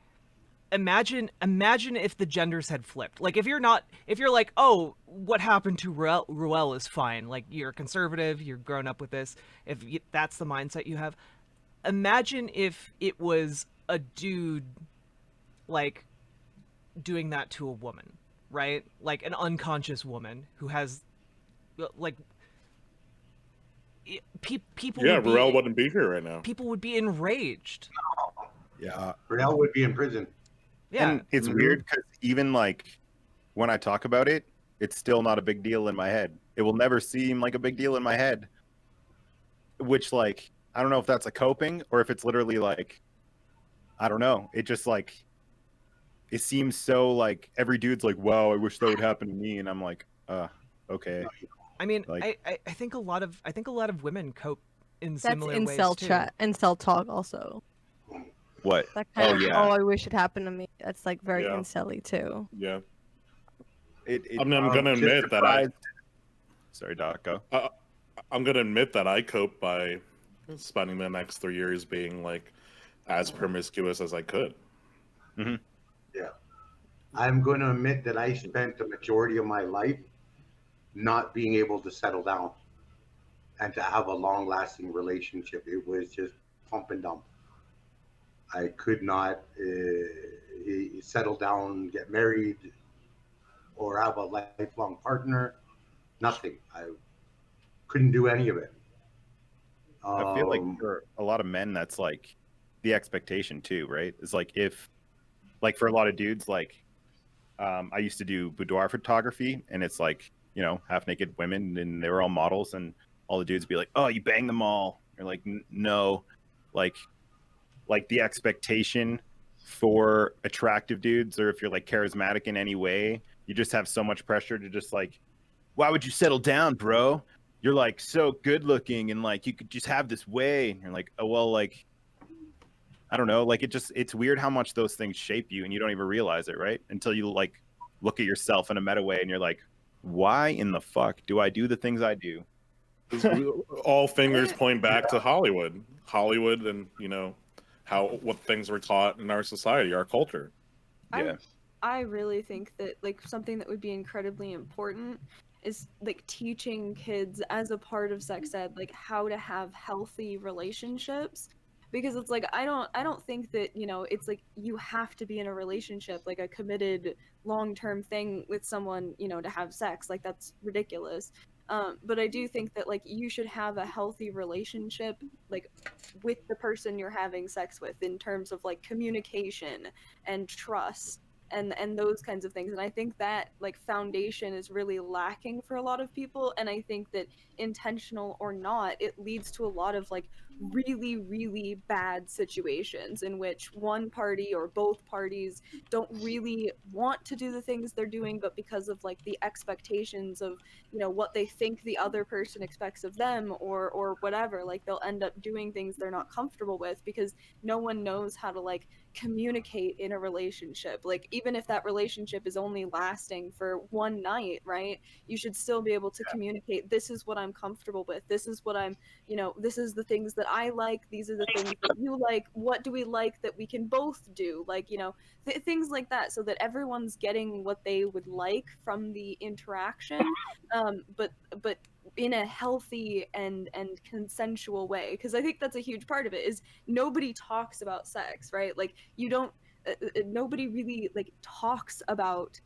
[SPEAKER 2] imagine if the genders had flipped. Like, if you're like, oh, what happened to Ruel is fine. Like, you're conservative, you're grown up with this. That's the mindset you have. Imagine if it was a dude, like, doing that to a woman, right? Like, an unconscious woman who has, like, people.
[SPEAKER 3] Yeah, Ruel wouldn't be here right now.
[SPEAKER 2] People would be enraged.
[SPEAKER 1] Yeah,
[SPEAKER 11] Riel would be in prison.
[SPEAKER 2] Yeah.
[SPEAKER 1] And it's weird because even like when I talk about it, it's still not a big deal in my head. It will never seem like a big deal in my head. Which, like, I don't know if that's a coping or if it's literally like, I don't know. It just like, it seems so like every dude's like, wow, I wish that would happen to me. And I'm like, okay.
[SPEAKER 2] I mean,
[SPEAKER 1] like,
[SPEAKER 2] I think a lot of women cope in
[SPEAKER 4] That's
[SPEAKER 2] similar ways
[SPEAKER 4] incel
[SPEAKER 2] too.
[SPEAKER 4] chat, incel talk also.
[SPEAKER 1] What?
[SPEAKER 4] That kind of,
[SPEAKER 1] yeah.
[SPEAKER 4] oh, I wish it happened to me. That's like very
[SPEAKER 3] Yeah.
[SPEAKER 4] incelly too.
[SPEAKER 3] Yeah.
[SPEAKER 1] I'm
[SPEAKER 3] going to admit that
[SPEAKER 1] Sorry, Doc, go.
[SPEAKER 3] I'm going to admit that I cope by spending the next 3 years being like as promiscuous as I could.
[SPEAKER 1] Mm-hmm.
[SPEAKER 11] Yeah. I'm going to admit that I spent the majority of my life not being able to settle down and to have a long-lasting relationship. It was just pump and dump. I could not settle down, get married, or have a lifelong partner. Nothing. I couldn't do any of it.
[SPEAKER 1] I feel like for a lot of men, that's like the expectation too, right? It's like if, like for a lot of dudes, like I used to do boudoir photography, and it's like, half naked women, and they were all models, and all the dudes would be like, oh, you bang them all. You're like, no, like the expectation for attractive dudes, or if you're like charismatic in any way, you just have so much pressure to just like, why would you settle down, bro? You're like so good looking, and like you could just have this way. And you're like, oh well, like I don't know, like it's weird how much those things shape you, and you don't even realize it, right? Until you like look at yourself in a meta way, and you're like, why in the fuck do I do the things I do?
[SPEAKER 3] All fingers point back to Hollywood. Hollywood and, what things were taught in our society, our culture.
[SPEAKER 1] Yeah.
[SPEAKER 6] I really think that like something that would be incredibly important is like teaching kids as a part of sex ed like how to have healthy relationships, because it's like I don't think that it's like you have to be in a relationship, like a committed long-term thing with someone to have sex. Like that's ridiculous. But I do think that like you should have a healthy relationship like with the person you're having sex with in terms of like communication and trust and those kinds of things. And I think that like foundation is really lacking for a lot of people, and I think that intentional or not, it leads to a lot of like really really bad situations in which one party or both parties don't really want to do the things they're doing, but because of like the expectations of what they think the other person expects of them or whatever, like they'll end up doing things they're not comfortable with because no one knows how to like communicate in a relationship. Like even if that relationship is only lasting for one night, right, you should still be able to communicate, this is what I'm comfortable with, this is what I'm this is the things that I like, these are the things that you like, what do we like that we can both do, like things like that, so that everyone's getting what they would like from the interaction, but in a healthy and consensual way, because I think that's a huge part of it is nobody talks about sex, right? Like you don't nobody really like talks about,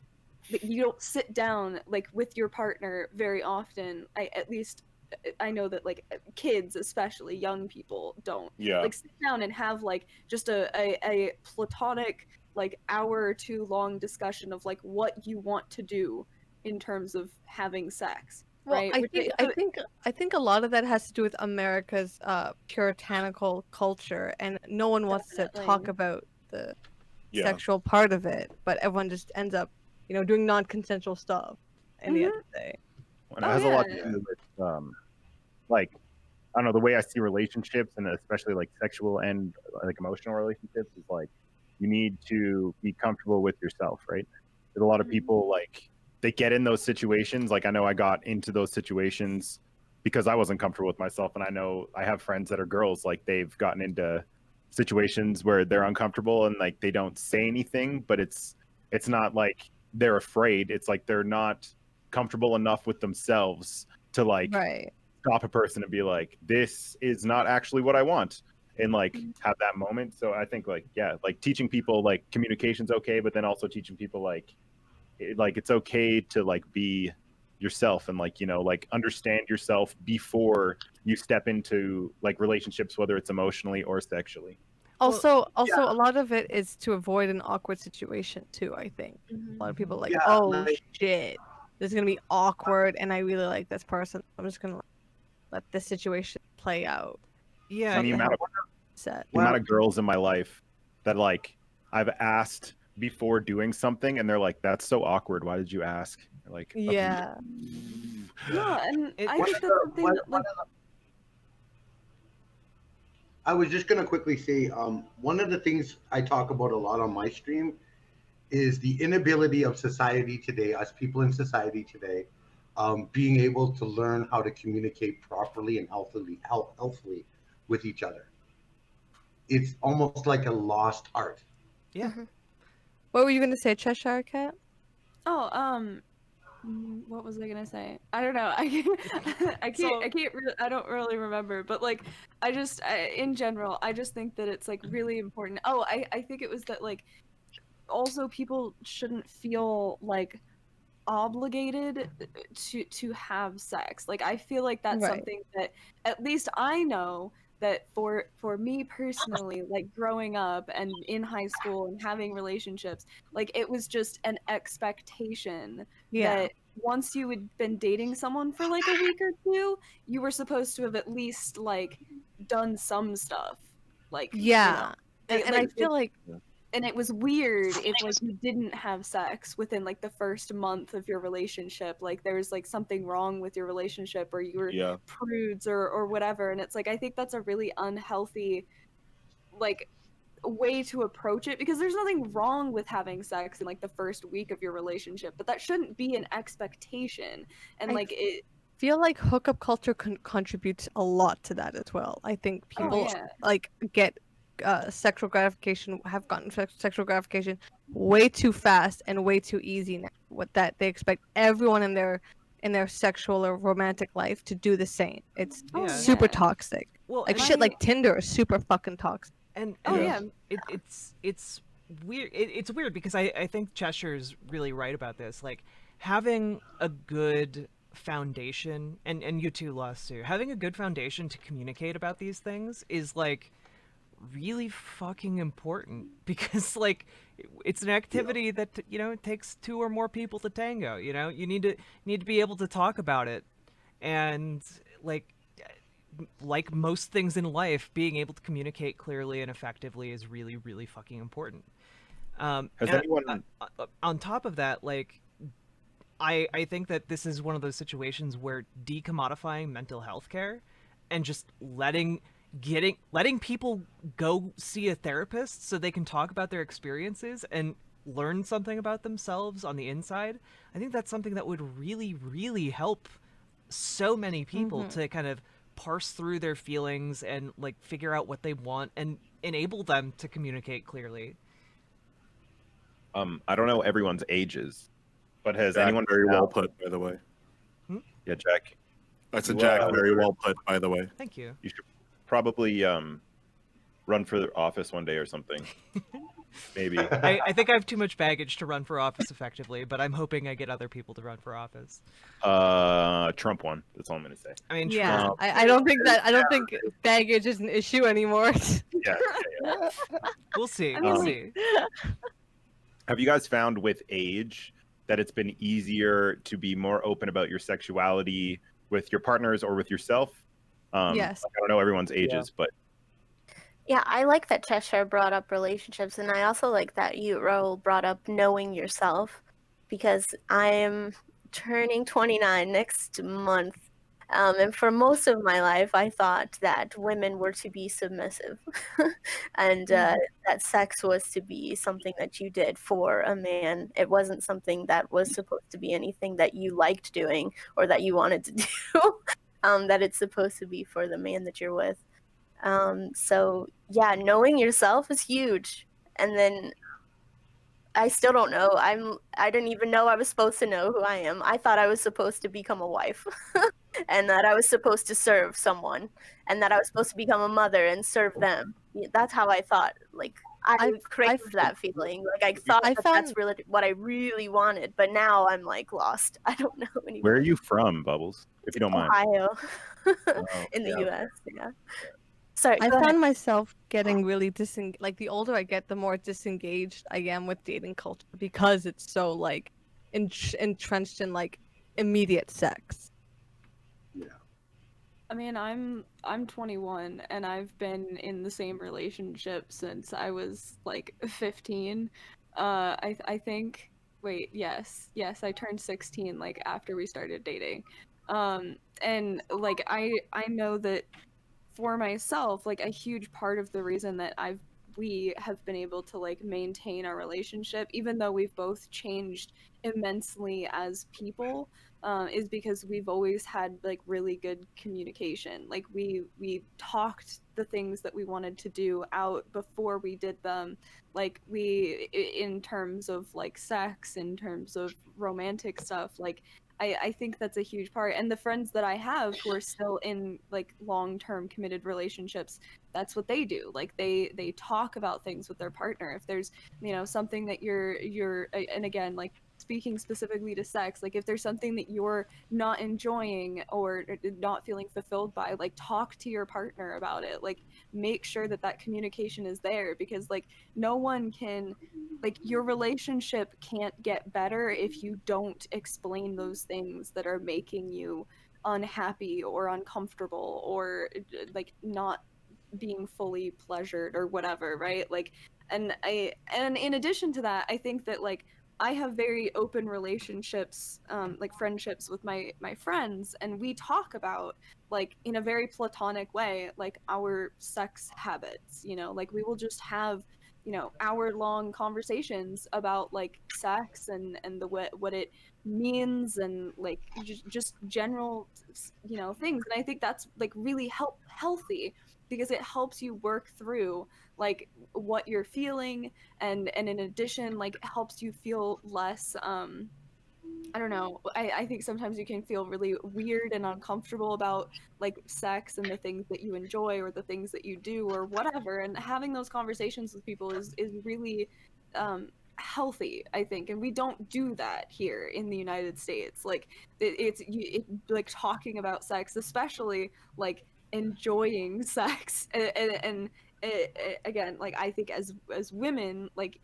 [SPEAKER 6] you don't sit down like with your partner very often. I know that like kids, especially young people, don't like sit down and have like just a platonic like hour or two long discussion of like what you want to do in terms of having sex.
[SPEAKER 4] Well,
[SPEAKER 6] Right?
[SPEAKER 4] I think a lot of that has to do with America's puritanical culture, and no one wants to talk
[SPEAKER 6] Definitely.
[SPEAKER 4] about the
[SPEAKER 3] Yeah.
[SPEAKER 4] sexual part of it, but everyone just ends up, doing non-consensual stuff in the end of the day.
[SPEAKER 1] And it has a lot to do with like, I don't know, the way I see relationships, and especially like sexual and like emotional relationships, is like you need to be comfortable with yourself, right? There's a lot of people like they get in those situations. Like I know I got into those situations because I wasn't comfortable with myself, and I know I have friends that are girls, like they've gotten into situations where they're uncomfortable and like they don't say anything, but it's not like they're afraid. It's like they're not comfortable enough with themselves to like
[SPEAKER 4] Right.
[SPEAKER 1] stop a person and be like, this is not actually what I want, and like have that moment. So I think like, yeah, like teaching people like communication's okay, but then also teaching people like it's okay to like be yourself and like like understand yourself before you step into like relationships, whether it's emotionally or sexually.
[SPEAKER 4] Also, a lot of it is to avoid an awkward situation too. I think a lot of people are like, oh shit, this is gonna be awkward, and I really like this person. I'm just gonna let this situation play out.
[SPEAKER 2] Yeah.
[SPEAKER 1] And the amount of girls in my life that like I've asked before doing something, and they're like, "That's so awkward. Why did you ask?" They're like, okay.
[SPEAKER 4] Yeah.
[SPEAKER 6] No, and I think that's something that like.
[SPEAKER 11] I was just gonna quickly say, one of the things I talk about a lot on my stream is the inability of society today, us people in society today, being able to learn how to communicate properly and healthily with each other. It's almost like a lost art.
[SPEAKER 2] Yeah.
[SPEAKER 4] What were you gonna say, Cheshire Cat?
[SPEAKER 6] Oh, what was I gonna say? I don't know. I can't. I don't really remember. But like, in general, I just think that it's like really important. Oh, I think it was that like, also people shouldn't feel like obligated to have sex. Like I feel like that's
[SPEAKER 4] Right.
[SPEAKER 6] something that at least I know that for me personally, like growing up and in high school and having relationships, like it was just an expectation that once you had been dating someone for like a week or two, you were supposed to have at least like done some stuff. Like
[SPEAKER 4] and I
[SPEAKER 6] like,
[SPEAKER 4] feel like
[SPEAKER 6] and it was weird if like you didn't have sex within like the first month of your relationship, like there's like something wrong with your relationship, or you were prudes or whatever. And it's like I think that's a really unhealthy like way to approach it, because there's nothing wrong with having sex in like the first week of your relationship, but that shouldn't be an expectation. And like
[SPEAKER 4] feel like hookup culture contributes a lot to that as well. I think people
[SPEAKER 6] yeah.
[SPEAKER 4] like get sexual gratification, have gotten sexual gratification way too fast and way too easy now. With that, they expect everyone in their sexual or romantic life to do the same. It's
[SPEAKER 2] Yeah.
[SPEAKER 4] super
[SPEAKER 6] yeah.
[SPEAKER 4] toxic.
[SPEAKER 2] Well,
[SPEAKER 4] Like
[SPEAKER 2] and
[SPEAKER 4] shit,
[SPEAKER 6] I-
[SPEAKER 4] like Tinder is super fucking toxic.
[SPEAKER 2] and
[SPEAKER 6] Oh yeah.
[SPEAKER 2] it's weird. It's weird because I think Cheshire's really right about this. Like having a good foundation, and you too, Lost too. Having a good foundation to communicate about these things is like really fucking important because like it's an activity that it takes two or more people to tango. You need to be able to talk about it, and like most things in life, being able to communicate clearly and effectively is really, really fucking important.
[SPEAKER 1] Has
[SPEAKER 2] And
[SPEAKER 1] anyone?
[SPEAKER 2] on top of that, like, I think that this is one of those situations where decommodifying mental health care and just letting people go see a therapist so they can talk about their experiences and learn something about themselves on the inside, I think that's something that would really, really help so many people to kind of parse through their feelings and like figure out what they want and enable them to communicate clearly.
[SPEAKER 1] I don't know everyone's ages, but has
[SPEAKER 3] Jack,
[SPEAKER 1] anyone
[SPEAKER 3] very well put, by the way.
[SPEAKER 1] Yeah, Jack.
[SPEAKER 3] That's a
[SPEAKER 1] You,
[SPEAKER 3] Jack, very well put, by the way.
[SPEAKER 2] Thank you.
[SPEAKER 1] You should probably run for office one day or something. Maybe.
[SPEAKER 2] I think I have too much baggage to run for office effectively, but I'm hoping I get other people to run for office.
[SPEAKER 1] Trump won. That's all I'm gonna say.
[SPEAKER 2] I mean,
[SPEAKER 4] Yeah,
[SPEAKER 2] Trump.
[SPEAKER 4] I don't think baggage is an issue anymore.
[SPEAKER 1] Yeah.
[SPEAKER 2] We'll see.
[SPEAKER 6] I mean,
[SPEAKER 2] We'll
[SPEAKER 6] like-
[SPEAKER 2] see.
[SPEAKER 1] Have you guys found with age that it's been easier to be more open about your sexuality with your partners or with yourself?
[SPEAKER 4] Yes.
[SPEAKER 1] I don't know everyone's ages, but
[SPEAKER 9] Yeah, I like that Cheshire brought up relationships, and I also like that you, Raul, brought up knowing yourself, because I'm turning 29 next month. And for most of my life, I thought that women were to be submissive and that sex was to be something that you did for a man. It wasn't something that was supposed to be anything that you liked doing or that you wanted to do, that it's supposed to be for the man that you're with. So yeah, knowing yourself is huge. And then I still don't know. I didn't even know I was supposed to know who I am. I thought I was supposed to become a wife and that I was supposed to serve someone and that I was supposed to become a mother and serve them. That's how I thought. Like I craved that feeling. Like I thought that's really what I really wanted, but now I'm like lost. I don't know anymore.
[SPEAKER 1] where are you from, Bubbles? If you don't mind.
[SPEAKER 9] Ohio.
[SPEAKER 1] Oh,
[SPEAKER 9] In the
[SPEAKER 1] yeah.
[SPEAKER 9] US, yeah. Sorry,
[SPEAKER 4] I
[SPEAKER 9] go ahead.
[SPEAKER 4] found myself getting really disengaged. Like the older I get, the more disengaged I am with dating culture because it's so like entrenched in like immediate sex.
[SPEAKER 6] I mean, I'm 21 and I've been in the same relationship since I was like 15. I think yes, I turned 16 like after we started dating. And like I know that for myself, like a huge part of the reason that we have been able to like maintain our relationship, even though we've both changed immensely as people, is because we've always had like really good communication. Like we talked the things that we wanted to do out before we did them. Like in terms of like sex, in terms of romantic stuff, like I think that's a huge part. And the friends that I have who are still in like long-term committed relationships, that's what they do. Like they talk about things with their partner. If there's, something that you're and again, like speaking specifically to sex, like if there's something that you're not enjoying or not feeling fulfilled by, like talk to your partner about it. Like make sure that communication is there, because like no one can, like your relationship can't get better if you don't explain those things that are making you unhappy or uncomfortable or like not being fully pleasured or whatever, right? Like and in addition to that, I think that like I have very open relationships, like friendships with my friends, and we talk about like in a very platonic way like our sex habits, like we will just have hour-long conversations about like sex and the what it means, and like just general things. And I think that's like really healthy, because it helps you work through like what you're feeling, and in addition like helps you feel less I don't know. I think sometimes you can feel really weird and uncomfortable about like sex and the things that you enjoy or the things that you do or whatever. And having those conversations with people is really healthy, I think. And we don't do that here in the United States. Like like talking about sex, especially like enjoying sex, again, like I think as women, like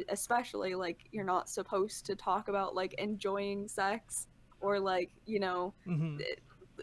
[SPEAKER 6] especially, like you're not supposed to talk about like enjoying sex or like
[SPEAKER 2] Hmm.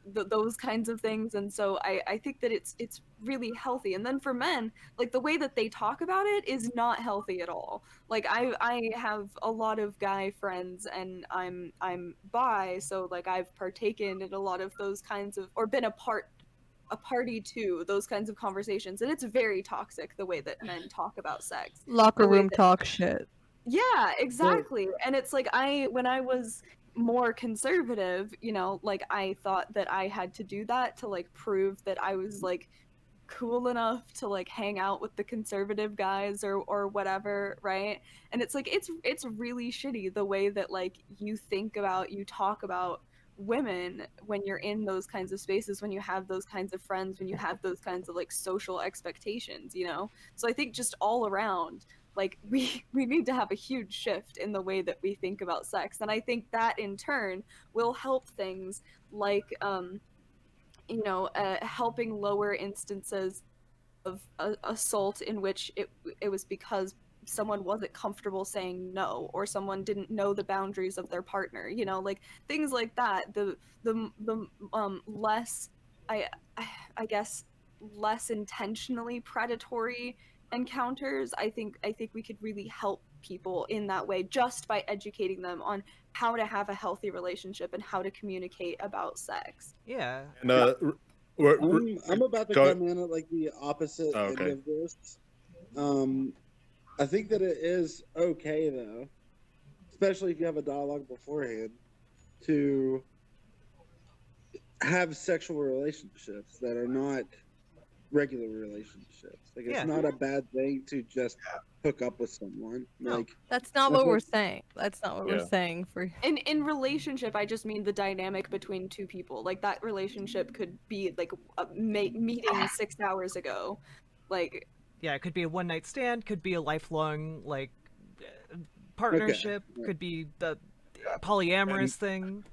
[SPEAKER 6] those kinds of things. And so I think that it's really healthy. And then for men, like the way that they talk about it is not healthy at all. Like I have a lot of guy friends, and I'm bi, so like I've partaken in a lot of those kinds of, or been a party to those kinds of conversations, and it's very toxic the way that men talk about sex.
[SPEAKER 4] Locker
[SPEAKER 6] The way
[SPEAKER 4] room
[SPEAKER 6] that
[SPEAKER 4] talk shit.
[SPEAKER 6] Yeah, exactly. And it's like when I was more conservative, like I thought that I had to do that to like prove that I was like cool enough to like hang out with the conservative guys or whatever, right? And it's like it's really shitty the way that like you talk about women when you're in those kinds of spaces, when you have those kinds of friends, when you have those kinds of like social expectations. So I think just all around, like we need to have a huge shift in the way that we think about sex. And I think that in turn will help things like helping lower instances of assault in which it was because someone wasn't comfortable saying no, or someone didn't know the boundaries of their partner, like things like that. The less I I guess less intentionally predatory encounters, I think we could really help people in that way, just by educating them on how to have a healthy relationship and how to communicate about sex.
[SPEAKER 2] Yeah.
[SPEAKER 3] And
[SPEAKER 12] I'm about to
[SPEAKER 3] go.
[SPEAKER 12] come in at like the opposite
[SPEAKER 3] Oh,
[SPEAKER 12] end
[SPEAKER 3] okay.
[SPEAKER 12] of this. I think that it is okay though, especially if you have a dialogue beforehand, to have sexual relationships that are not regular relationships. Like it's
[SPEAKER 2] Yeah.
[SPEAKER 12] not a bad thing to just hook up with someone.
[SPEAKER 2] No.
[SPEAKER 12] Like
[SPEAKER 4] That's not
[SPEAKER 12] I
[SPEAKER 4] what
[SPEAKER 12] feel-
[SPEAKER 4] we're saying. That's not what we're
[SPEAKER 3] Yeah.
[SPEAKER 4] saying for
[SPEAKER 6] In relationship, I just mean the dynamic between two people. Like that relationship could be like a meeting 6 hours ago, like
[SPEAKER 2] Yeah, it could be a one night stand, could be a lifelong like
[SPEAKER 12] okay.
[SPEAKER 2] partnership, could be the polyamorous thing.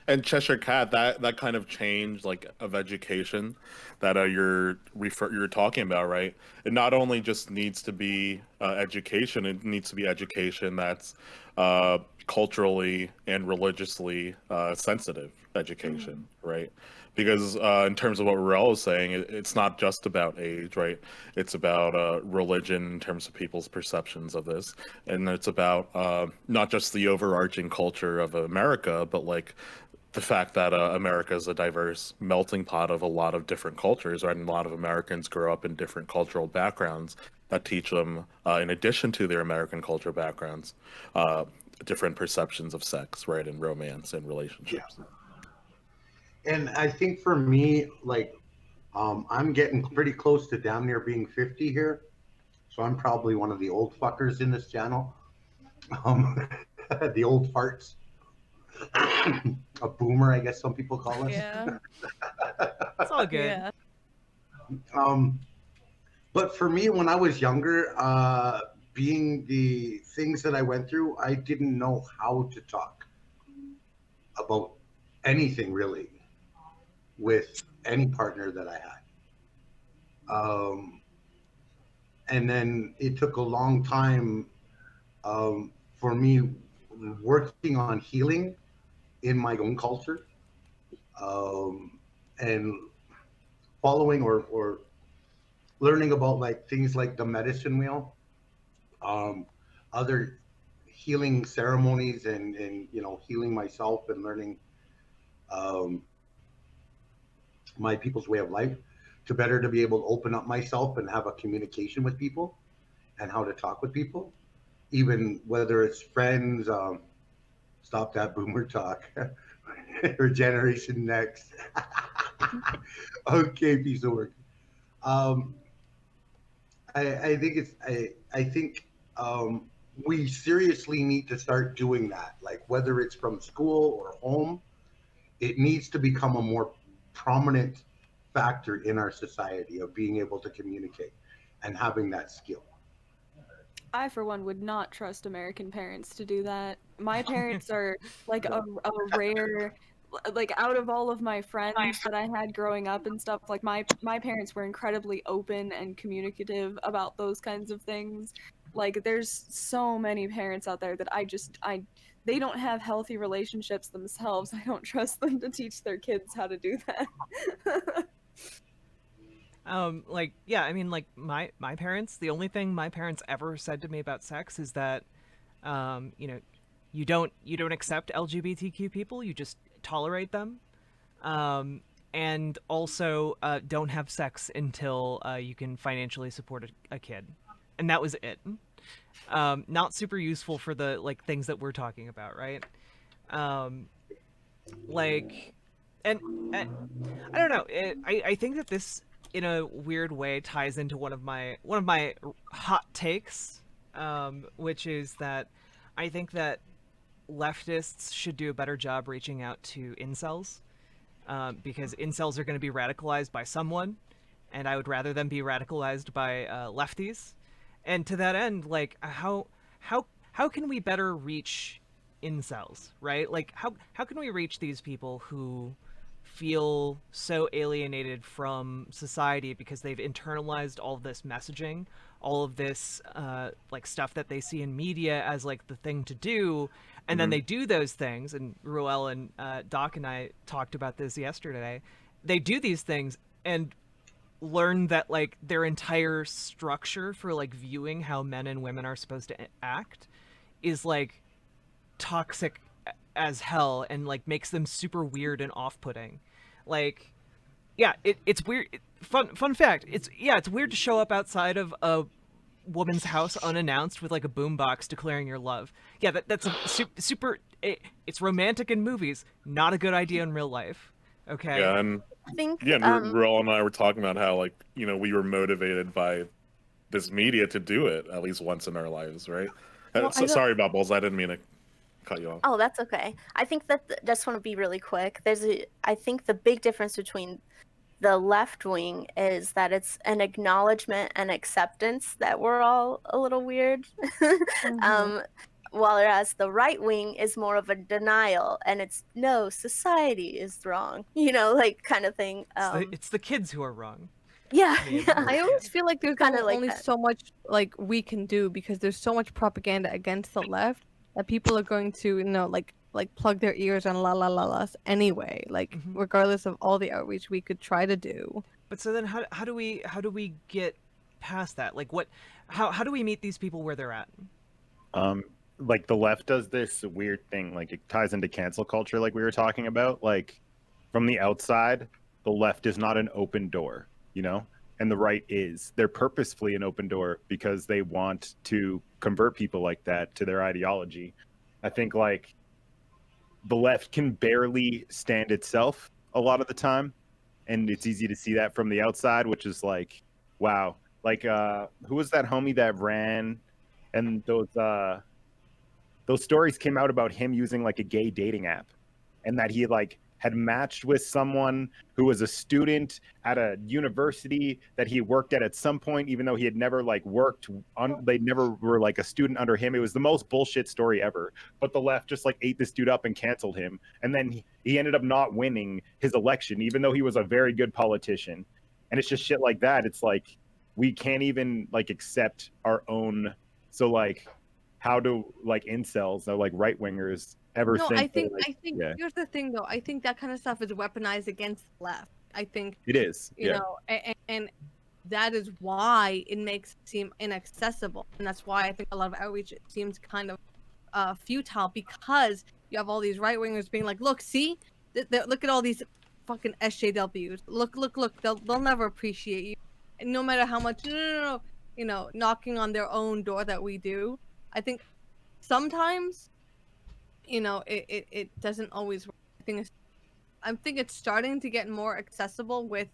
[SPEAKER 3] And Cheshire Cat, that kind of change like of education that you're talking about, right? It not only just needs to be education; it needs to be education that's culturally and religiously sensitive education, right? Because in terms of what Rael was saying, it's not just about age, right? It's about religion in terms of people's perceptions of this, and it's about not just the overarching culture of America, but like the fact that America is a diverse melting pot of a lot of different cultures, right? And a lot of Americans grow up in different cultural backgrounds that teach them, in addition to their American culture backgrounds, different perceptions of sex, right? And romance and relationships.
[SPEAKER 11] And I think for me, like, I'm getting pretty close to damn near being 50 here. So I'm probably one of the old fuckers in this channel. Um, the old farts. A boomer, I guess some people call us.
[SPEAKER 4] yeah.
[SPEAKER 2] It's all good.
[SPEAKER 4] Yeah.
[SPEAKER 11] Um, but for me, when I was younger, being the things that I went through, I didn't know how to talk about anything really with any partner that I had. And then it took a long time for me working on healing in my own culture, and following or learning about like things like the medicine wheel, um, other healing ceremonies, and healing myself and learning um, my people's way of life to better to be able to open up myself and have a communication with people. and how to talk with people, even whether it's friends. Stop that boomer talk. Or Generation Next. Okay, piece of work. Um, I think I think we seriously need to start doing that. Like whether it's from school or home, it needs to become a more prominent factor in our society of being able to communicate and having that skill.
[SPEAKER 6] I, for one, would not trust American parents to do that. My parents are like a rare, like out of all of my friends that I had growing up and stuff, like my parents were incredibly open and communicative about those kinds of things. Like there's so many parents out there that I they don't have healthy relationships themselves. I don't trust them to teach their kids how to do that.
[SPEAKER 2] Like, yeah, I mean, like my parents, the only thing my parents ever said to me about sex is that, you know, you don't accept LGBTQ people, you just tolerate them. And also, don't have sex until you can financially support a kid, and that was it. Not super useful for the like things that we're talking about, right? Like, and I don't know. I think that this, in a weird way, ties into one of my hot takes, which is that I think that leftists should do a better job reaching out to incels, because incels are going to be radicalized by someone, and I would rather them be radicalized by lefties. And to that end, like how can we better reach incels, right? Like how can we reach these people who feel so alienated from society because they've internalized all of this messaging, all of this like stuff that they see in media as like the thing to do, and then they do those things. And Ruel and Doc and I talked about this yesterday. They do these things and learn that like their entire structure for like viewing how men and women are supposed to act is like toxic as hell, and like makes them super weird and off-putting. Like, yeah, it's weird. Fun fact, it's weird to show up outside of a woman's house unannounced with like a boombox declaring your love. Yeah, that's a super it's romantic in movies, not a good idea in real life. Okay.
[SPEAKER 3] Yeah, and
[SPEAKER 9] I think
[SPEAKER 3] Ruel and I were talking about how, like, you know, we were motivated by this media to do it at least once in our lives, right?
[SPEAKER 9] Well,
[SPEAKER 3] Sorry about Balls, I didn't mean to cut you off.
[SPEAKER 9] Oh, that's okay. I think that just want to be really quick. I think the big difference between the left wing is that it's an acknowledgement and acceptance that we're all a little weird. Whereas the right wing is more of a denial, and it's no, society is wrong, you know, like kind of thing.
[SPEAKER 2] It's the kids who are wrong.
[SPEAKER 9] Yeah,
[SPEAKER 2] I mean,
[SPEAKER 9] yeah.
[SPEAKER 4] I always feel like there's
[SPEAKER 9] Kinda like
[SPEAKER 4] only
[SPEAKER 9] that.
[SPEAKER 4] so much like we can do because there's so much propaganda against the left that people are going to, you know, like plug their ears on la la la las anyway, like regardless of all the outreach we could try to do.
[SPEAKER 2] But so then how do we get past that? Like how do we meet these people where they're at?
[SPEAKER 1] Like the left does this weird thing, like it ties into cancel culture, like we were talking about. Like from the outside, the left is not an open door, you know, and the right is. They're purposefully an open door because they want to convert people like that to their ideology. I think like the left can barely stand itself a lot of the time, and it's easy to see that from the outside, which is like, wow. Like who was that homie that ran, and those stories came out about him using like a gay dating app, and that he like had matched with someone who was a student at a university that he worked at some point, even though he had never like worked on, they never were like a student under him. It was the most bullshit story ever. But the left just like ate this dude up and canceled him. And then he ended up not winning his election, even though he was a very good politician. And it's just shit like that. It's like, we can't even like accept our own. So like, how do like incels or like right wingers ever
[SPEAKER 4] No,
[SPEAKER 1] think?
[SPEAKER 4] I think
[SPEAKER 1] yeah,
[SPEAKER 4] here's the thing though. I think that kind of stuff is weaponized against the left. I think
[SPEAKER 1] it is.
[SPEAKER 4] you know, and that is why it makes it seem inaccessible, and that's why I think a lot of outreach seems kind of futile, because you have all these right wingers being like, look, see, look at all these fucking SJWs. Look, they'll never appreciate you, and no matter how much. No. knocking on their own door that we do. I think sometimes, it doesn't always work. I think it's starting to get more accessible with,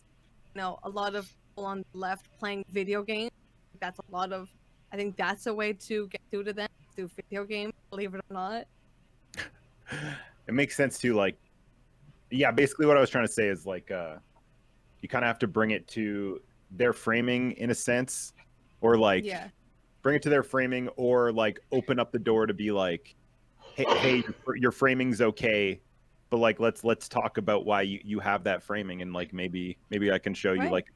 [SPEAKER 4] a lot of people on the left playing video games. That's a lot of. I think that's a way to get through to them through video games. Believe it or not.
[SPEAKER 1] It makes sense too. Like, yeah, basically what I was trying to say is like, you kind of have to bring it to their framing in a sense, or like,
[SPEAKER 4] Yeah.
[SPEAKER 1] bring it to their framing, or like open up the door to be like, hey, your framing's okay, but like let's talk about why you have that framing, and like maybe I can show you
[SPEAKER 4] Right.
[SPEAKER 1] like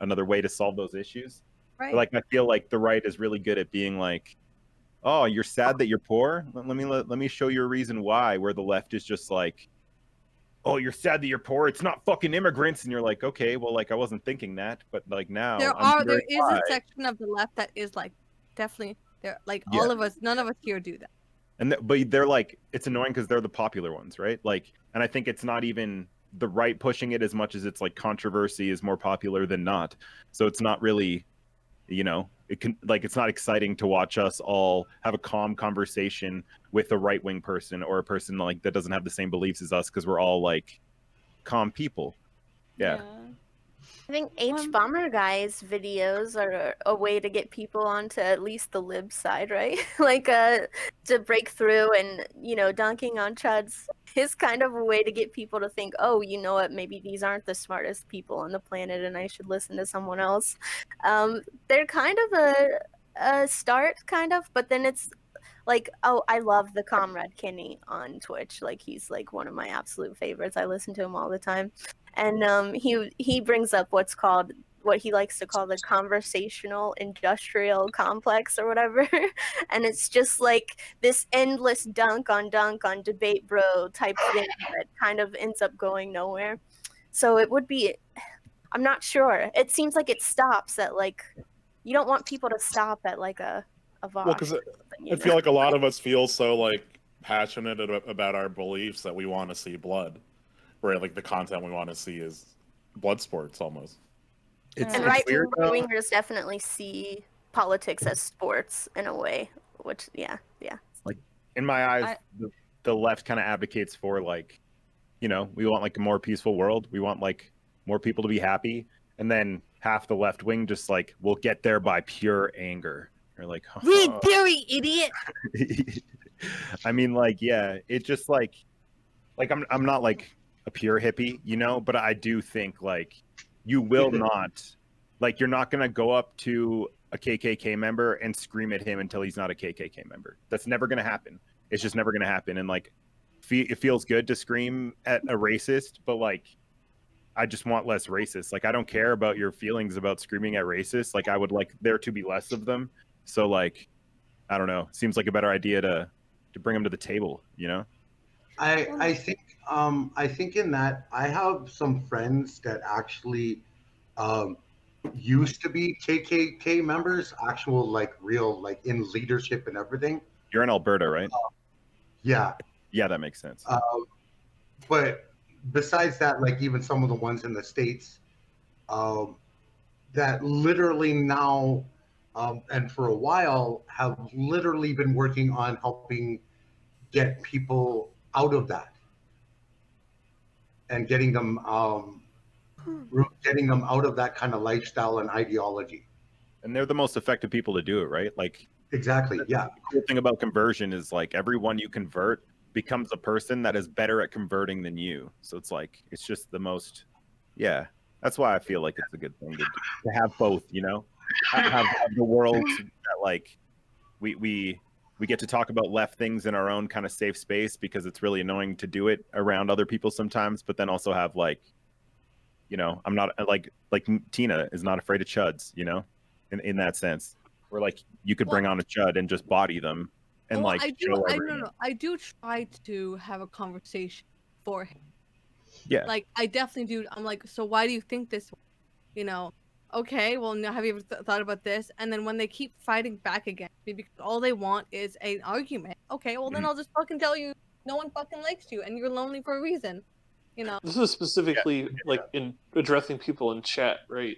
[SPEAKER 1] another way to solve those issues.
[SPEAKER 4] Right.
[SPEAKER 1] But like I feel like the right is really good at being like, oh, you're sad that you're poor? Let me show you a reason why. Where the left is just like, oh, you're sad that you're poor. It's not fucking immigrants, and you're like, okay, well, like I wasn't thinking that, but like now
[SPEAKER 4] There
[SPEAKER 1] I'm wondering
[SPEAKER 4] is
[SPEAKER 1] why.
[SPEAKER 4] a section of the left that is like definitely there. Like
[SPEAKER 1] Yeah.
[SPEAKER 4] all of us, none of us here do that.
[SPEAKER 1] And but they're like, it's annoying because they're the popular ones, right? Like, and I think it's not even the right pushing it as much as it's like controversy is more popular than not. So it's not really, it can like it's not exciting to watch us all have a calm conversation with a right wing person or a person like that doesn't have the same beliefs as us because we're all like calm people. Yeah.
[SPEAKER 9] I think H Bomber Guy's videos are a way to get people onto at least the lib side, right? Like to break through, and dunking on chuds is kind of a way to get people to think, oh, you know what, maybe these aren't the smartest people on the planet and I should listen to someone else. They're kind of a start, kind of, but then it's like, oh, I love the Comrade Kenny on Twitch. Like, he's like one of my absolute favorites. I listen to him all the time. And he brings up what he likes to call the conversational industrial complex or whatever. And it's just like this endless dunk on debate bro type thing that kind of ends up going nowhere. So it would be, I'm not sure. It seems like it stops at like, you don't want people to stop at like a Vosh.
[SPEAKER 3] Well, because I feel like a lot of us feel so like passionate about our beliefs that we want to see blood, where like the content we want to see is blood sports almost.
[SPEAKER 9] And right-wingers definitely see politics as sports in a way, which yeah.
[SPEAKER 1] Like in my eyes, the left kind of advocates for like, we want like a more peaceful world. We want like more people to be happy, and then half the left wing just like will get there by pure anger. You're like,
[SPEAKER 4] read theory, idiot.
[SPEAKER 1] I mean, like, yeah, it just like I'm not like a pure hippie, but I do think like you will not, like, you're not gonna go up to a KKK member and scream at him until he's not a KKK member. That's never gonna happen. It's just never gonna happen. And like, it feels good to scream at a racist, but like, I just want less racists. Like, I don't care about your feelings about screaming at racists. Like, I would like there to be less of them. So like, I don't know. Seems like a better idea to bring them to the table,
[SPEAKER 11] I think in that I have some friends that actually used to be KKK members, actual like real like in leadership and everything.
[SPEAKER 1] You're in Alberta, right?
[SPEAKER 11] Yeah.
[SPEAKER 1] Yeah, that makes sense.
[SPEAKER 11] But besides that, like even some of the ones in the States, that literally now and for a while have literally been working on helping get people out of that and getting them out of that kind of lifestyle and ideology.
[SPEAKER 1] And they're the most effective people to do it, right? Like,
[SPEAKER 11] exactly. Yeah.
[SPEAKER 1] The cool thing about conversion is like everyone you convert becomes a person that is better at converting than you. So it's like, it's just the most, yeah. That's why I feel like it's a good thing to have both, have the world that like we get to talk about left things in our own kind of safe space, because it's really annoying to do it around other people sometimes, but then also have like, I'm not like Tina is not afraid of chuds, in that sense, where like you could bring on a chud and just body them and like
[SPEAKER 4] I do try to have a conversation for him.
[SPEAKER 1] Yeah.
[SPEAKER 4] Like I definitely do. I'm like, so why do you think this way? Okay, well, now have you ever thought about this? And then when they keep fighting back against me because all they want is an argument, okay, well then I'll just fucking tell you no one fucking likes you and you're lonely for a reason.
[SPEAKER 5] This is specifically like in addressing people in chat, right?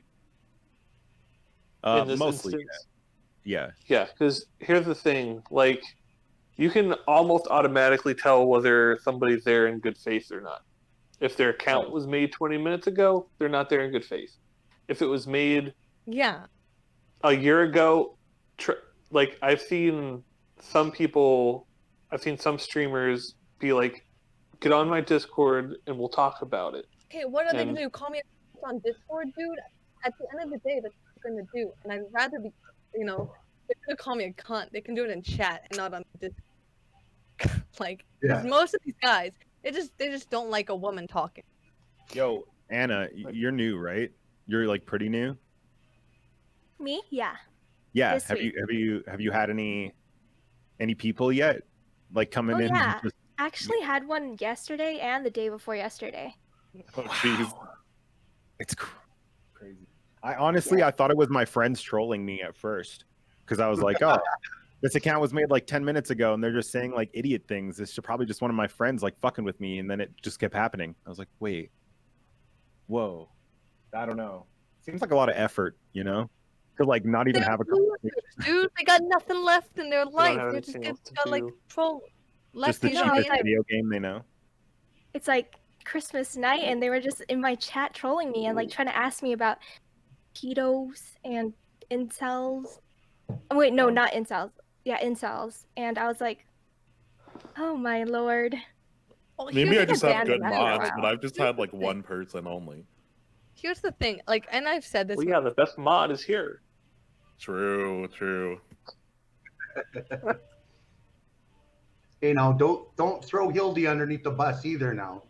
[SPEAKER 5] In this
[SPEAKER 1] Mostly,
[SPEAKER 5] instance.
[SPEAKER 1] Yeah.
[SPEAKER 5] Yeah, because here's the thing, like, you can almost automatically tell whether somebody's there in good faith or not. If their account was made 20 minutes ago, they're not there in good faith. If it was made
[SPEAKER 4] Yeah.
[SPEAKER 5] a year ago, like, I've seen some streamers be like, get on my Discord and we'll talk about it.
[SPEAKER 4] Okay, what are they
[SPEAKER 5] And
[SPEAKER 4] gonna do? Call me on Discord, dude? At the end of the day, that's what they're gonna do. And I'd rather be, they're gonna call me a cunt. They can do it in chat and not on Discord. Like, because
[SPEAKER 11] Yeah.
[SPEAKER 4] most of these guys, they just don't like a woman talking.
[SPEAKER 1] Yo, Anna, you're new, right? You're like pretty new.
[SPEAKER 7] Me? Yeah.
[SPEAKER 1] Yeah.
[SPEAKER 7] This week.
[SPEAKER 1] Have you had any people yet? Like coming
[SPEAKER 7] Oh
[SPEAKER 1] in?
[SPEAKER 7] yeah.
[SPEAKER 1] Just...
[SPEAKER 7] Actually had one yesterday and the day before yesterday.
[SPEAKER 3] Oh, jeez.
[SPEAKER 1] It's crazy. I thought it was my friends trolling me at first because I was like, oh, this account was made like 10 minutes ago and they're just saying like idiot things. This should probably just one of my friends like fucking with me. And then it just kept happening. I was like, wait, whoa, I don't know. Seems like a lot of effort, to like not even have a conversation.
[SPEAKER 4] Dude, they got nothing left in their life.
[SPEAKER 5] have
[SPEAKER 4] They just
[SPEAKER 5] anything else to
[SPEAKER 4] got like
[SPEAKER 5] do.
[SPEAKER 4] troll left.
[SPEAKER 1] Just the
[SPEAKER 7] No,
[SPEAKER 1] cheapest
[SPEAKER 7] it's like-
[SPEAKER 1] video game they know.
[SPEAKER 7] It's like Christmas night and they were just in my chat trolling me and like trying to ask me about pedos and incels. Oh, wait, no, not incels. Yeah, incels. And I was like, oh my lord.
[SPEAKER 4] Well,
[SPEAKER 3] Maybe
[SPEAKER 4] here's
[SPEAKER 3] I
[SPEAKER 4] the
[SPEAKER 3] just
[SPEAKER 4] thing.
[SPEAKER 3] have good
[SPEAKER 7] abandoned after a
[SPEAKER 3] mods,
[SPEAKER 7] while.
[SPEAKER 3] but I've just had like one person only.
[SPEAKER 4] Here's the thing, like, and I've said this.
[SPEAKER 5] well, yeah, the best mod is here.
[SPEAKER 3] True.
[SPEAKER 11] Hey, now don't throw Hildy underneath the bus either. Now.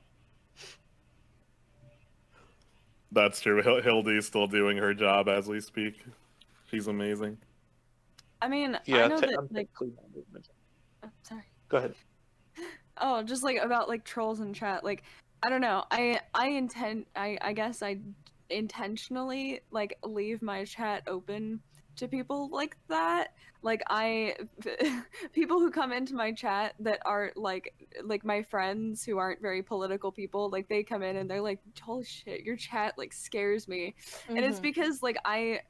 [SPEAKER 3] That's true. Hildy's still doing her job as we speak. She's amazing.
[SPEAKER 6] I mean,
[SPEAKER 5] Yeah,
[SPEAKER 6] I know that
[SPEAKER 5] I'm
[SPEAKER 6] like.
[SPEAKER 5] technically not doing my job.
[SPEAKER 6] Oh, sorry.
[SPEAKER 5] Go ahead.
[SPEAKER 6] Oh, just like about like trolls in chat. Like, I don't know. I guess I intentionally like leave my chat open to people like that. Like people who come into my chat that are like my friends who aren't very political people, like they come in and they're like, holy shit, your chat like scares me. And it's because like I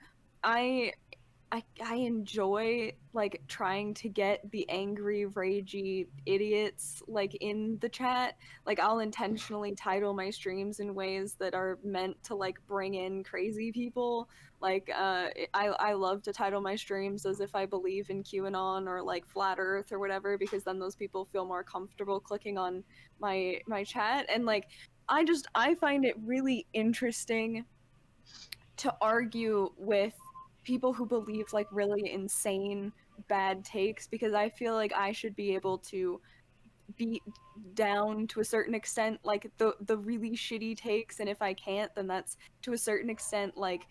[SPEAKER 6] enjoy like trying to get the angry, ragey idiots like in the chat. Like I'll intentionally title my streams in ways that are meant to like bring in crazy people. Like I love to title my streams as if I believe in QAnon or like flat Earth or whatever, because then those people feel more comfortable clicking on my chat. And like I find it really interesting to argue with people who believe like really insane bad takes, because I feel like I should be able to beat down to a certain extent like the really shitty takes, and if I can't, then that's to a certain extent like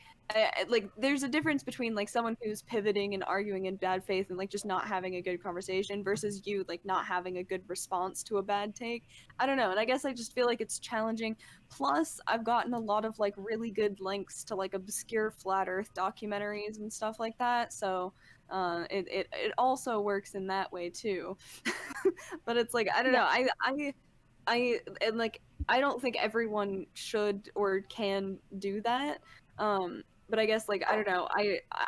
[SPEAKER 6] there's a difference between like someone who's pivoting and arguing in bad faith and like just not having a good conversation versus you like not having a good response to a bad take. I don't know, and I guess I just feel like it's challenging. Plus I've gotten a lot of like really good links to like obscure flat earth documentaries and stuff like that, so it also works in that way too. But it's like I don't know, I and like I don't think everyone should or can do that. But I guess like I don't know,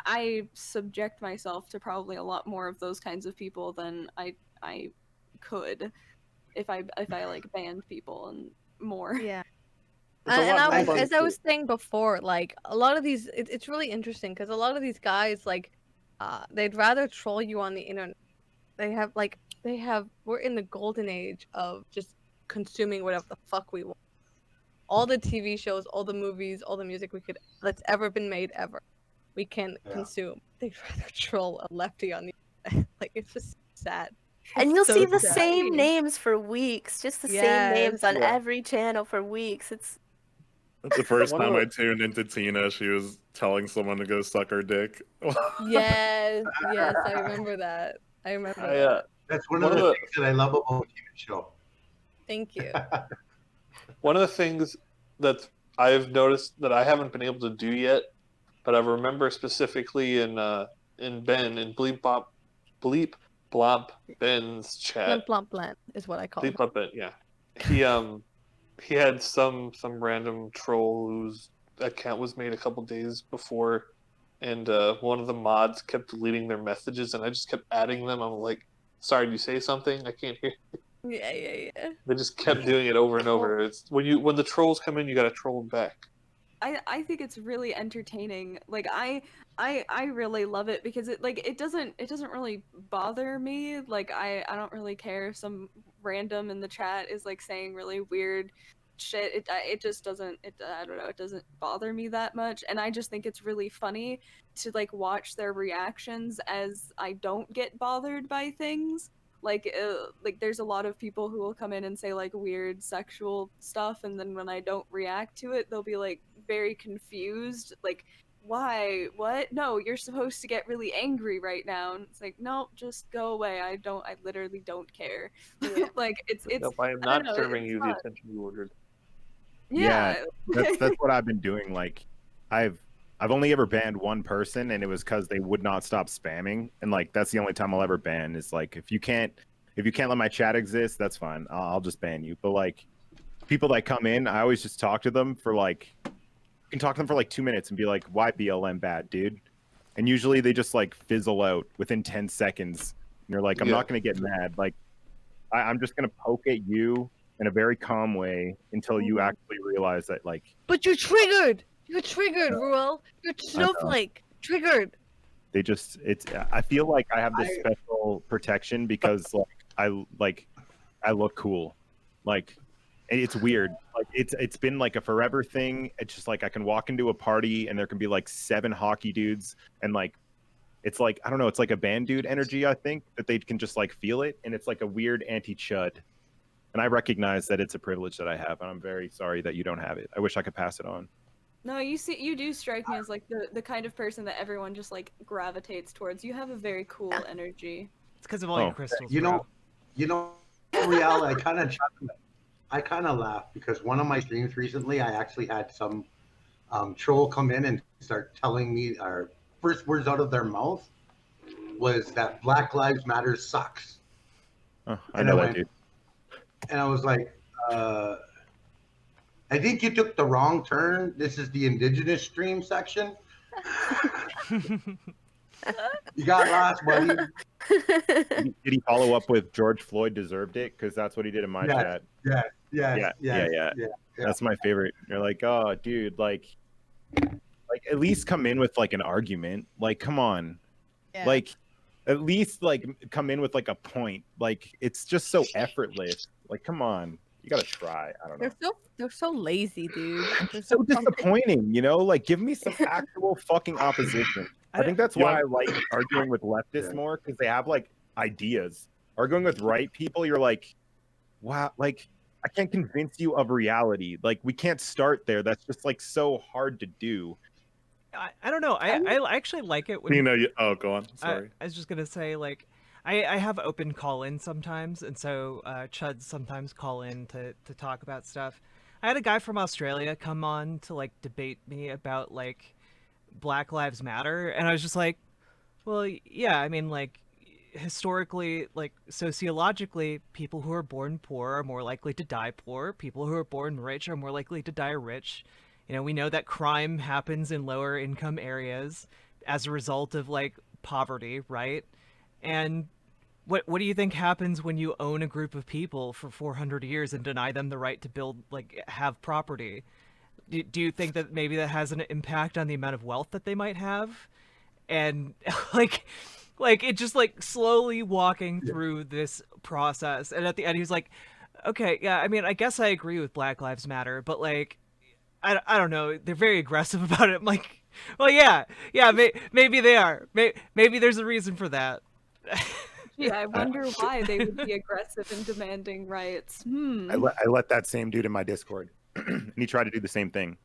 [SPEAKER 6] I subject myself to probably a lot more of those kinds of people than I could if I like banned people and more.
[SPEAKER 4] Yeah.
[SPEAKER 5] It's a
[SPEAKER 4] And
[SPEAKER 5] lot
[SPEAKER 4] I
[SPEAKER 5] more
[SPEAKER 4] was, as I
[SPEAKER 5] fun
[SPEAKER 4] was saying before, like a lot of these, it's really interesting because a lot of these guys, like, they'd rather troll you on the internet. We're in the golden age of just consuming whatever the fuck we want. All the TV shows, all the movies, all the music that's ever been made ever, we can consume. They'd rather troll a lefty on the internet. Like, it's just sad.
[SPEAKER 9] And
[SPEAKER 4] It's
[SPEAKER 9] you'll
[SPEAKER 4] so
[SPEAKER 9] see the
[SPEAKER 4] sad.
[SPEAKER 9] same names for weeks, just the same names on every channel for weeks. It's
[SPEAKER 3] The first
[SPEAKER 5] One of
[SPEAKER 3] time
[SPEAKER 5] the-
[SPEAKER 3] I tuned into Tina, she was telling someone to go suck her dick.
[SPEAKER 4] Yes, I remember that. I remember that.
[SPEAKER 11] That's one of the things that I love about the show.
[SPEAKER 4] Thank you.
[SPEAKER 5] One of the things that I've noticed that I haven't been able to do yet, but I remember specifically in Ben in Bleep Blomp Ben's chat.
[SPEAKER 4] Blimp Blant is what I call
[SPEAKER 5] Bleep
[SPEAKER 4] it.
[SPEAKER 5] Blomp Ben, yeah. He had some random troll whose account was made a couple days before and one of the mods kept deleting their messages, and I just kept adding them. I'm like, sorry, did you say something? I can't hear.
[SPEAKER 4] Yeah.
[SPEAKER 5] They just kept doing it over and over. It's when the trolls come in, you gotta troll them back.
[SPEAKER 6] I think it's really entertaining. Like I really love it because it doesn't really bother me. Like I don't really care if some random in the chat is like saying really weird shit. It just doesn't I don't know, it doesn't bother me that much, and I just think it's really funny to like watch their reactions as I don't get bothered by things. Like there's a lot of people who will come in and say like weird sexual stuff, and then when I don't react to it, they'll be like very confused, like, why, what, no, you're supposed to get really angry right now, and it's like, no, just go away. I literally don't care. Like it's
[SPEAKER 5] Nope, I am
[SPEAKER 6] I don't
[SPEAKER 5] not
[SPEAKER 6] know,
[SPEAKER 5] serving
[SPEAKER 6] it's
[SPEAKER 5] you the
[SPEAKER 6] fun.
[SPEAKER 5] attention you ordered.
[SPEAKER 6] Yeah.
[SPEAKER 1] that's what I've been doing. Like, I've only ever banned one person, and it was because they would not stop spamming. And like, that's the only time I'll ever ban. Is like, if you can't let my chat exist, that's fine. I'll just ban you. But like, people that come in, I always just talk to them for like, you can talk to them for like 2 minutes and be like, why BLM bad, dude? And usually they just like fizzle out within 10 seconds. And you're like, I'm not gonna get mad. Like, I'm just gonna poke at you in a very calm way until you actually realize that, like.
[SPEAKER 4] But you're triggered. You're triggered, Ruel. You're snowflake. Triggered.
[SPEAKER 1] They just, I feel like I have this special protection because I look cool. Like, it's weird. Like it's been like a forever thing. It's just like I can walk into a party and there can be like 7 hockey dudes, and like it's like, I don't know, it's like a band dude energy, I think, that they can just like feel it, and it's like a weird anti-chud. And I recognize that it's a privilege that I have, and I'm very sorry that you don't have it. I wish I could pass it on.
[SPEAKER 6] No, you do strike me as like the kind of person that everyone just like gravitates towards. You have a very cool energy.
[SPEAKER 2] It's because of all your crystals.
[SPEAKER 11] You know, Real, I kind of laugh because one of my streams recently, I actually had some troll come in and start telling me our first words out of their mouth was that Black Lives Matter sucks.
[SPEAKER 1] Oh, I know that, dude.
[SPEAKER 11] And I was like, I think you took the wrong turn. This is the Indigenous stream section. You got lost, buddy.
[SPEAKER 1] Did he follow up with George Floyd deserved it? Because that's what he did in my chat.
[SPEAKER 11] Yeah.
[SPEAKER 1] That's my favorite. You're like, oh, dude, like at least come in with like an argument. Like, come on, like at least like come in with like a point. Like, it's just so effortless. Like, come on, you gotta try. I don't know.
[SPEAKER 4] They're so lazy, dude. They're
[SPEAKER 1] so disappointing, you know? Like, give me some actual fucking opposition. I think that's why I like arguing with leftists more, because they have like ideas. Arguing with right people, you're like, wow, like I can't convince you of reality. Like, we can't start there. That's just like so hard to do.
[SPEAKER 2] I don't know. I actually like it when
[SPEAKER 3] oh, go on. Sorry.
[SPEAKER 2] I was just gonna say, like, I have open call-in sometimes, and so chuds sometimes call in to talk about stuff. I had a guy from Australia come on to like debate me about like Black Lives Matter, and I was just like, well, yeah, I mean, like, historically, like, sociologically, people who are born poor are more likely to die poor. People who are born rich are more likely to die rich. You know, we know that crime happens in lower income areas as a result of like poverty, right? And what do you think happens when you own a group of people for 400 years and deny them the right to build, like, have property? Do you think that maybe that has an impact on the amount of wealth that they might have? And like it just like slowly walking through this process, and at the end he was like, okay, yeah, I mean, I guess I agree with Black Lives Matter, but like I don't know, they're very aggressive about it. I'm like, well, yeah, maybe they are. Maybe there's a reason for that.
[SPEAKER 6] Yeah, I wonder why they would be aggressive in demanding rights.
[SPEAKER 1] I let that same dude in my Discord, and he tried to do the same thing,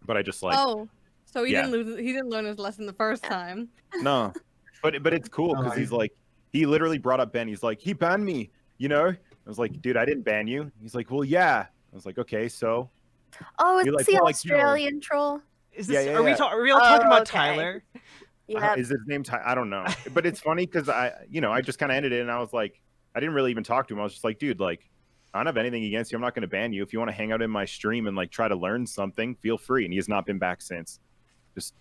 [SPEAKER 1] but I just like.
[SPEAKER 4] Oh, so he didn't lose. He didn't learn his lesson the first time.
[SPEAKER 1] No, but it's cool because he's like, he literally brought up Ben. He's like, he banned me. You know, I was like, dude, I didn't ban you. He's like, well, yeah. I was like, okay, so.
[SPEAKER 9] Oh, it's
[SPEAKER 1] like,
[SPEAKER 9] the
[SPEAKER 1] well,
[SPEAKER 9] Australian
[SPEAKER 1] like,
[SPEAKER 9] troll.
[SPEAKER 2] Is this? Are we all talking about Tyler?
[SPEAKER 9] Yeah.
[SPEAKER 1] Is his name I don't know, but it's funny because I just kind of ended it, and I was like, I didn't really even talk to him. I was just like, dude, like, I don't have anything against you. I'm not going to ban you. If you want to hang out in my stream and like try to learn something, feel free. And he has not been back since. Just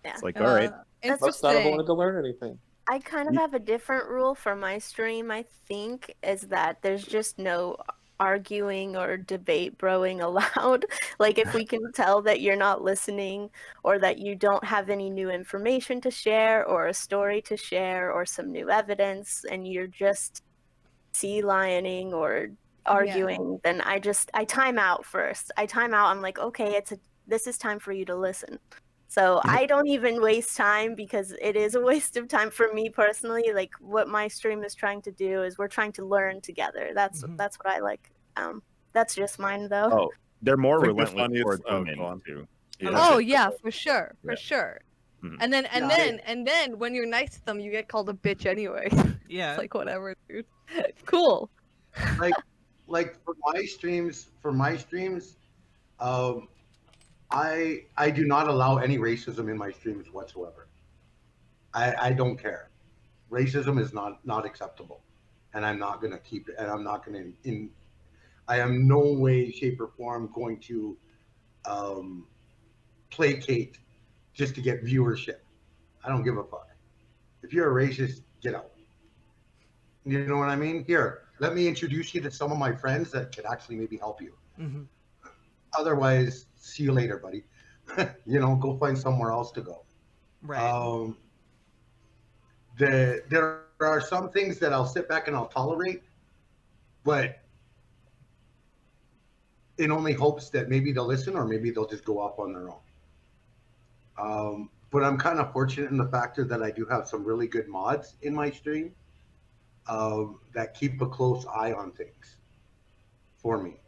[SPEAKER 9] Yeah.
[SPEAKER 1] It's like, all right.
[SPEAKER 5] Must not have wanted to learn anything.
[SPEAKER 9] I kind of have a different rule for my stream, I think, is that there's just no arguing or debate broing allowed. Like, if we can tell that you're not listening or that you don't have any new information to share or a story to share or some new evidence and you're just sea lioning or arguing, then I time out first. I time out. I'm like, okay, this is time for you to listen. So I don't even waste time because it is a waste of time for me personally. Like, what my stream is trying to do is we're trying to learn together. That's what I like. That's just mine though.
[SPEAKER 1] Oh, they're more
[SPEAKER 3] I think the
[SPEAKER 1] relentless
[SPEAKER 3] funniest-
[SPEAKER 1] towards
[SPEAKER 3] oh,
[SPEAKER 1] women
[SPEAKER 3] go on.
[SPEAKER 1] too.
[SPEAKER 4] Oh yeah, for sure, for
[SPEAKER 1] Yeah.
[SPEAKER 4] sure.
[SPEAKER 1] Mhm.
[SPEAKER 4] And then
[SPEAKER 12] Yeah.
[SPEAKER 4] and then when you're nice to them, you get called a bitch anyway.
[SPEAKER 2] Yeah.
[SPEAKER 4] It's like whatever, dude. Cool.
[SPEAKER 11] Like for my streams, I do not allow any racism in my streams whatsoever. I don't care. Racism is not acceptable, and I'm not gonna keep it. And I'm not gonna I am no way, shape, or form going to placate just to get viewership. I don't give a fuck. If you're a racist, get out. You know what I mean? Here, let me introduce you to some of my friends that could actually maybe help you.
[SPEAKER 2] Mm-hmm.
[SPEAKER 11] Otherwise, see you later, buddy. Go find somewhere else to go.
[SPEAKER 2] Right.
[SPEAKER 11] There are some things that I'll sit back and I'll tolerate, but in only hopes that maybe they'll listen or maybe they'll just go off on their own. But I'm kind of fortunate in the factor that I do have some really good mods in my stream that keep a close eye on things for me.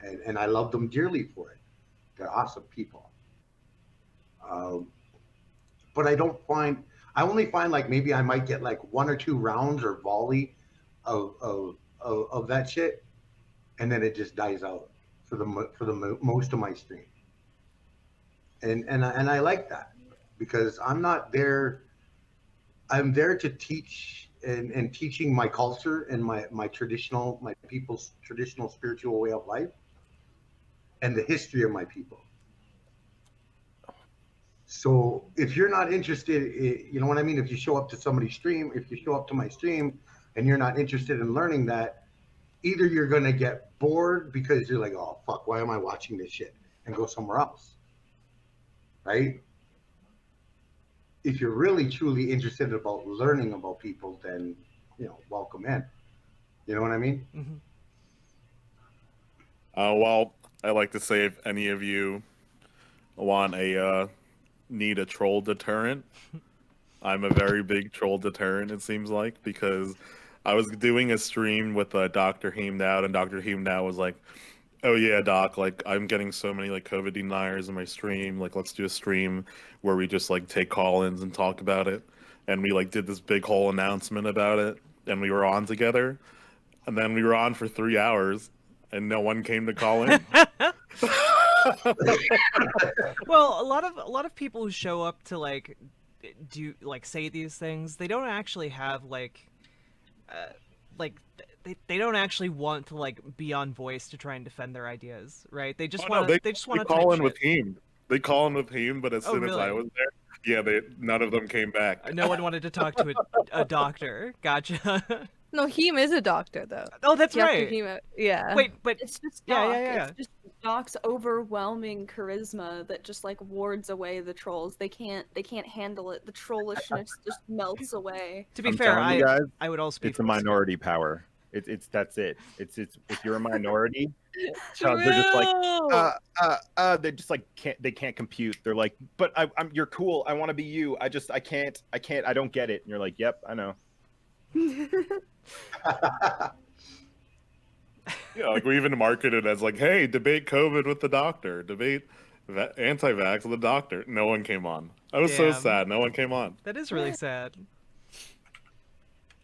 [SPEAKER 11] And I love them dearly for it. They're awesome people. But I only find like maybe I might get like 1 or 2 rounds or volley of that shit, and then it just dies out for the most of my stream. And I like that because I'm not there. I'm there to teach and teaching my culture and my people's traditional spiritual way of life and the history of my people. So if you're not interested, you know what I mean? If you show up to somebody's stream, if you show up to my stream and you're not interested in learning that, either you're going to get bored because you're like, oh, fuck, why am I watching this shit? And go somewhere else, right? If you're really, truly interested about learning about people, then, welcome in. You know what I mean?
[SPEAKER 2] Mm-hmm.
[SPEAKER 3] Well, I like to say if any of you need a troll deterrent, I'm a very big troll deterrent, it seems like, because I was doing a stream with Dr. Heemdow, and Dr. Heemdow was like, oh yeah, Doc, like, I'm getting so many, like, COVID deniers in my stream, like, let's do a stream where we just, like, take call-ins and talk about it, and we, like, did this big whole announcement about it, and we were on together, and then we were on for 3 hours, and no one came to call in.
[SPEAKER 2] Well, a lot of people who show up to say these things, they don't actually have they don't actually want to be on Voice to try and defend their ideas, right? They just want to
[SPEAKER 3] call in with Heem. They call in with Heem, but as soon as I
[SPEAKER 2] really?
[SPEAKER 3] was there, yeah, none of them came back.
[SPEAKER 2] No one wanted to talk to a doctor. Gotcha.
[SPEAKER 4] No, Heem is a doctor though.
[SPEAKER 2] Oh, that's
[SPEAKER 4] You have to
[SPEAKER 2] right.
[SPEAKER 4] Heem it. Yeah.
[SPEAKER 2] Wait, but
[SPEAKER 6] It's just
[SPEAKER 2] Yeah,
[SPEAKER 6] Doc.
[SPEAKER 2] yeah, yeah.
[SPEAKER 6] It's just Doc's overwhelming charisma that just wards away the trolls. They can't handle it. The trollishness just melts away.
[SPEAKER 2] to be
[SPEAKER 1] I'm
[SPEAKER 2] fair,
[SPEAKER 1] telling you guys,
[SPEAKER 2] I would also be
[SPEAKER 1] it's a minority power. That's it. It's if you're a minority, they're just like they just can't compute. They're like, but you're cool. I want to be you. I can't. I don't get it. And you're like, yep, I know.
[SPEAKER 3] Yeah, like we even marketed as like, hey, debate COVID with the doctor, debate anti-vax with the doctor. No one came on. I was so
[SPEAKER 2] Damn.
[SPEAKER 3] sad. No one came on.
[SPEAKER 2] That is really sad.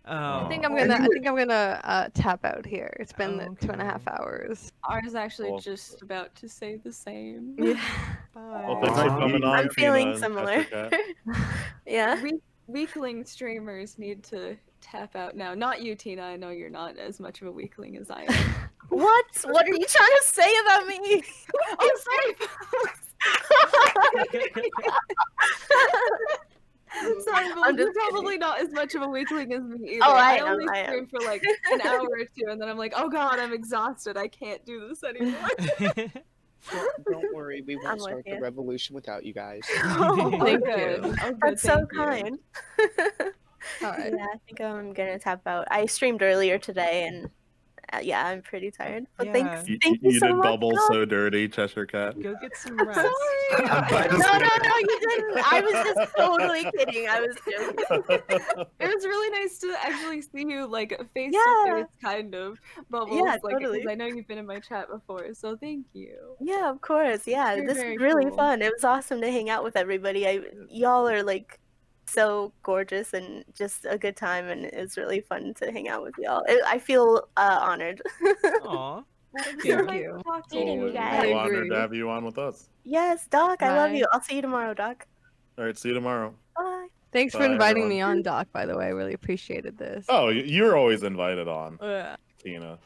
[SPEAKER 4] I think I'm gonna tap out here. It's been
[SPEAKER 2] Okay.
[SPEAKER 4] 2.5 hours.
[SPEAKER 6] I was actually
[SPEAKER 3] Cool.
[SPEAKER 6] just about to say the same.
[SPEAKER 4] Yeah.
[SPEAKER 2] Bye.
[SPEAKER 3] Well, thanks for coming on.
[SPEAKER 9] I'm feeling
[SPEAKER 3] Tina and
[SPEAKER 9] similar.
[SPEAKER 3] Jessica.
[SPEAKER 9] Yeah.
[SPEAKER 6] Weakling streamers need to tap out now. Not you, Tina. I know you're not as much of a weakling as I am.
[SPEAKER 9] What? What are you trying to say about me?
[SPEAKER 6] I'm sorry. Sorry,
[SPEAKER 9] I'm
[SPEAKER 6] but you're
[SPEAKER 9] just kidding.
[SPEAKER 6] probably not as much of a weakling as me either.
[SPEAKER 9] Oh, I
[SPEAKER 6] only
[SPEAKER 9] am.
[SPEAKER 6] stream for like an hour or two, and then I'm like, oh god, I'm exhausted. I can't do this anymore.
[SPEAKER 10] Don't worry, we
[SPEAKER 9] I'm
[SPEAKER 10] won't
[SPEAKER 9] with
[SPEAKER 10] start the
[SPEAKER 9] you.
[SPEAKER 10] revolution without you guys.
[SPEAKER 6] Oh,
[SPEAKER 4] Thank
[SPEAKER 6] good.
[SPEAKER 4] you.
[SPEAKER 6] Oh, good.
[SPEAKER 9] That's so
[SPEAKER 6] Thank you.
[SPEAKER 9] kind.
[SPEAKER 4] All right.
[SPEAKER 9] Yeah, I think I'm gonna tap out. I streamed earlier today, and yeah, I'm pretty tired. But
[SPEAKER 2] Yeah.
[SPEAKER 9] thanks,
[SPEAKER 3] You,
[SPEAKER 9] thank you
[SPEAKER 3] you
[SPEAKER 9] so
[SPEAKER 3] did
[SPEAKER 9] much.
[SPEAKER 3] bubbles
[SPEAKER 9] Doc.
[SPEAKER 3] so dirty, Cheshire Cat.
[SPEAKER 2] Go get some rest.
[SPEAKER 6] Sorry.
[SPEAKER 9] No, you didn't. I was just totally kidding. I was joking.
[SPEAKER 6] It was really nice to actually see you like face
[SPEAKER 9] Yeah.
[SPEAKER 6] to face, kind of, Bubbles.
[SPEAKER 9] Yeah,
[SPEAKER 6] like,
[SPEAKER 9] totally.
[SPEAKER 6] because I know you've been in my chat before, so thank you.
[SPEAKER 9] Yeah, of course. Yeah,
[SPEAKER 6] Very,
[SPEAKER 9] this
[SPEAKER 6] very
[SPEAKER 9] was really
[SPEAKER 6] cool.
[SPEAKER 9] fun. It was awesome to hang out with everybody. Y'all are like so gorgeous and just a good time, and it was really fun to hang out with y'all. I feel honored.
[SPEAKER 2] Aw.
[SPEAKER 6] Thank
[SPEAKER 2] you.
[SPEAKER 6] Nice to talk to
[SPEAKER 9] Meeting you
[SPEAKER 6] you.
[SPEAKER 9] guys.
[SPEAKER 3] We're honored to have you on with us.
[SPEAKER 9] Yes, Doc, I love
[SPEAKER 4] Bye.
[SPEAKER 9] you. I'll see you tomorrow, Doc.
[SPEAKER 3] All right, see you tomorrow.
[SPEAKER 9] Bye.
[SPEAKER 4] Thanks for
[SPEAKER 3] Bye,
[SPEAKER 4] inviting
[SPEAKER 3] everyone.
[SPEAKER 4] me on, Doc, by the way. I really appreciated this.
[SPEAKER 3] Oh, you're always invited on,
[SPEAKER 4] Yeah.
[SPEAKER 3] Tina.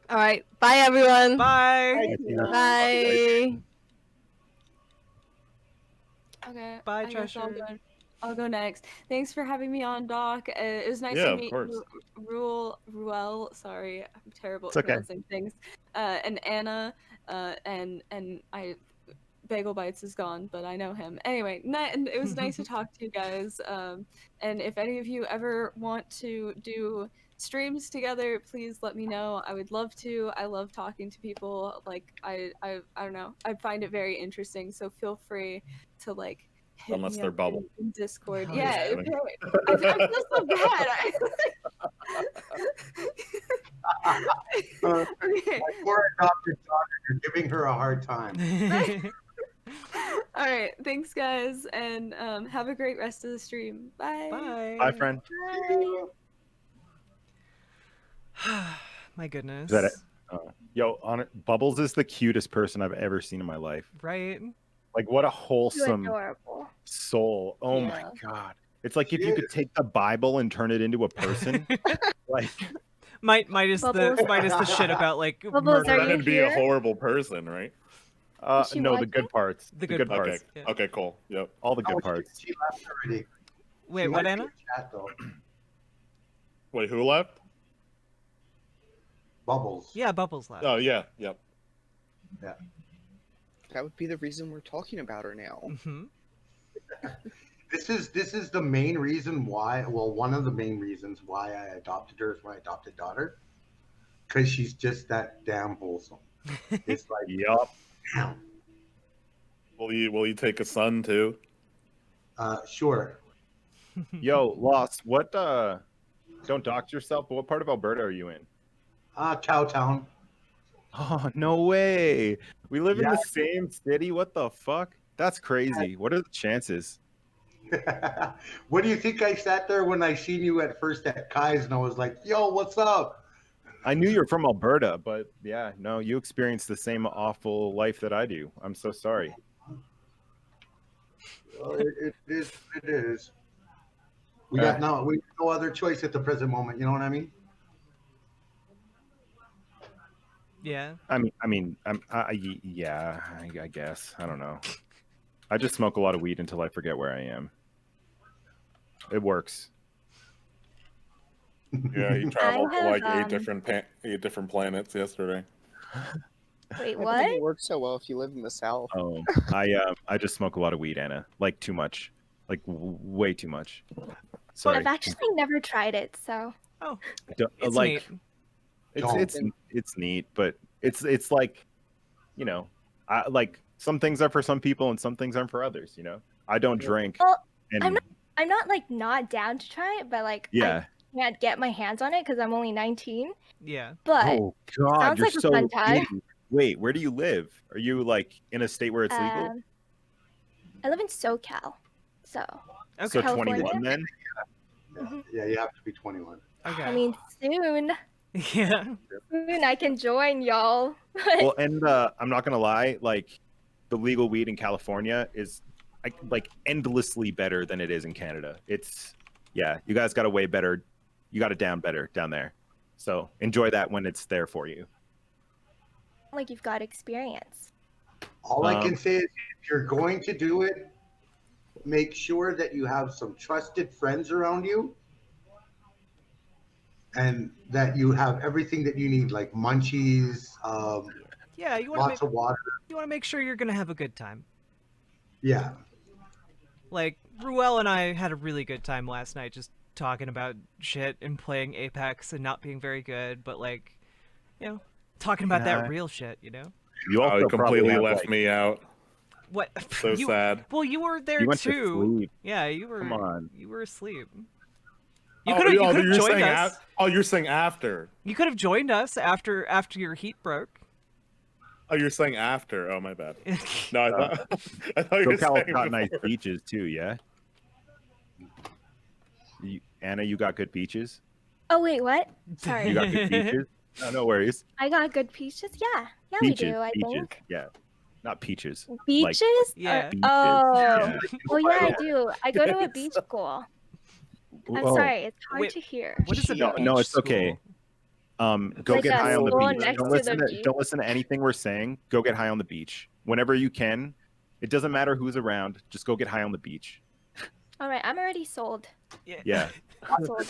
[SPEAKER 4] All right. Bye, everyone.
[SPEAKER 2] Bye.
[SPEAKER 4] Bye.
[SPEAKER 6] Okay.
[SPEAKER 2] Bye,
[SPEAKER 6] I guess
[SPEAKER 2] Cheshire.
[SPEAKER 6] I'll go next. Thanks for having me on, Doc. It was nice
[SPEAKER 3] Yeah,
[SPEAKER 6] to
[SPEAKER 3] of
[SPEAKER 6] meet
[SPEAKER 3] course.
[SPEAKER 6] Ruel. Sorry, I'm terrible
[SPEAKER 1] It's
[SPEAKER 6] at
[SPEAKER 1] okay.
[SPEAKER 6] pronouncing things. And Anna. And I. Bagel Bites is gone, but I know him. Anyway, and it was nice to talk to you guys. And if any of you ever want to do streams together, please let me know. I would love to. I love talking to people. Like I don't know. I find it very interesting. So feel free to like hit
[SPEAKER 3] Unless
[SPEAKER 6] me
[SPEAKER 3] they're
[SPEAKER 6] up
[SPEAKER 3] bubble.
[SPEAKER 6] in Discord.
[SPEAKER 2] Oh,
[SPEAKER 6] yeah,
[SPEAKER 3] yeah.
[SPEAKER 6] I feel so bad. Okay.
[SPEAKER 11] My poor adopted daughter, you're giving her a hard time.
[SPEAKER 6] All right, thanks guys, and have a great rest of the stream. Bye.
[SPEAKER 2] Bye.
[SPEAKER 1] Bye, friend.
[SPEAKER 2] My goodness.
[SPEAKER 1] Is that it? Yo, Bubbles is the cutest person I've ever seen in my life.
[SPEAKER 2] Right?
[SPEAKER 1] Like, what a
[SPEAKER 7] You're
[SPEAKER 1] wholesome
[SPEAKER 7] adorable.
[SPEAKER 1] soul. Oh my
[SPEAKER 6] Yeah.
[SPEAKER 1] god. It's like if you could take the Bible and turn it into a person. Like,
[SPEAKER 2] minus the shit about like
[SPEAKER 7] Bubbles,
[SPEAKER 2] murder.
[SPEAKER 7] are you
[SPEAKER 3] That'd be a
[SPEAKER 7] here?
[SPEAKER 3] horrible person, right?
[SPEAKER 7] Is she
[SPEAKER 1] no, the
[SPEAKER 7] watching?
[SPEAKER 1] good parts.
[SPEAKER 2] The good
[SPEAKER 3] Okay.
[SPEAKER 2] parts. Yeah.
[SPEAKER 3] Okay, cool. Yep.
[SPEAKER 1] All the good
[SPEAKER 11] Oh,
[SPEAKER 1] parts.
[SPEAKER 11] she left already.
[SPEAKER 2] Wait,
[SPEAKER 11] She
[SPEAKER 2] what,
[SPEAKER 11] might be
[SPEAKER 2] Anna?
[SPEAKER 11] in chat, though.
[SPEAKER 3] Wait, who left?
[SPEAKER 11] Bubbles.
[SPEAKER 2] Yeah, Bubbles left.
[SPEAKER 3] Oh, yeah. Yep.
[SPEAKER 10] That would be the reason we're talking about her now.
[SPEAKER 2] Mm-hmm.
[SPEAKER 11] This is the main reason why. Well, one of the main reasons why I adopted her as my adopted daughter, because she's just that damn wholesome. It's like,
[SPEAKER 1] Yup.
[SPEAKER 11] damn.
[SPEAKER 3] Will you take a son too?
[SPEAKER 11] Sure.
[SPEAKER 1] Yo, Lost, what don't dox yourself, but what part of Alberta are you in?
[SPEAKER 11] Cowtown.
[SPEAKER 1] Oh, no way. We live in
[SPEAKER 11] Yeah.
[SPEAKER 1] the same city. What the fuck? That's crazy. What are the chances?
[SPEAKER 11] What do you think I sat there when I seen you at first at Kai's and I was like, yo, what's up?
[SPEAKER 1] I knew you're from Alberta, but yeah, no, you experience the same awful life that I do. I'm so sorry.
[SPEAKER 11] Well, it is what it is. We got no other choice at the present moment, you know what I mean?
[SPEAKER 2] Yeah.
[SPEAKER 1] Yeah, I guess. I don't know. I just smoke a lot of weed until I forget where I am. It works.
[SPEAKER 3] Yeah, he traveled to
[SPEAKER 7] have,
[SPEAKER 3] like eight different planets yesterday.
[SPEAKER 7] Wait,
[SPEAKER 10] That
[SPEAKER 7] what?
[SPEAKER 10] doesn't work so well if you live in the South.
[SPEAKER 1] Oh, I just smoke a lot of weed, Anna. Like too much. Like way too much. Sorry.
[SPEAKER 7] I've actually never tried it, so.
[SPEAKER 2] Oh,
[SPEAKER 1] It's
[SPEAKER 2] neat.
[SPEAKER 1] It's neat, but it's like, you know, like some things are for some people and some things aren't for others. You know, I don't drink.
[SPEAKER 7] Well,
[SPEAKER 1] And
[SPEAKER 7] I'm not like not down to try it, but like
[SPEAKER 1] yeah.
[SPEAKER 7] I can't get my hands on it because I'm only 19.
[SPEAKER 2] Yeah.
[SPEAKER 7] But
[SPEAKER 1] Oh God,
[SPEAKER 7] sounds
[SPEAKER 1] you're
[SPEAKER 7] like a
[SPEAKER 1] so
[SPEAKER 7] fun time.
[SPEAKER 1] itty. Wait, where do you live? Are you like in a state where it's legal?
[SPEAKER 7] I live in SoCal, so.
[SPEAKER 2] Okay.
[SPEAKER 1] So
[SPEAKER 7] California.
[SPEAKER 1] 21 then?
[SPEAKER 11] Yeah, you have to be 21.
[SPEAKER 2] Okay.
[SPEAKER 7] I mean, soon
[SPEAKER 2] yeah.
[SPEAKER 7] I can join y'all.
[SPEAKER 1] Well, and I'm not gonna lie, like the legal weed in California is like endlessly better than it is in Canada. It's you guys got you got it down better down there. So enjoy that when it's there for you.
[SPEAKER 7] Like you've got experience.
[SPEAKER 11] All I can say is if you're going to do it, make sure that you have some trusted friends around you and that you have everything that you need, like munchies,
[SPEAKER 2] Yeah, you want
[SPEAKER 11] lots
[SPEAKER 2] to
[SPEAKER 11] of water.
[SPEAKER 2] you want to make sure you're gonna have a good time.
[SPEAKER 11] Yeah.
[SPEAKER 2] Like Ruel and I had a really good time last night, just talking about shit and playing Apex and not being very good, but like, you know, talking about that real shit. You know.
[SPEAKER 1] You also
[SPEAKER 3] You completely
[SPEAKER 1] have,
[SPEAKER 3] left
[SPEAKER 1] like,
[SPEAKER 3] me out.
[SPEAKER 2] What?
[SPEAKER 3] So sad.
[SPEAKER 2] Well, you were there
[SPEAKER 1] You went to
[SPEAKER 2] too.
[SPEAKER 1] sleep.
[SPEAKER 2] Yeah, you were.
[SPEAKER 1] Come on.
[SPEAKER 2] You were asleep.
[SPEAKER 3] You're
[SPEAKER 2] You could have joined
[SPEAKER 3] saying
[SPEAKER 2] us.
[SPEAKER 3] you're saying after.
[SPEAKER 2] You could have joined us after your heat broke.
[SPEAKER 3] Oh, you're saying after. Oh, my bad. No, I thought you were
[SPEAKER 1] SoCal's
[SPEAKER 3] saying
[SPEAKER 1] got nice
[SPEAKER 3] before.
[SPEAKER 1] beaches too, yeah. Anna, you got good beaches.
[SPEAKER 7] Oh wait, what? Sorry.
[SPEAKER 1] You got good beaches. No, no worries.
[SPEAKER 7] I got good peaches. Yeah, yeah,
[SPEAKER 1] Beaches,
[SPEAKER 7] we do. I
[SPEAKER 1] beaches,
[SPEAKER 7] think
[SPEAKER 1] yeah, not peaches.
[SPEAKER 7] beaches.
[SPEAKER 2] Yeah.
[SPEAKER 1] Beaches,
[SPEAKER 7] Oh,
[SPEAKER 1] yeah.
[SPEAKER 7] well, yeah, I do. I go to a beach school. I'm
[SPEAKER 1] Oh.
[SPEAKER 7] sorry, it's hard
[SPEAKER 2] Wait,
[SPEAKER 7] to hear.
[SPEAKER 2] What is a
[SPEAKER 1] No,
[SPEAKER 2] beach
[SPEAKER 1] no, it's
[SPEAKER 2] school?
[SPEAKER 1] okay. Go
[SPEAKER 7] Like
[SPEAKER 1] get
[SPEAKER 7] a
[SPEAKER 1] high on the
[SPEAKER 7] school
[SPEAKER 1] beach.
[SPEAKER 7] next
[SPEAKER 1] Don't
[SPEAKER 7] to
[SPEAKER 1] listen
[SPEAKER 7] the
[SPEAKER 1] to
[SPEAKER 7] beach?
[SPEAKER 1] don't listen to anything we're saying. Go get high on the beach whenever you can. It doesn't matter who's around. Just go get high on the beach.
[SPEAKER 7] All right, I'm already sold.
[SPEAKER 1] Yeah.
[SPEAKER 7] Sold.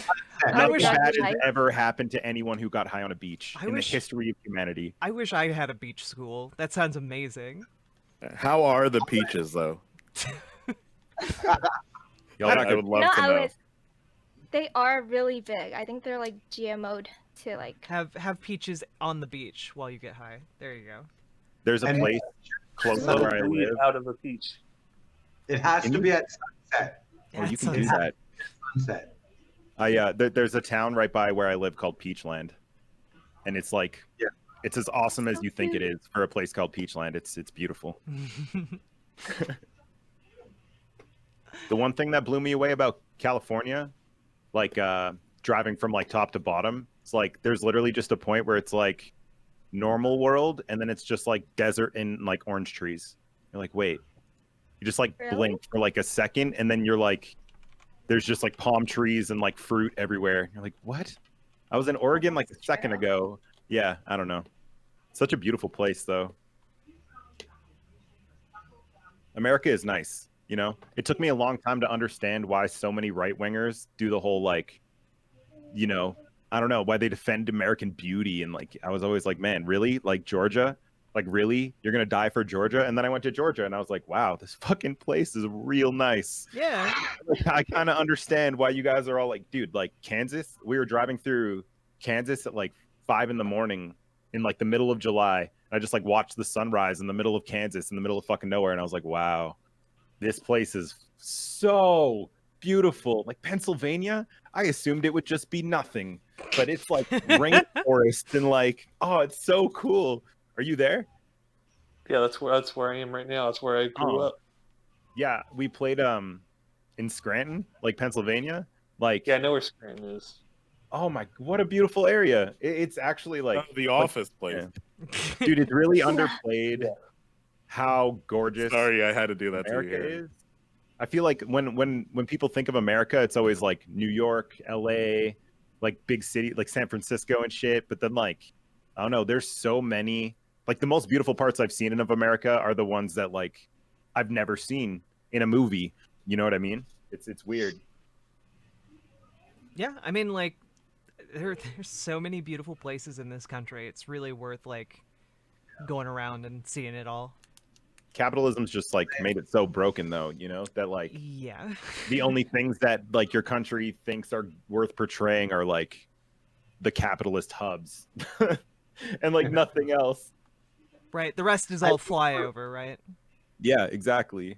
[SPEAKER 1] Nothing
[SPEAKER 7] Drug
[SPEAKER 1] bad has
[SPEAKER 7] life.
[SPEAKER 1] ever happened to anyone who got high on a beach in
[SPEAKER 2] wish-
[SPEAKER 1] the history of humanity.
[SPEAKER 2] I wish I had a beach school. That sounds amazing.
[SPEAKER 3] How are the peaches, though?
[SPEAKER 1] Y'all got
[SPEAKER 3] I
[SPEAKER 1] good-
[SPEAKER 3] would love
[SPEAKER 7] No,
[SPEAKER 3] to know.
[SPEAKER 7] They are really big. I think they're like GMO'd to like.
[SPEAKER 2] Have peaches on the beach while you get high. There you go.
[SPEAKER 1] There's a
[SPEAKER 11] And-
[SPEAKER 1] place close to
[SPEAKER 5] Another
[SPEAKER 1] where I
[SPEAKER 5] breed
[SPEAKER 1] live.
[SPEAKER 5] out of a peach.
[SPEAKER 11] It has
[SPEAKER 1] Can
[SPEAKER 11] to
[SPEAKER 1] you-
[SPEAKER 11] be at sunset.
[SPEAKER 1] Oh, you
[SPEAKER 2] That's
[SPEAKER 1] can do
[SPEAKER 2] so-
[SPEAKER 1] that.
[SPEAKER 11] Sunset.
[SPEAKER 1] There's a town right by where I live called Peachland, and it's like, it's as awesome as you think it is for a place called Peachland. It's beautiful. The one thing that blew me away about California, like driving from like top to bottom, it's like there's literally just a point where it's like normal world, and then it's just like desert and like orange trees. You're like, wait, you just like
[SPEAKER 7] Really?
[SPEAKER 1] blink for like a second, and then you're like, there's just like palm trees and like fruit everywhere. You're like, what? I was in Oregon like a second ago. Yeah, I don't know. Such a beautiful place, though. America is nice, you know? It took me a long time to understand why so many right-wingers do the whole, like, you know, I don't know, why they defend American beauty. And, like, I was always like, man, really? Like, Georgia? Like, really? You're going to die for Georgia? And then I went to Georgia, and I was like, wow, this fucking place is real nice.
[SPEAKER 2] Yeah.
[SPEAKER 1] Like, I kind of understand why you guys are all like, dude, like, Kansas? We were driving through Kansas at, like, 5 in the morning in, like, the middle of July. I just like watched the sunrise in the middle of Kansas, in the middle of fucking nowhere, and I was like, "Wow, this place is so beautiful." Like Pennsylvania, I assumed it would just be nothing, but it's like rainforest and like, oh, it's so cool. Are you there?
[SPEAKER 5] Yeah, that's where I am right now. That's where I grew up.
[SPEAKER 1] Yeah, we played in Scranton, like Pennsylvania. Like,
[SPEAKER 5] Yeah, I know where Scranton is.
[SPEAKER 1] oh my, what a beautiful area! It's actually like
[SPEAKER 3] The Office place.
[SPEAKER 1] dude, it's really underplayed how gorgeous
[SPEAKER 3] Sorry, I had to do that to
[SPEAKER 1] America
[SPEAKER 3] you.
[SPEAKER 1] is. I feel like when people think of America, it's always like New York, LA, like big city, like San Francisco and shit. But then like, I don't know, there's so many, like the most beautiful parts I've seen of America are the ones that like I've never seen in a movie. You know what I mean? It's weird.
[SPEAKER 2] Yeah, I mean, like, there's so many beautiful places in this country. It's really worth like going around and seeing it all.
[SPEAKER 1] Capitalism's just like made it so broken though, you know, that like
[SPEAKER 2] Yeah.
[SPEAKER 1] the only things that like your country thinks are worth portraying are like the capitalist hubs and like nothing else.
[SPEAKER 2] Right. The rest is all flyover, right?
[SPEAKER 1] Yeah, exactly.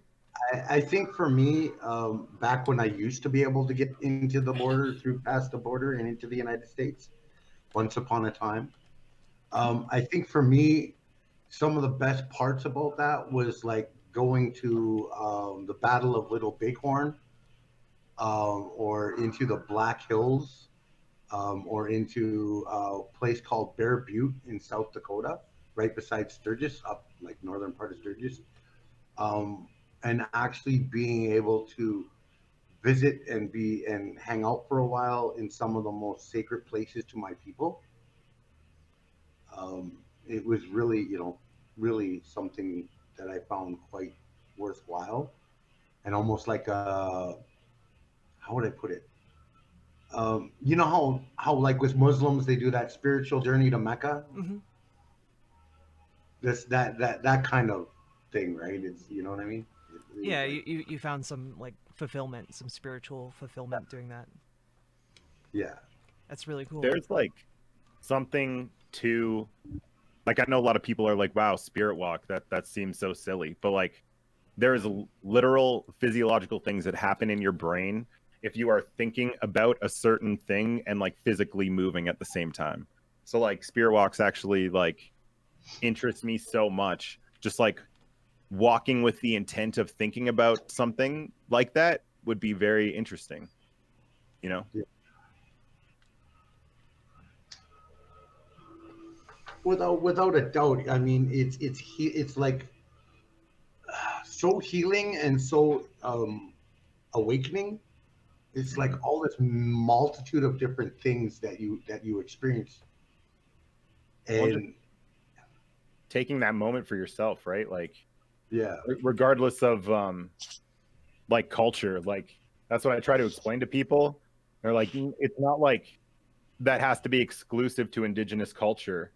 [SPEAKER 11] I think for me, back when I used to be able to get into the border, through past the border and into the United States, once upon a time, I think for me, some of the best parts about that was like going to the Battle of Little Bighorn, or into the Black Hills, or into a place called Bear Butte in South Dakota, right beside Sturgis, up like northern part of Sturgis. And actually being able to visit and hang out for a while in some of the most sacred places to my people. It was really, really something that I found quite worthwhile, and almost like a, how would I put it? You know how like with Muslims they do that spiritual journey to Mecca.
[SPEAKER 2] Hmm.
[SPEAKER 11] This that kind of thing, right? It's, you know what I mean?
[SPEAKER 2] Yeah,
[SPEAKER 11] Like,
[SPEAKER 2] you found some like fulfillment, some spiritual fulfillment doing that.
[SPEAKER 11] yeah.
[SPEAKER 2] That's really cool.
[SPEAKER 1] There's like something to, like, I know a lot of people are like, wow, spirit walk, that seems so silly, but like there's literal physiological things that happen in your brain if you are thinking about a certain thing and like physically moving at the same time. So like spirit walks actually like interest me so much. Just like walking with the intent of thinking about something like that would be very interesting, you know?
[SPEAKER 11] Yeah. Without a doubt. I mean, it's like so healing and so awakening. It's like all this multitude of different things that you experience,
[SPEAKER 1] Well, just
[SPEAKER 11] and
[SPEAKER 1] taking that moment for yourself, right? Like
[SPEAKER 11] yeah,
[SPEAKER 1] regardless of like culture, like that's what I try to explain to people. They're like, It's not like that has to be exclusive to indigenous culture.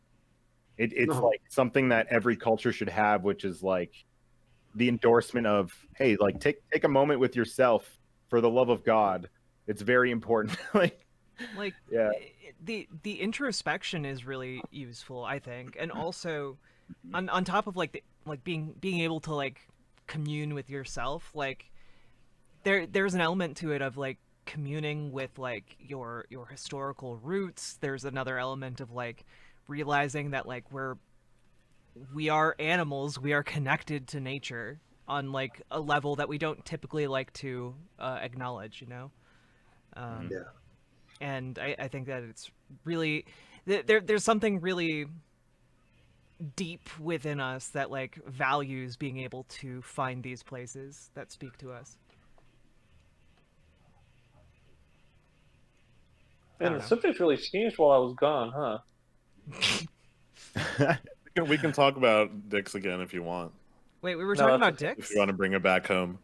[SPEAKER 1] It's
[SPEAKER 11] no,
[SPEAKER 1] like something that every culture should have, which is like the endorsement of, hey, like take a moment with yourself for the love of God. It's very important.
[SPEAKER 2] Like
[SPEAKER 1] Yeah.
[SPEAKER 2] the introspection is really useful, I think, and also on top of like being able to like commune with yourself, like there's an element to it of like communing with like your historical roots. There's another element of like realizing that like we are animals, we are connected to nature on like a level that we don't typically like to acknowledge, you know.
[SPEAKER 11] yeah.
[SPEAKER 2] And I think that it's really there's something really deep within us that like values being able to find these places that speak to us. I
[SPEAKER 5] And
[SPEAKER 2] don't
[SPEAKER 5] the
[SPEAKER 2] know.
[SPEAKER 5] subject really changed while I was gone, huh?
[SPEAKER 3] We can talk about dicks again if you want.
[SPEAKER 2] Wait, we were
[SPEAKER 5] No,
[SPEAKER 2] talking
[SPEAKER 5] that's
[SPEAKER 2] about
[SPEAKER 5] okay.
[SPEAKER 3] If
[SPEAKER 2] dicks?
[SPEAKER 3] you want to bring it back home.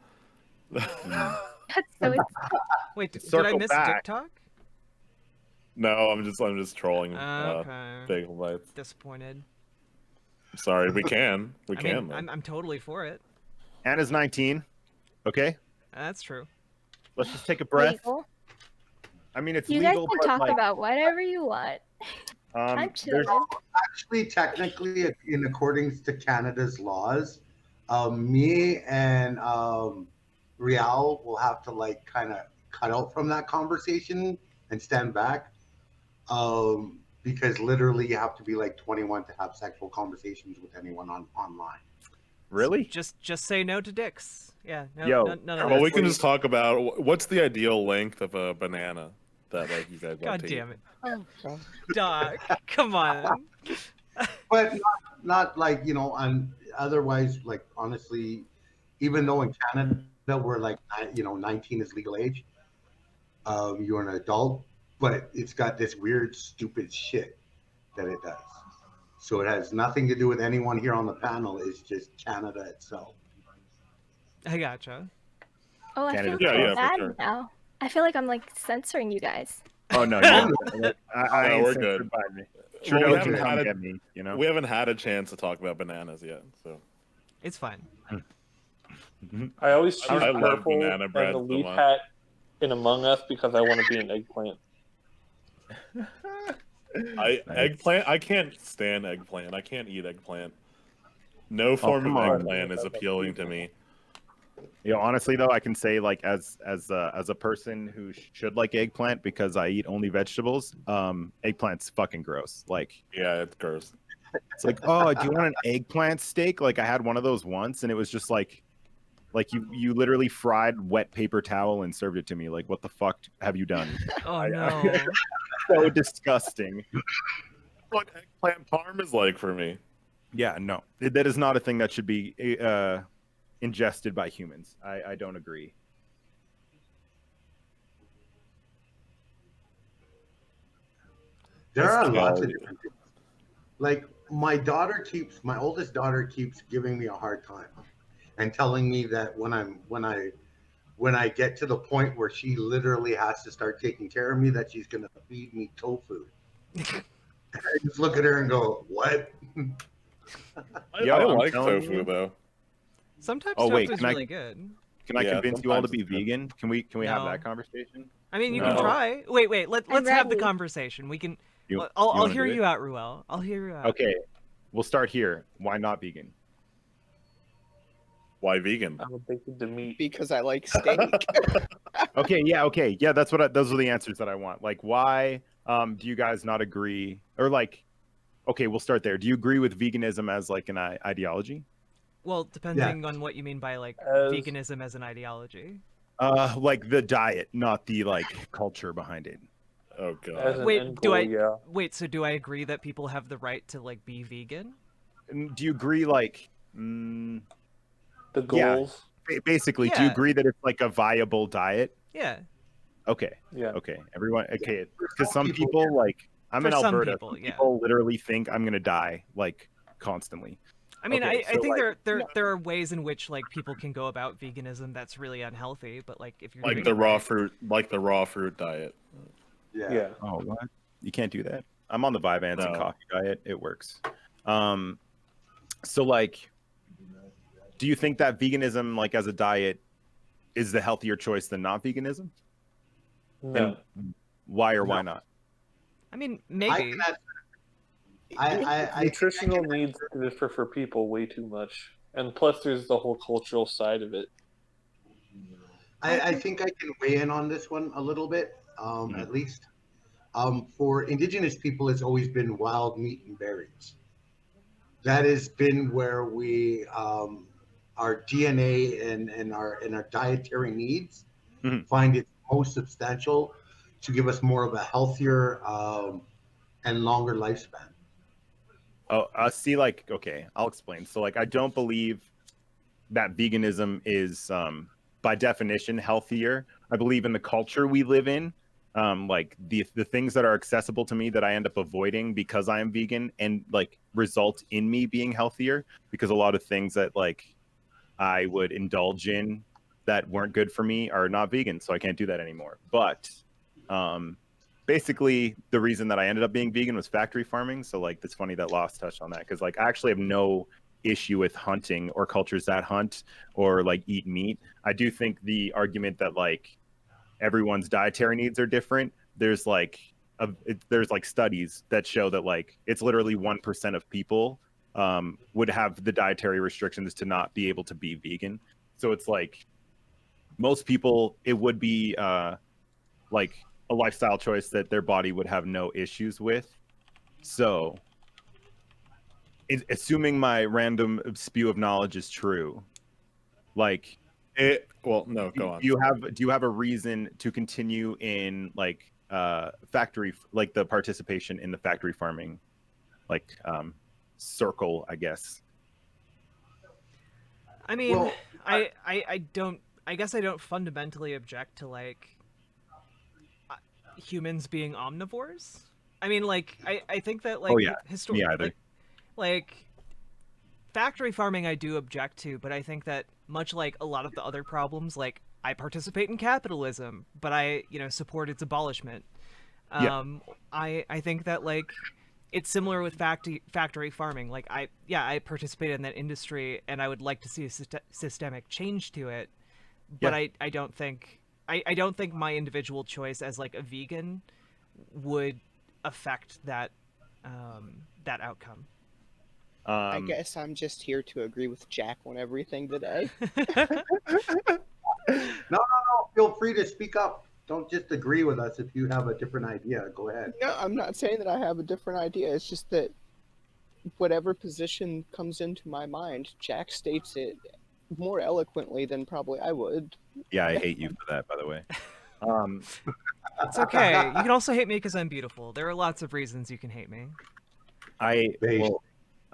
[SPEAKER 7] That's so
[SPEAKER 2] Wait, did I
[SPEAKER 1] Circle
[SPEAKER 2] miss
[SPEAKER 1] back.
[SPEAKER 2] dick talk?
[SPEAKER 3] No, I'm just trolling.
[SPEAKER 2] Okay.
[SPEAKER 3] Bagel bites.
[SPEAKER 2] Disappointed.
[SPEAKER 3] Sorry, we can.
[SPEAKER 2] I mean,
[SPEAKER 3] Though.
[SPEAKER 2] I'm totally for it.
[SPEAKER 1] Anna's 19. Okay,
[SPEAKER 2] That's true.
[SPEAKER 1] let's just take a breath.
[SPEAKER 7] legal.
[SPEAKER 1] I mean, it's
[SPEAKER 7] You guys
[SPEAKER 1] legal,
[SPEAKER 7] can
[SPEAKER 1] but
[SPEAKER 7] talk
[SPEAKER 1] like,
[SPEAKER 7] about whatever you want. I'm
[SPEAKER 1] there's
[SPEAKER 7] chilling.
[SPEAKER 11] Actually, technically, in accordance to Canada's laws, me and Rial will have to like kind of cut out from that conversation and stand back, because literally you have to be like 21 to have sexual conversations with anyone online.
[SPEAKER 1] really.
[SPEAKER 2] Just say no to dicks. Yeah, no,
[SPEAKER 1] Yo,
[SPEAKER 2] none of
[SPEAKER 3] Well,
[SPEAKER 2] this.
[SPEAKER 3] we can just talk about what's the ideal length of a banana that like you guys like
[SPEAKER 2] God
[SPEAKER 3] to
[SPEAKER 2] damn
[SPEAKER 3] eat.
[SPEAKER 2] it,
[SPEAKER 7] Oh,
[SPEAKER 2] Doc! Come on.
[SPEAKER 11] But not like, you know, and otherwise, like, honestly, even though in Canada we're like, you know, 19 is legal age, you're an adult, but it's got this weird stupid shit that it does. So it has nothing to do with anyone here on the panel. It's just Canada itself.
[SPEAKER 2] I gotcha.
[SPEAKER 7] oh, I feel
[SPEAKER 1] Canada's
[SPEAKER 3] Yeah,
[SPEAKER 7] so
[SPEAKER 3] yeah, for
[SPEAKER 7] bad
[SPEAKER 3] sure.
[SPEAKER 7] now. I feel like I'm like censoring you guys.
[SPEAKER 1] Oh no, you I
[SPEAKER 3] No,
[SPEAKER 1] ain't
[SPEAKER 3] we're
[SPEAKER 1] censored
[SPEAKER 3] good.
[SPEAKER 1] by me.
[SPEAKER 3] Well,
[SPEAKER 1] Trudeau
[SPEAKER 3] we
[SPEAKER 1] can
[SPEAKER 3] haven't
[SPEAKER 1] come
[SPEAKER 3] had
[SPEAKER 1] get me, you know.
[SPEAKER 3] we haven't had a chance to talk about bananas yet, so
[SPEAKER 2] It's fine.
[SPEAKER 5] I always choose
[SPEAKER 3] I love
[SPEAKER 5] purple
[SPEAKER 3] banana bread
[SPEAKER 5] and the
[SPEAKER 3] so
[SPEAKER 5] leaf
[SPEAKER 3] much.
[SPEAKER 5] hat in Among Us because I want to be an eggplant.
[SPEAKER 3] Eggplant. I can't stand eggplant. I can't eat eggplant. No form
[SPEAKER 1] come
[SPEAKER 3] of
[SPEAKER 1] on.
[SPEAKER 3] eggplant is appealing to me.
[SPEAKER 1] You know, honestly though, I can say like as a person who should like eggplant because I eat only vegetables, eggplant's fucking gross. Like,
[SPEAKER 3] Yeah, it's gross.
[SPEAKER 1] it's like, oh, do you want an eggplant steak? Like I had one of those once and it was just like you literally fried wet paper towel and served it to me. Like, what the fuck have you done?
[SPEAKER 2] Oh no.
[SPEAKER 1] So disgusting.
[SPEAKER 3] What eggplant parm is like for me.
[SPEAKER 1] Yeah, no, that is not a thing that should be ingested by humans. I don't agree.
[SPEAKER 11] There are lots of
[SPEAKER 3] Yeah.
[SPEAKER 11] different things. Like my oldest daughter keeps giving me a hard time and telling me that when I get to the point where she literally has to start taking care of me, that she's going to feed me tofu. I just look at her and go, "What?"
[SPEAKER 1] Yo,
[SPEAKER 3] I
[SPEAKER 1] I'm
[SPEAKER 3] like
[SPEAKER 1] telling
[SPEAKER 3] tofu
[SPEAKER 1] you.
[SPEAKER 3] though.
[SPEAKER 2] Sometimes
[SPEAKER 1] Oh, wait,
[SPEAKER 2] tofu's
[SPEAKER 1] can I-
[SPEAKER 2] really good.
[SPEAKER 1] Can I
[SPEAKER 3] Yeah,
[SPEAKER 1] convince you all to
[SPEAKER 3] sometimes
[SPEAKER 1] be
[SPEAKER 3] it's good.
[SPEAKER 1] vegan? Can we have
[SPEAKER 2] No.
[SPEAKER 1] that conversation?
[SPEAKER 2] I mean, you
[SPEAKER 3] No.
[SPEAKER 2] can try. Wait, let's have the
[SPEAKER 7] ready.
[SPEAKER 2] conversation. We can.
[SPEAKER 1] You
[SPEAKER 2] I'll
[SPEAKER 1] wanna
[SPEAKER 2] hear
[SPEAKER 1] do it?
[SPEAKER 2] you out, Ruel. I'll hear you out.
[SPEAKER 1] Okay, we'll start here. Why not vegan?
[SPEAKER 3] Why vegan?
[SPEAKER 5] I'm addicted to meat.
[SPEAKER 10] Because I like steak.
[SPEAKER 1] Okay, yeah. That's what. Those are the answers that I want. Like, why do you guys not agree? Or like, okay, we'll start there. Do you agree with veganism as like an ideology?
[SPEAKER 2] Well, depending on what you mean by like
[SPEAKER 5] As-
[SPEAKER 2] veganism as an ideology.
[SPEAKER 1] Like the diet, not the like culture behind it.
[SPEAKER 3] Oh
[SPEAKER 5] As
[SPEAKER 3] god.
[SPEAKER 5] an
[SPEAKER 2] Wait,
[SPEAKER 5] end
[SPEAKER 2] do
[SPEAKER 5] goal,
[SPEAKER 2] I?
[SPEAKER 5] yeah.
[SPEAKER 2] Wait, so do I agree that people have the right to like be vegan?
[SPEAKER 1] And do you agree? Like,
[SPEAKER 5] The
[SPEAKER 1] Yeah.
[SPEAKER 5] goals.
[SPEAKER 1] basically, do you
[SPEAKER 2] Yeah.
[SPEAKER 1] agree that it's like a viable diet?
[SPEAKER 2] Yeah.
[SPEAKER 1] Okay.
[SPEAKER 5] Yeah.
[SPEAKER 1] Okay. Everyone. Okay. Because some
[SPEAKER 11] people,
[SPEAKER 1] people like I'm
[SPEAKER 2] For
[SPEAKER 1] in
[SPEAKER 2] some
[SPEAKER 1] Alberta.
[SPEAKER 2] people, yeah.
[SPEAKER 1] People literally think I'm gonna die like constantly.
[SPEAKER 2] I mean,
[SPEAKER 1] Okay,
[SPEAKER 2] I
[SPEAKER 1] so,
[SPEAKER 2] think
[SPEAKER 1] like-
[SPEAKER 2] there are ways in which like people can go about veganism that's really unhealthy, but like if you're
[SPEAKER 3] Like
[SPEAKER 2] doing
[SPEAKER 3] the
[SPEAKER 2] it
[SPEAKER 3] raw
[SPEAKER 2] right-
[SPEAKER 3] fruit, diet.
[SPEAKER 11] Yeah.
[SPEAKER 5] Yeah.
[SPEAKER 1] Oh, what? You can't do that. I'm on the Vyvanse and
[SPEAKER 3] No.
[SPEAKER 1] coffee diet. It works. So like, do you think that veganism, like as a diet, is the healthier choice than not veganism?
[SPEAKER 5] No.
[SPEAKER 1] And why or why not?
[SPEAKER 2] I mean,
[SPEAKER 11] I
[SPEAKER 2] maybe.
[SPEAKER 11] can answer. I
[SPEAKER 5] Nutritional needs differ for people way too much. And plus, there's the whole cultural side of it.
[SPEAKER 11] I think I can weigh in on this one a little bit, at least. For indigenous people, it's always been wild meat and berries. That has been where we our DNA and our dietary needs
[SPEAKER 1] Mhm.
[SPEAKER 11] find it most substantial to give us more of a healthier and longer lifespan.
[SPEAKER 1] Oh, see, like, okay, I'll explain. So, like, I don't believe that veganism is, by definition, healthier. I believe in the culture we live in, like the things that are accessible to me that I end up avoiding because I am vegan, and like result in me being healthier. Because a lot of things that like I would indulge in that weren't good for me are not vegan, so I can't do that anymore. But basically the reason that I ended up being vegan was factory farming. So like it's funny that Lost touched on that, because like I actually have no issue with hunting or cultures that hunt or like eat meat. I do think the argument that like everyone's dietary needs are different, there's like there's like studies that show that like it's literally 1% of people would have the dietary restrictions to not be able to be vegan. So it's like most people, it would be like a lifestyle choice that their body would have no issues with. So, assuming my random spew of knowledge is true, like,
[SPEAKER 3] Well, no, go on.
[SPEAKER 1] do you have a reason to continue in like factory, like the participation in the factory farming, like circle, I guess?
[SPEAKER 2] I mean,
[SPEAKER 11] Well,
[SPEAKER 2] I don't. I guess I don't fundamentally object to like humans being omnivores. I mean, like I think that like
[SPEAKER 1] Oh, yeah. Me
[SPEAKER 2] historically,
[SPEAKER 1] either.
[SPEAKER 2] like factory farming, I do object to, but I think that much like a lot of the other problems, like I participate in capitalism, but I support its abolishment.
[SPEAKER 1] Yeah.
[SPEAKER 2] I think that like it's similar with factory farming. Like I participate in that industry, and I would like to see a systemic change to it. But
[SPEAKER 1] Yeah.
[SPEAKER 2] I don't think I don't think my individual choice as like a vegan would affect that that outcome.
[SPEAKER 10] I guess I'm just here to agree with Jack on everything today.
[SPEAKER 11] No, feel free to speak up. Don't just agree with us if you have a different idea. Go ahead.
[SPEAKER 10] No, I'm not saying that I have a different idea. It's just that whatever position comes into my mind, Jack states it more eloquently than probably I would.
[SPEAKER 1] Yeah, I hate you for that, by the way.
[SPEAKER 2] It's okay. You can also hate me because I'm beautiful. There are lots of reasons you can hate me.
[SPEAKER 1] I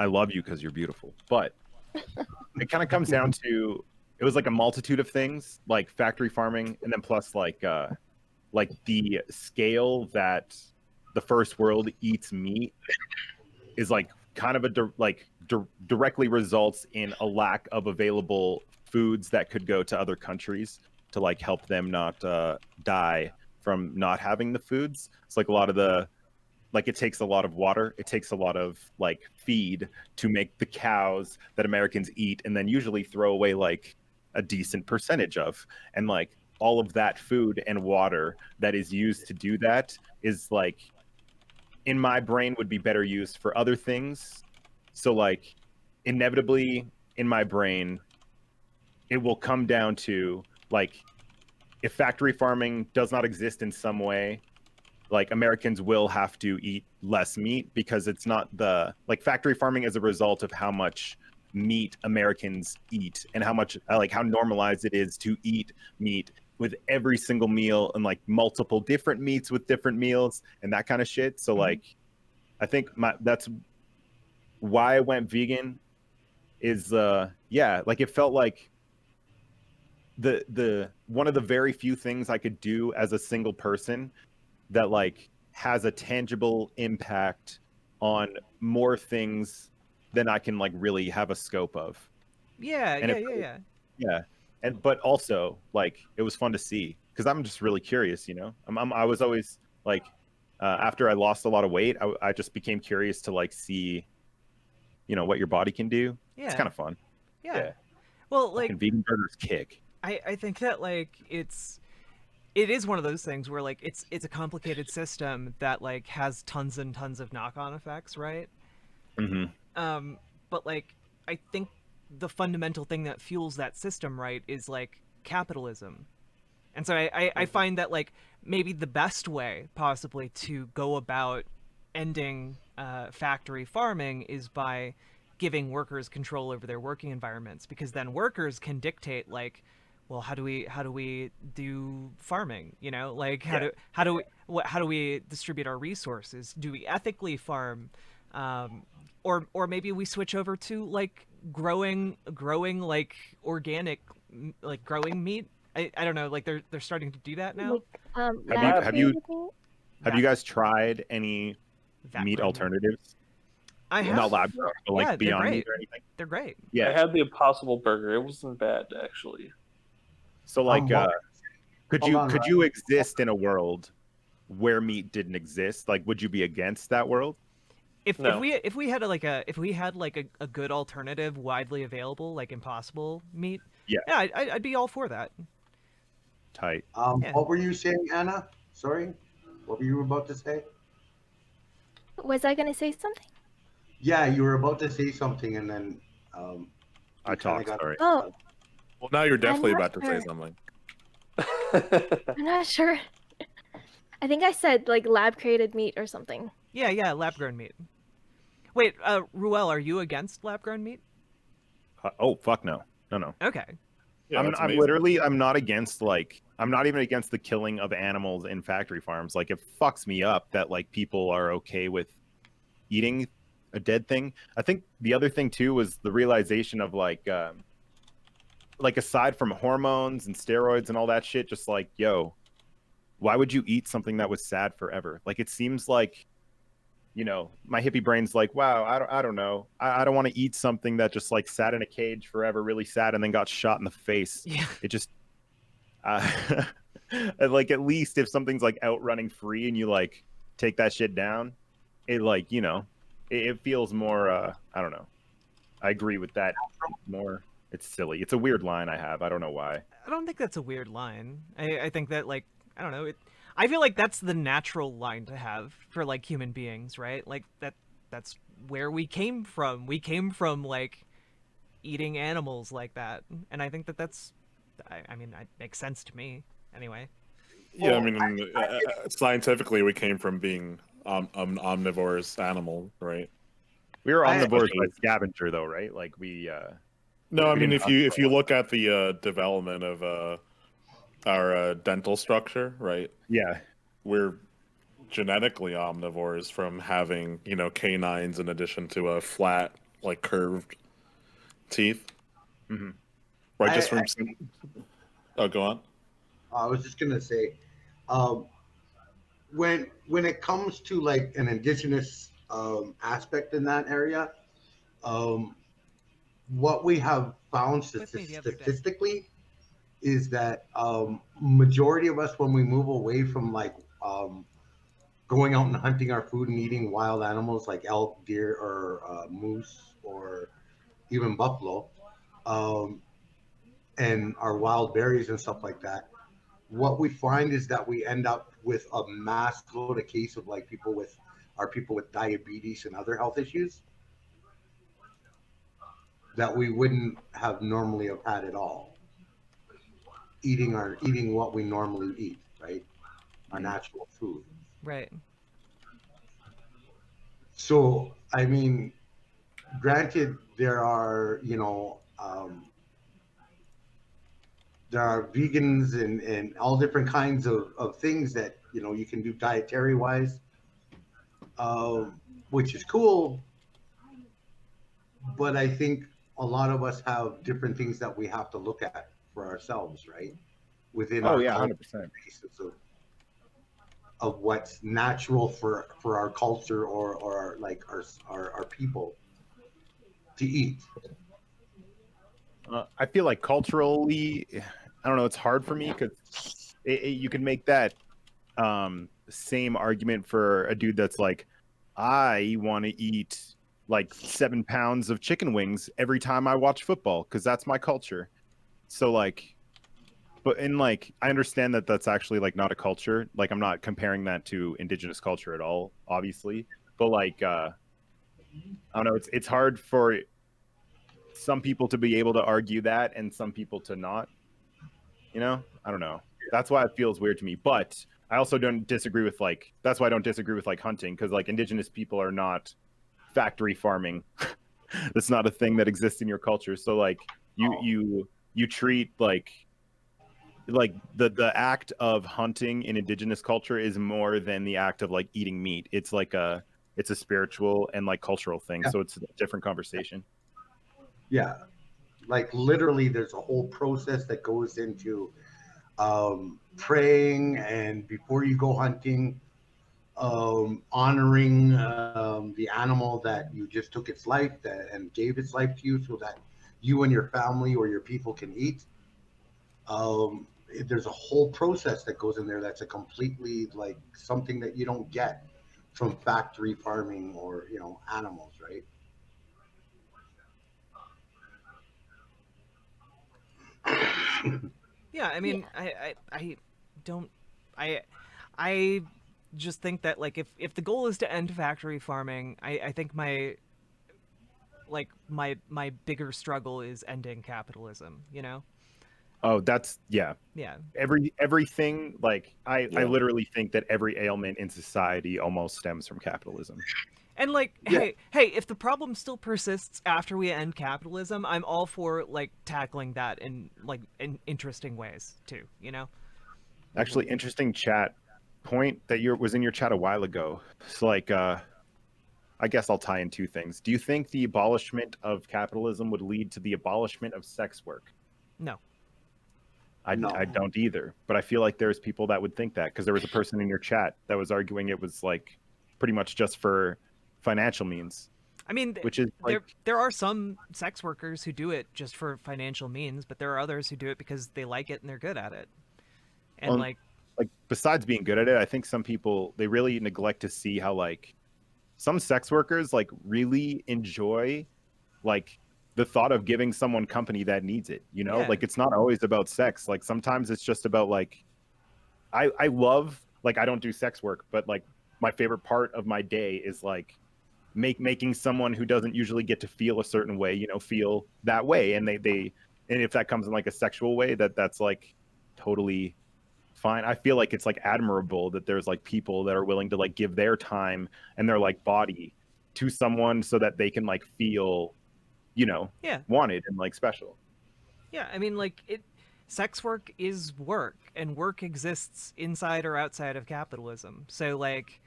[SPEAKER 1] love you because you're beautiful, but it kind of comes down to, it was like a multitude of things, like factory farming, and then plus like the scale that the first world eats meat is like kind of directly results in a lack of available foods that could go to other countries to like help them not die from not having the foods. It's like a lot of the like it takes a lot of water, it takes a lot of like feed to make the cows that Americans eat and then usually throw away like a decent percentage of. And like all of that food and water that is used to do that is like in my brain would be better used for other things. So like inevitably in my brain it will come down to like if factory farming does not exist in some way, like Americans will have to eat less meat because it's not the like factory farming is a result of how much meat Americans eat and how much like how normalized it is to eat meat with every single meal and like multiple different meats with different meals and that kind of shit. So like I think that's why I went vegan is yeah, like it felt like the one of the very few things I could do as a single person that like has a tangible impact on more things than I can like really have a scope of.
[SPEAKER 2] Yeah,
[SPEAKER 1] And yeah. And but also like it was fun to see because I'm just really curious, you know. I was always like after I lost a lot of weight, I just became curious to like see, you know, what your body can do. It's
[SPEAKER 2] Yeah.
[SPEAKER 1] kind of fun.
[SPEAKER 2] Yeah. Well, like
[SPEAKER 1] fucking vegan burgers kick.
[SPEAKER 2] I think that like it is one of those things where like it's a complicated system that like has tons and tons of knock-on effects, right? But like I think the fundamental thing that fuels that system, right, is like capitalism. And so I find that like maybe the best way possibly to go about ending factory farming is by giving workers control over their working environments, because then workers can dictate like, well, how do we do farming, you know, like how do we distribute our resources? Do we ethically farm, or maybe we switch over to like growing like organic, like growing meat. I don't know, like they're starting to do that now.
[SPEAKER 7] Like,
[SPEAKER 1] have you guys tried any meat alternatives?
[SPEAKER 2] I have.
[SPEAKER 1] Not lab grown, but like
[SPEAKER 2] Yeah,
[SPEAKER 1] Beyond Meat or anything.
[SPEAKER 2] They're great.
[SPEAKER 1] Yeah,
[SPEAKER 5] I had the Impossible Burger. It wasn't bad actually.
[SPEAKER 1] so like could
[SPEAKER 11] Hold
[SPEAKER 1] you
[SPEAKER 11] on,
[SPEAKER 1] exist in a world where meat didn't exist? Like would you be against that world?
[SPEAKER 2] If
[SPEAKER 5] No.
[SPEAKER 2] if we had a good alternative widely available, like Impossible meat,
[SPEAKER 1] Yeah,
[SPEAKER 2] I'd be all for that.
[SPEAKER 1] Tight.
[SPEAKER 2] Yeah.
[SPEAKER 11] What were you saying, Anna? Sorry, what were you about to say?
[SPEAKER 7] Was I gonna say something?
[SPEAKER 11] Yeah, you were about to say something, and then
[SPEAKER 1] I talked. Sorry.
[SPEAKER 7] Oh,
[SPEAKER 3] Well, now you're definitely
[SPEAKER 7] not
[SPEAKER 3] about to say
[SPEAKER 7] sure.
[SPEAKER 3] something.
[SPEAKER 7] I'm not sure. I think I said like lab created meat or something.
[SPEAKER 2] Yeah, lab grown meat. Wait, Ruel, are you against lab grown meat?
[SPEAKER 1] Oh fuck no.
[SPEAKER 2] Okay.
[SPEAKER 3] Yeah, that's
[SPEAKER 1] I'm
[SPEAKER 3] amazing.
[SPEAKER 1] literally I'm not against like I'm not even against the killing of animals in factory farms. Like it fucks me up that like people are okay with eating a dead thing. I think the other thing too was the realization of like aside from hormones and steroids and all that shit, just like yo, why would you eat something that was sad forever? Like it seems like, you know, my hippie brain's like, wow, I don't know. I don't want to eat something that just like sat in a cage forever, really sad, and then got shot in the face.
[SPEAKER 2] Yeah.
[SPEAKER 1] It just, like at least if something's like out running free and you like take that shit down, it like, you know, it feels more, I don't know. I agree with that more. It's silly. It's a weird line I have. I don't know why.
[SPEAKER 2] I don't think that's a weird line. I think that like, I don't know, I feel like that's the natural line to have for like human beings, right? Like that's where we came from. We came from like eating animals like that. And I think that that's I mean, it makes sense to me anyway.
[SPEAKER 3] Yeah, I mean, scientifically, we came from being an omnivorous animal, right?
[SPEAKER 1] We were omnivores by scavenger though, right? Like we
[SPEAKER 3] No, I mean,
[SPEAKER 1] didn't
[SPEAKER 3] if you look at the development of our dental structure, right?
[SPEAKER 1] Yeah,
[SPEAKER 3] we're genetically omnivores from having, you know, canines in addition to a flat, like curved teeth.
[SPEAKER 1] Mm-hmm.
[SPEAKER 3] Right, just from some... Oh, go on.
[SPEAKER 11] I was just gonna say, when it comes to like an indigenous aspect in that area. What we have found
[SPEAKER 2] With me the other day.
[SPEAKER 11] statistically is that majority of us, when we move away from like going out and hunting our food and eating wild animals like elk, deer, or moose, or even buffalo, um, and our wild berries and stuff like that, what we find is that we end up with a mass load of case of like people with diabetes and other health issues that we wouldn't have normally have had at all eating what we normally eat, right? Our natural food.
[SPEAKER 2] Right.
[SPEAKER 11] So I mean, granted, there are vegans and all different kinds of things that you can do dietary wise, which is cool. But I think a lot of us have different things that we have to look at for ourselves, right? Within
[SPEAKER 1] Oh
[SPEAKER 11] our
[SPEAKER 1] yeah,
[SPEAKER 11] culture
[SPEAKER 1] 100%.
[SPEAKER 11] basis of what's natural for our culture or like our people to eat.
[SPEAKER 1] I feel like culturally, I don't know. It's hard for me because you can make that same argument for a dude that's like, I want to eat like 7 pounds of chicken wings every time I watch football because that's my culture. So like, but in like, I understand that that's actually like not a culture. Like, I'm not comparing that to indigenous culture at all, obviously. But like, I don't know. It's hard for some people to be able to argue that and some people to not. I don't know. That's why it feels weird to me. But I also don't disagree with like that's why I don't disagree with like hunting because like indigenous people are not factory farming. That's not a thing that exists in your culture. So like you treat like the act of hunting in indigenous culture is more than the act of like eating meat. It's a spiritual and like cultural thing.
[SPEAKER 11] Yeah.
[SPEAKER 1] So it's a different conversation.
[SPEAKER 11] Yeah, like literally, there's a whole process that goes into praying and before you go hunting, honoring the animal that you just took its life and gave its life to you so that you and your family or your people can eat. There's a whole process that goes in there that's a completely like something that you don't get from factory farming or animals, right?
[SPEAKER 2] Yeah, I mean, I don't, I, I just think that like if the goal is to end factory farming, I think my bigger struggle is ending capitalism.
[SPEAKER 1] Oh, that's yeah.
[SPEAKER 2] Yeah.
[SPEAKER 1] Everything like I
[SPEAKER 3] Yeah.
[SPEAKER 1] literally think that every ailment in society almost stems from capitalism.
[SPEAKER 2] And like,
[SPEAKER 11] Yeah.
[SPEAKER 2] hey, if the problem still persists after we end capitalism, I'm all for like tackling that in interesting ways too.
[SPEAKER 1] Actually, interesting chat point that was in your chat a while ago. It's like I guess I'll tie in two things. Do you think the abolishment of capitalism would lead to the abolishment of sex work?
[SPEAKER 2] No.
[SPEAKER 1] I
[SPEAKER 11] No.
[SPEAKER 1] don't either, but I feel like there's people that would think that because there was a person in your chat that was arguing it was like pretty much just for financial means,
[SPEAKER 2] I mean,
[SPEAKER 1] which is like
[SPEAKER 2] there are some sex workers who do it just for financial means, but there are others who do it because they like it and they're good at it. And
[SPEAKER 1] well, like besides being good at it, I think some people they really neglect to see how like some sex workers like really enjoy like the thought of giving someone company that needs it,
[SPEAKER 2] Yeah.
[SPEAKER 1] like it's not always about sex. Like sometimes it's just about like I love like I don't do sex work, but like my favorite part of my day is like making someone who doesn't usually get to feel a certain way, feel that way. And and if that comes in like a sexual way, that's like totally fine. I feel like it's like admirable that there's like people that are willing to like give their time and their like body to someone so that they can like feel,
[SPEAKER 2] Yeah.
[SPEAKER 1] wanted and like special.
[SPEAKER 2] Yeah, I mean, like sex work is work, and work exists inside or outside of capitalism. So, like,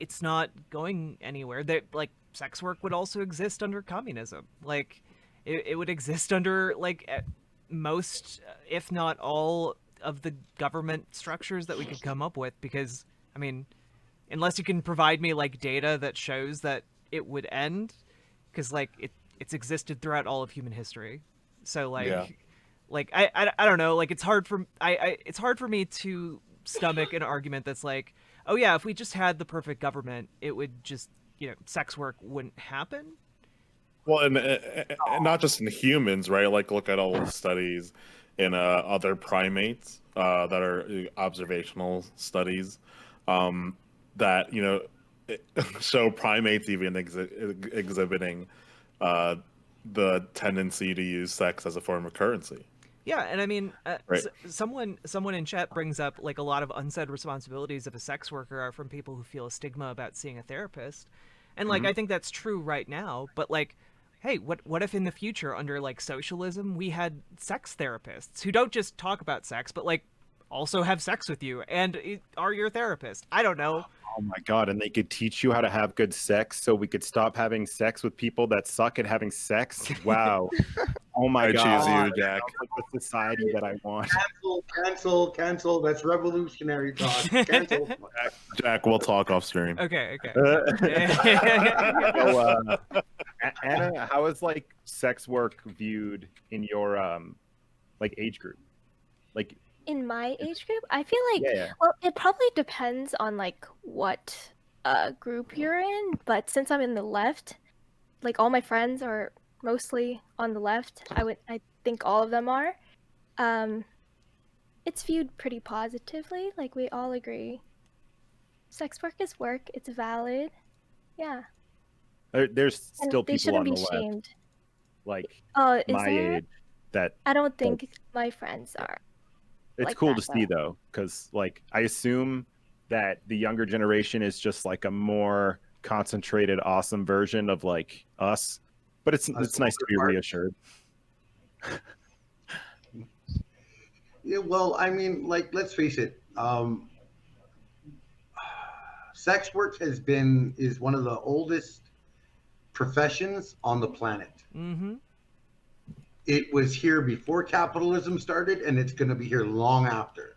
[SPEAKER 2] it's not going anywhere. That like sex work would also exist under communism. Like, it would exist under like most, if not all, of the government structures that we could come up with. Because, I mean, unless you can provide me like data that shows that it would end, because like it's existed throughout all of human history. So like,
[SPEAKER 3] Yeah.
[SPEAKER 2] like I don't know. Like it's hard for it's hard for me to stomach an argument that's like, oh yeah, if we just had the perfect government, it would just, you know, sex work wouldn't happen.
[SPEAKER 3] Well, and not just in humans, right? Like, look at all the studies in other primates that are observational studies that, you know, show primates even exhibiting the tendency to use sex as a form of currency.
[SPEAKER 2] Yeah, and I mean,
[SPEAKER 3] Right.
[SPEAKER 2] someone in chat brings up like a lot of unsaid responsibilities of a sex worker are from people who feel a stigma about seeing a therapist, and like I think that's true right now. But like, hey, what if in the future under like socialism we had sex therapists who don't just talk about sex, but like also have sex with you and are your therapist? I don't know.
[SPEAKER 1] Oh my god! And they could teach you how to have good sex, so we could stop having sex with people that suck at having sex. Wow! Oh my
[SPEAKER 3] I
[SPEAKER 1] god!
[SPEAKER 3] choose you, Jack.
[SPEAKER 1] Sounds like the society that I want.
[SPEAKER 11] Cancel. That's revolutionary talk. Cancel.
[SPEAKER 3] Jack, we'll talk off stream.
[SPEAKER 2] Okay.
[SPEAKER 1] So, Anna, how is like sex work viewed in your like age group? Like,
[SPEAKER 7] In my age group, I feel like
[SPEAKER 1] yeah.
[SPEAKER 7] well, it probably depends on like what group you're in, but since I'm in the left, like all my friends are mostly on the left. I think all of them are. It's viewed pretty positively, like we all agree. Sex work is work, it's valid. Yeah.
[SPEAKER 1] There's
[SPEAKER 7] And
[SPEAKER 1] still
[SPEAKER 7] they
[SPEAKER 1] people
[SPEAKER 7] shouldn't
[SPEAKER 1] on the
[SPEAKER 7] be
[SPEAKER 1] left,
[SPEAKER 7] shamed.
[SPEAKER 1] like
[SPEAKER 7] Oh, is
[SPEAKER 1] my
[SPEAKER 7] there?
[SPEAKER 1] age, that
[SPEAKER 7] I don't think my friends are.
[SPEAKER 1] it's
[SPEAKER 7] like
[SPEAKER 1] cool
[SPEAKER 7] that,
[SPEAKER 1] to see though, because like I assume that the younger generation is just like a more concentrated, awesome version of like us. But it's nice to be reassured.
[SPEAKER 11] Yeah, well, I mean, like, let's face it. Sex work is one of the oldest professions on the planet.
[SPEAKER 2] Mm-hmm.
[SPEAKER 11] It was here before capitalism started, and it's going to be here long after.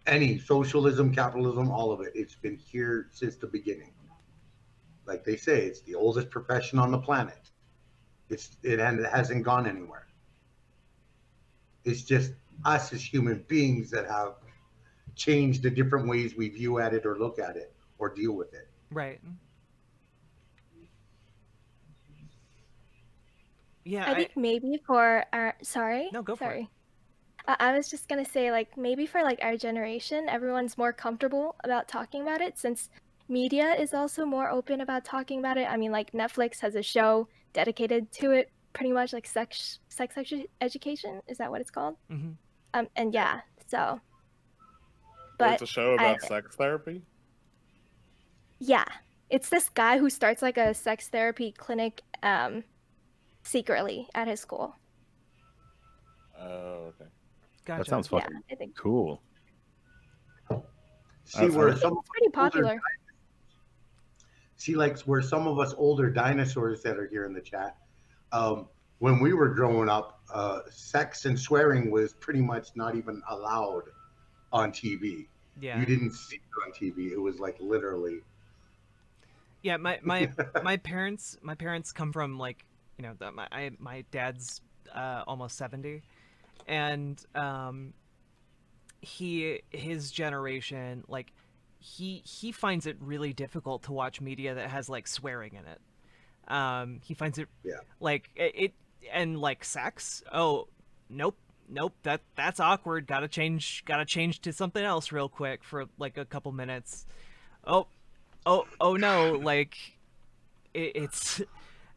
[SPEAKER 11] Any socialism, capitalism, all of it. It's been here since the beginning. Like they say, it's the oldest profession on the planet. It hasn't gone anywhere. It's just us as human beings that have changed the different ways we view at it or look at it or deal with it.
[SPEAKER 2] Right. Yeah,
[SPEAKER 7] I think maybe for our sorry.
[SPEAKER 2] No, go for it.
[SPEAKER 7] I was just gonna say like maybe for like our generation, everyone's more comfortable about talking about it since media is also more open about talking about it. I mean, like Netflix has a show dedicated to it, pretty much like sex education. Is that what it's called?
[SPEAKER 2] Mm-hmm.
[SPEAKER 7] And yeah, so.
[SPEAKER 3] But it's a show about sex therapy?
[SPEAKER 7] Yeah, it's this guy who starts like a sex therapy clinic secretly at his school.
[SPEAKER 3] Oh, okay.
[SPEAKER 2] Gotcha.
[SPEAKER 1] That sounds fucking
[SPEAKER 7] I think
[SPEAKER 1] cool.
[SPEAKER 11] See where some
[SPEAKER 7] it's pretty popular.
[SPEAKER 11] See, like where some of us older dinosaurs that are here in the chat, when we were growing up, sex and swearing was pretty much not even allowed on TV.
[SPEAKER 2] Yeah.
[SPEAKER 11] You didn't see it on TV. It was like literally.
[SPEAKER 2] Yeah, my parents come from like, you know, my dad's almost 70, and his generation, like he finds it really difficult to watch media that has like swearing in it. He finds it like it and like sex. Oh, nope, that's awkward. Gotta change to something else real quick for like a couple minutes. Oh no, like it's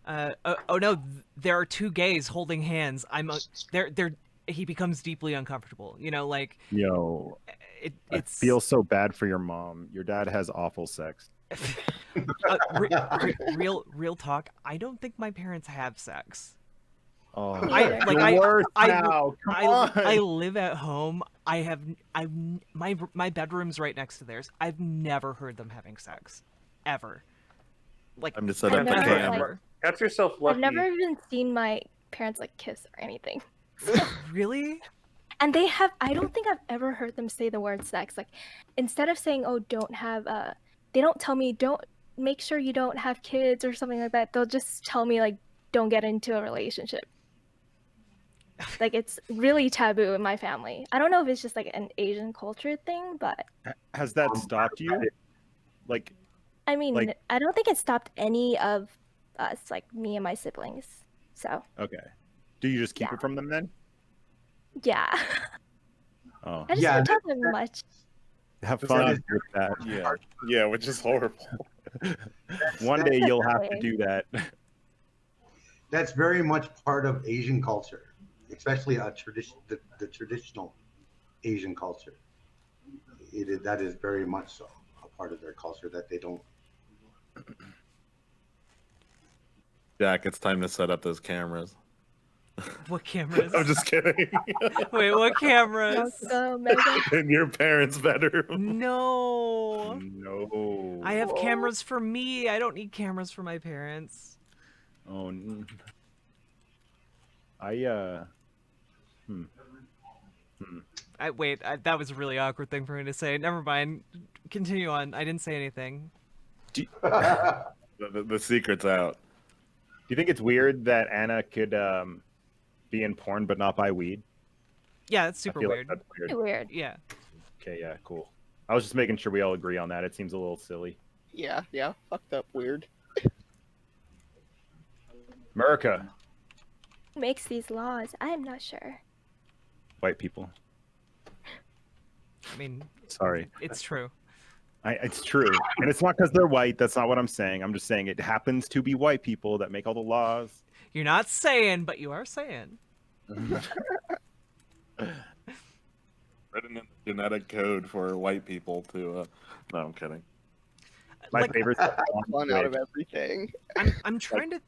[SPEAKER 2] oh no, there are two gays holding hands. He becomes deeply uncomfortable, you know, like
[SPEAKER 1] Yo, I feel so bad for your mom. Your dad has awful sex.
[SPEAKER 2] Real talk, I don't think my parents have sex.
[SPEAKER 1] Oh,
[SPEAKER 2] I live at home. My bedroom's right next to theirs. I've never heard them having sex, ever. Like
[SPEAKER 3] I'm just
[SPEAKER 2] ever.
[SPEAKER 5] Catch yourself lucky.
[SPEAKER 7] I've never even seen my parents like kiss or anything.
[SPEAKER 2] Really?
[SPEAKER 7] And I don't think I've ever heard them say the word sex. Like instead of saying, "Oh, don't have," they don't tell me don't make sure you don't have kids or something like that. They'll just tell me like don't get into a relationship. Like it's really taboo in my family. I don't know if it's just like an Asian culture thing, but
[SPEAKER 1] Has that stopped you? Like,
[SPEAKER 7] I mean,
[SPEAKER 1] like,
[SPEAKER 7] I don't think it stopped any of us, like me and my siblings. So
[SPEAKER 1] okay. Do you just keep
[SPEAKER 7] Yeah.
[SPEAKER 1] it from them then?
[SPEAKER 7] yeah,
[SPEAKER 1] Oh,
[SPEAKER 7] I just
[SPEAKER 11] Yeah,
[SPEAKER 7] don't tell them much.
[SPEAKER 1] have
[SPEAKER 3] That
[SPEAKER 1] fun
[SPEAKER 3] is-
[SPEAKER 1] with that.
[SPEAKER 3] Yeah, which is horrible.
[SPEAKER 1] One day you'll have to
[SPEAKER 7] Definitely.
[SPEAKER 1] do that.
[SPEAKER 11] That's very much part of Asian culture, especially a tradition, the traditional Asian culture. That is very much so a part of their culture that they don't.
[SPEAKER 3] Jack, it's time to set up those cameras.
[SPEAKER 2] What cameras?
[SPEAKER 3] I'm just kidding.
[SPEAKER 2] Wait, what cameras?
[SPEAKER 7] Megan.
[SPEAKER 3] In your parents' bedroom.
[SPEAKER 2] No.
[SPEAKER 1] No.
[SPEAKER 2] I have cameras for me. I don't need cameras for my parents.
[SPEAKER 1] Oh.
[SPEAKER 2] Wait, that was a really awkward thing for me to say. Never mind. Continue on. I didn't say anything.
[SPEAKER 3] The secret's out.
[SPEAKER 1] Do you think it's weird that Anna could be in porn but not buy weed?
[SPEAKER 2] Yeah, it's
[SPEAKER 1] I
[SPEAKER 2] super
[SPEAKER 1] feel
[SPEAKER 2] weird.
[SPEAKER 1] like that's weird.
[SPEAKER 7] Weird.
[SPEAKER 2] Yeah.
[SPEAKER 1] Okay, yeah, cool. I was just making sure we all agree on that. It seems a little silly.
[SPEAKER 10] Yeah, fucked up weird.
[SPEAKER 1] America,
[SPEAKER 7] Who makes these laws? I'm not sure.
[SPEAKER 1] white people.
[SPEAKER 2] I mean,
[SPEAKER 1] Sorry.
[SPEAKER 2] it's true.
[SPEAKER 1] It's true. And it's not because they're white. That's not what I'm saying. I'm just saying it happens to be white people that make all the laws.
[SPEAKER 2] You're not saying, but you are saying.
[SPEAKER 3] Written in the genetic code for white people to. No, I'm kidding.
[SPEAKER 1] My
[SPEAKER 2] Like,
[SPEAKER 1] favorite.
[SPEAKER 10] Fun out of everything.
[SPEAKER 2] I'm trying to.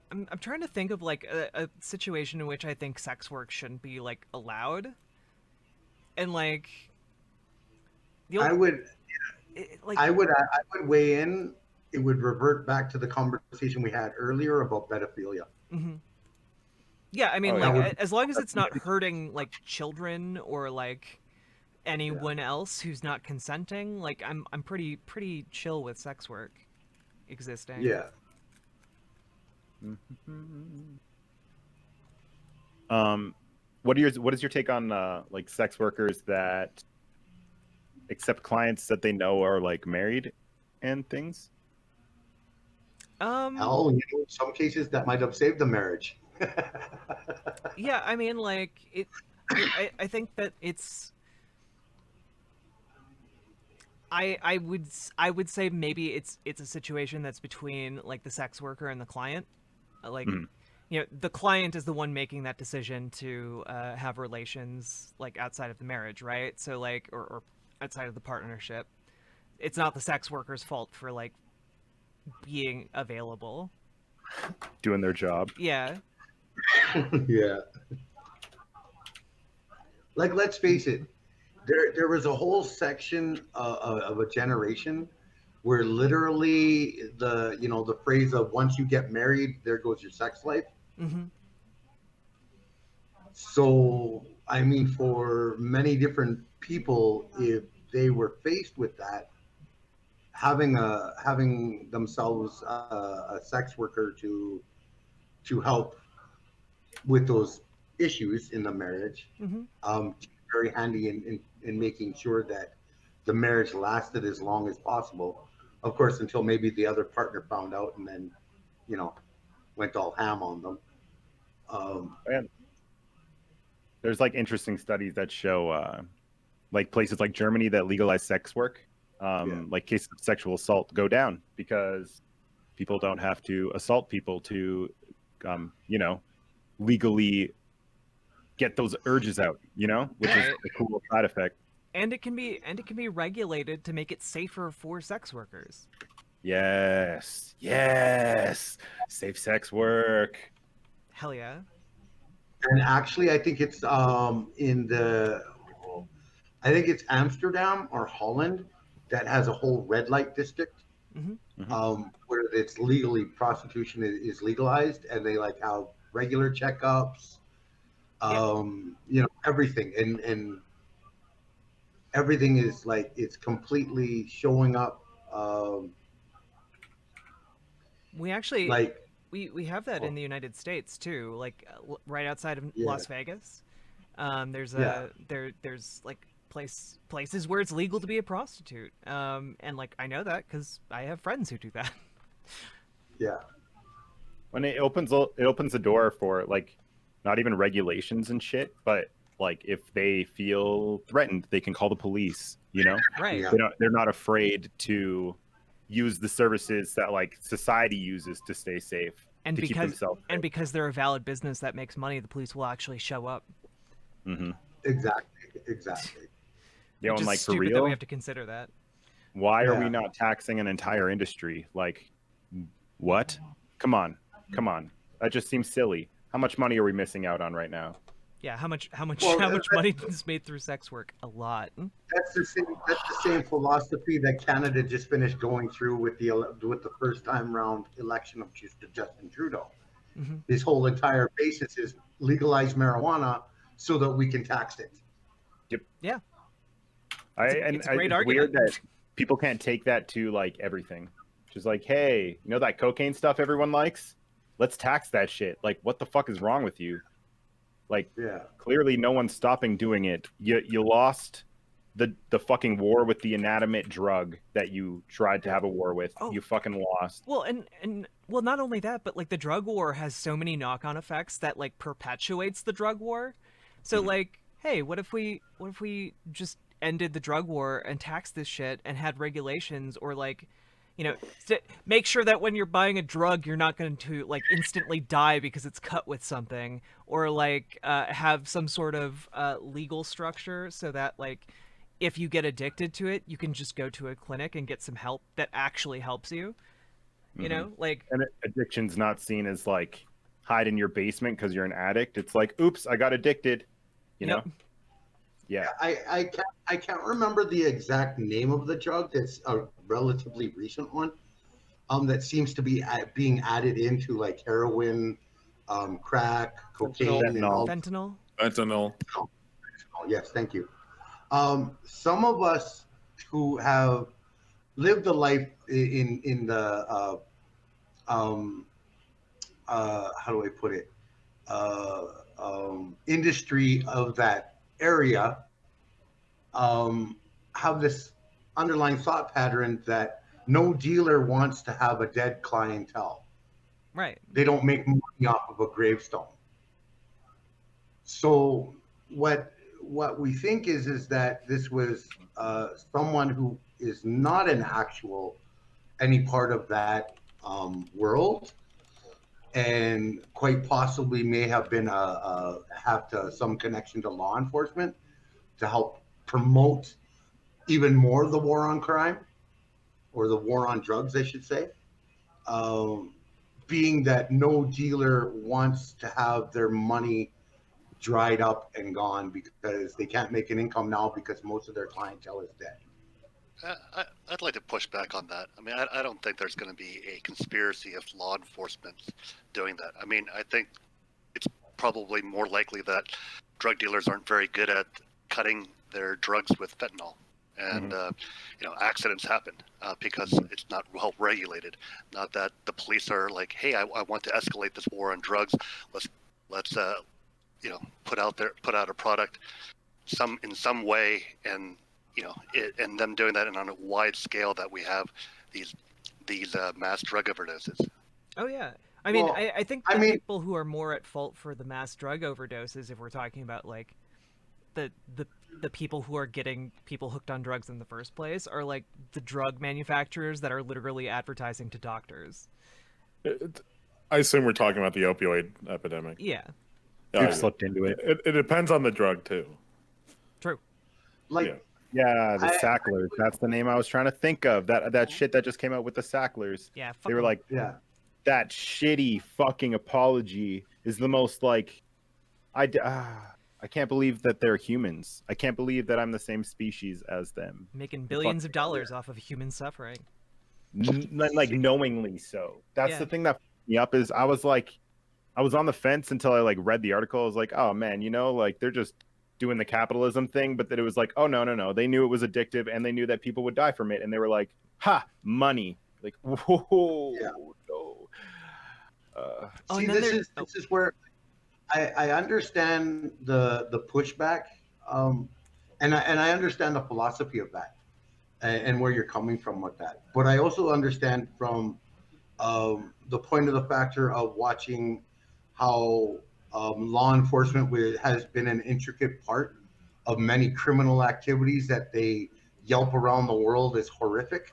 [SPEAKER 2] I'm trying to think of like a situation in which I think sex work shouldn't be like allowed, and like.
[SPEAKER 11] I would
[SPEAKER 2] Like,
[SPEAKER 11] I would weigh in. It would revert back to the conversation we had earlier about pedophilia.
[SPEAKER 2] Mm-hmm. Yeah, I mean,
[SPEAKER 1] Oh,
[SPEAKER 2] like,
[SPEAKER 11] yeah.
[SPEAKER 2] as long as it's not hurting like children or like anyone else who's not consenting, like I'm pretty chill with sex work existing.
[SPEAKER 11] Yeah.
[SPEAKER 1] What is your take on like sex workers that accept clients that they know are like married and things?
[SPEAKER 11] Hell, in some cases that might have saved the marriage.
[SPEAKER 2] Yeah, I mean, like it. I think that it's. I would say maybe it's a situation that's between like the sex worker and the client, like. You know, the client is the one making that decision to have relations like outside of the marriage, right? So like, or outside of the partnership. It's not the sex worker's fault for like being available.
[SPEAKER 1] Doing their job.
[SPEAKER 2] Yeah.
[SPEAKER 11] Yeah. Like, let's face it, there was a whole section of a generation where literally the phrase of once you get married, there goes your sex life.
[SPEAKER 2] Mm-hmm.
[SPEAKER 11] So, I mean, for many different people, if they were faced with that, having themselves a sex worker to help with those issues in the marriage, very handy in making sure that the marriage lasted as long as possible. Of course, until maybe the other partner found out and then, went all ham on them.
[SPEAKER 1] And there's like interesting studies that show like places like Germany that legalize sex work, like cases of sexual assault go down because people don't have to assault people to, legally get those urges out, which is a cool side effect.
[SPEAKER 2] And it can be regulated to make it safer for sex workers.
[SPEAKER 1] Yes. Safe sex work.
[SPEAKER 2] Hell yeah.
[SPEAKER 11] And actually, I think it's it's Amsterdam or Holland that has a whole red light district, where it's prostitution is legalized, and they like have regular checkups, everything, and everything is like it's completely showing up.
[SPEAKER 2] We actually
[SPEAKER 11] Like
[SPEAKER 2] we have that in the United States too, like right outside of
[SPEAKER 11] Yeah.
[SPEAKER 2] Las Vegas. There's
[SPEAKER 11] Yeah.
[SPEAKER 2] there's like places where it's legal to be a prostitute. And like I know that because I have friends who do that.
[SPEAKER 11] Yeah.
[SPEAKER 1] When it opens the door for like not even regulations and shit, but like if they feel threatened, they can call the police. You know,
[SPEAKER 2] Right.
[SPEAKER 11] Yeah.
[SPEAKER 1] they're not afraid to use the services that like society uses to stay safe
[SPEAKER 2] And
[SPEAKER 1] to keep
[SPEAKER 2] because
[SPEAKER 1] themselves safe.
[SPEAKER 2] and because they're a valid business that makes money, the police will actually show up.
[SPEAKER 1] Mm-hmm.
[SPEAKER 11] Exactly. Exactly.
[SPEAKER 1] You know,
[SPEAKER 2] Which
[SPEAKER 1] and
[SPEAKER 2] is
[SPEAKER 1] like for
[SPEAKER 2] stupid that we
[SPEAKER 1] real,
[SPEAKER 2] have to consider that.
[SPEAKER 1] why are we
[SPEAKER 11] Yeah.
[SPEAKER 1] not taxing an entire industry? Like, what? Come on. That just seems silly. How much money are we missing out on right now?
[SPEAKER 2] Yeah, how much
[SPEAKER 11] Well,
[SPEAKER 2] how much money is made through sex work? A lot.
[SPEAKER 11] That's the same. That's the same philosophy that Canada just finished going through with the first time round election of Justin Trudeau.
[SPEAKER 2] Mm-hmm.
[SPEAKER 11] His whole entire basis is legalize marijuana so that we can tax it.
[SPEAKER 2] Yeah.
[SPEAKER 1] It's
[SPEAKER 2] a great
[SPEAKER 1] weird
[SPEAKER 2] argument.
[SPEAKER 1] that people can't take that to like everything. Just like, hey, you know that cocaine stuff everyone likes? Let's tax that shit. Like, what the fuck is wrong with you? Like,
[SPEAKER 11] Yeah.
[SPEAKER 1] clearly no one's stopping doing it. You lost the fucking war with the inanimate drug that you tried to have a war with.
[SPEAKER 2] Oh.
[SPEAKER 1] You fucking lost.
[SPEAKER 2] Well, and well, not only that, but like the drug war has so many knock-on effects that like perpetuates the drug war. So like, hey, what if we just ended the drug war and taxed this shit and had regulations, or like, you know, make sure that when you're buying a drug, you're not going to like instantly die because it's cut with something, or like have some sort of legal structure so that like if you get addicted to it, you can just go to a clinic and get some help that actually helps you. You know, like,
[SPEAKER 1] and addiction's not seen as like hide in your basement because you're an addict. It's like, oops, I got addicted. You know? Yeah.
[SPEAKER 11] I can't remember the exact name of the drug. That's a relatively recent one. That seems to be being added into like heroin, crack, cocaine, and all.
[SPEAKER 2] Fentanyl.
[SPEAKER 3] Fentanyl.
[SPEAKER 11] Oh, yes, thank you. Some of us who have lived a life in the how do I put it, industry of that area, have this underlying thought pattern that no dealer wants to have a dead clientele.
[SPEAKER 2] Right.
[SPEAKER 11] They don't make money off of a gravestone. So what we think is that this was someone who is not an actual any part of that world, and quite possibly may have been some connection to law enforcement to help promote even more the war on crime, or the war on drugs, I should say. Being that no dealer wants to have their money dried up and gone because they can't make an income now because most of their clientele is dead.
[SPEAKER 13] I'd like to push back on that. I mean, I don't think there's going to be a conspiracy of law enforcement doing that. I mean, I think it's probably more likely that drug dealers aren't very good at cutting their drugs with fentanyl. And, you know, accidents happen because it's not well regulated. Not that the police are like, hey, I want to escalate this war on drugs. Let's you know, put out a product in some way, and you know, and them doing that on a wide scale, that we have these mass drug overdoses.
[SPEAKER 2] Oh yeah, I mean,
[SPEAKER 11] Well,
[SPEAKER 2] I think the people who are more at fault for the mass drug overdoses, if we're talking about like the people who are getting people hooked on drugs in the first place, are like the drug manufacturers that are literally advertising to doctors.
[SPEAKER 3] I assume we're talking about the opioid epidemic.
[SPEAKER 2] Yeah.
[SPEAKER 1] We've slipped into it.
[SPEAKER 3] It depends on the drug too.
[SPEAKER 2] True.
[SPEAKER 11] Like,
[SPEAKER 1] yeah, the Sacklers. That's the name I was trying to think of. That shit that just came out with the Sacklers.
[SPEAKER 2] Yeah.
[SPEAKER 1] They were like,
[SPEAKER 11] yeah,
[SPEAKER 1] that shitty fucking apology is the most like, I can't believe that they're humans. I can't believe that I'm the same species as them.
[SPEAKER 2] Making billions of dollars off of human suffering.
[SPEAKER 1] Like knowingly so. That's the thing that fucked me up. Is I was on the fence until I like read the article. I was like, oh man, you know, like they're just doing the capitalism thing, but that it was like, oh no, they knew it was addictive and they knew that people would die from it, and they were like, ha, money. Like, whoa, no.
[SPEAKER 11] See, this is where I understand the pushback, and I understand the philosophy of that, and where you're coming from with that. But I also understand from the point of the factor of watching how law enforcement has been an intricate part of many criminal activities that they yelp around the world as horrific,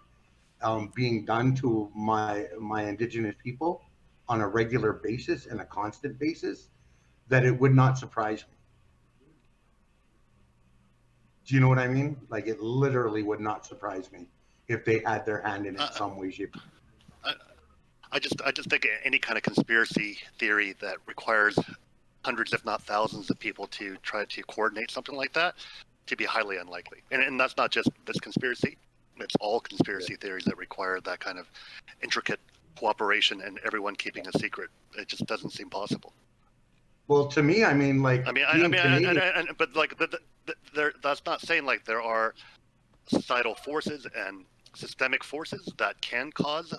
[SPEAKER 11] being done to my indigenous people on a regular basis and a constant basis, that it would not surprise me. Do you know what I mean? Like, it literally would not surprise me if they had their hand in it some way, shape.
[SPEAKER 13] I just think any kind of conspiracy theory that requires hundreds, if not thousands, of people to try to coordinate something like that to be highly unlikely. And that's not just this conspiracy; it's all conspiracy theories that require that kind of intricate cooperation and everyone keeping a secret. It just doesn't seem possible.
[SPEAKER 11] Well, to me, I mean, like,
[SPEAKER 13] but like, that's not saying like there are societal forces and systemic forces that can cause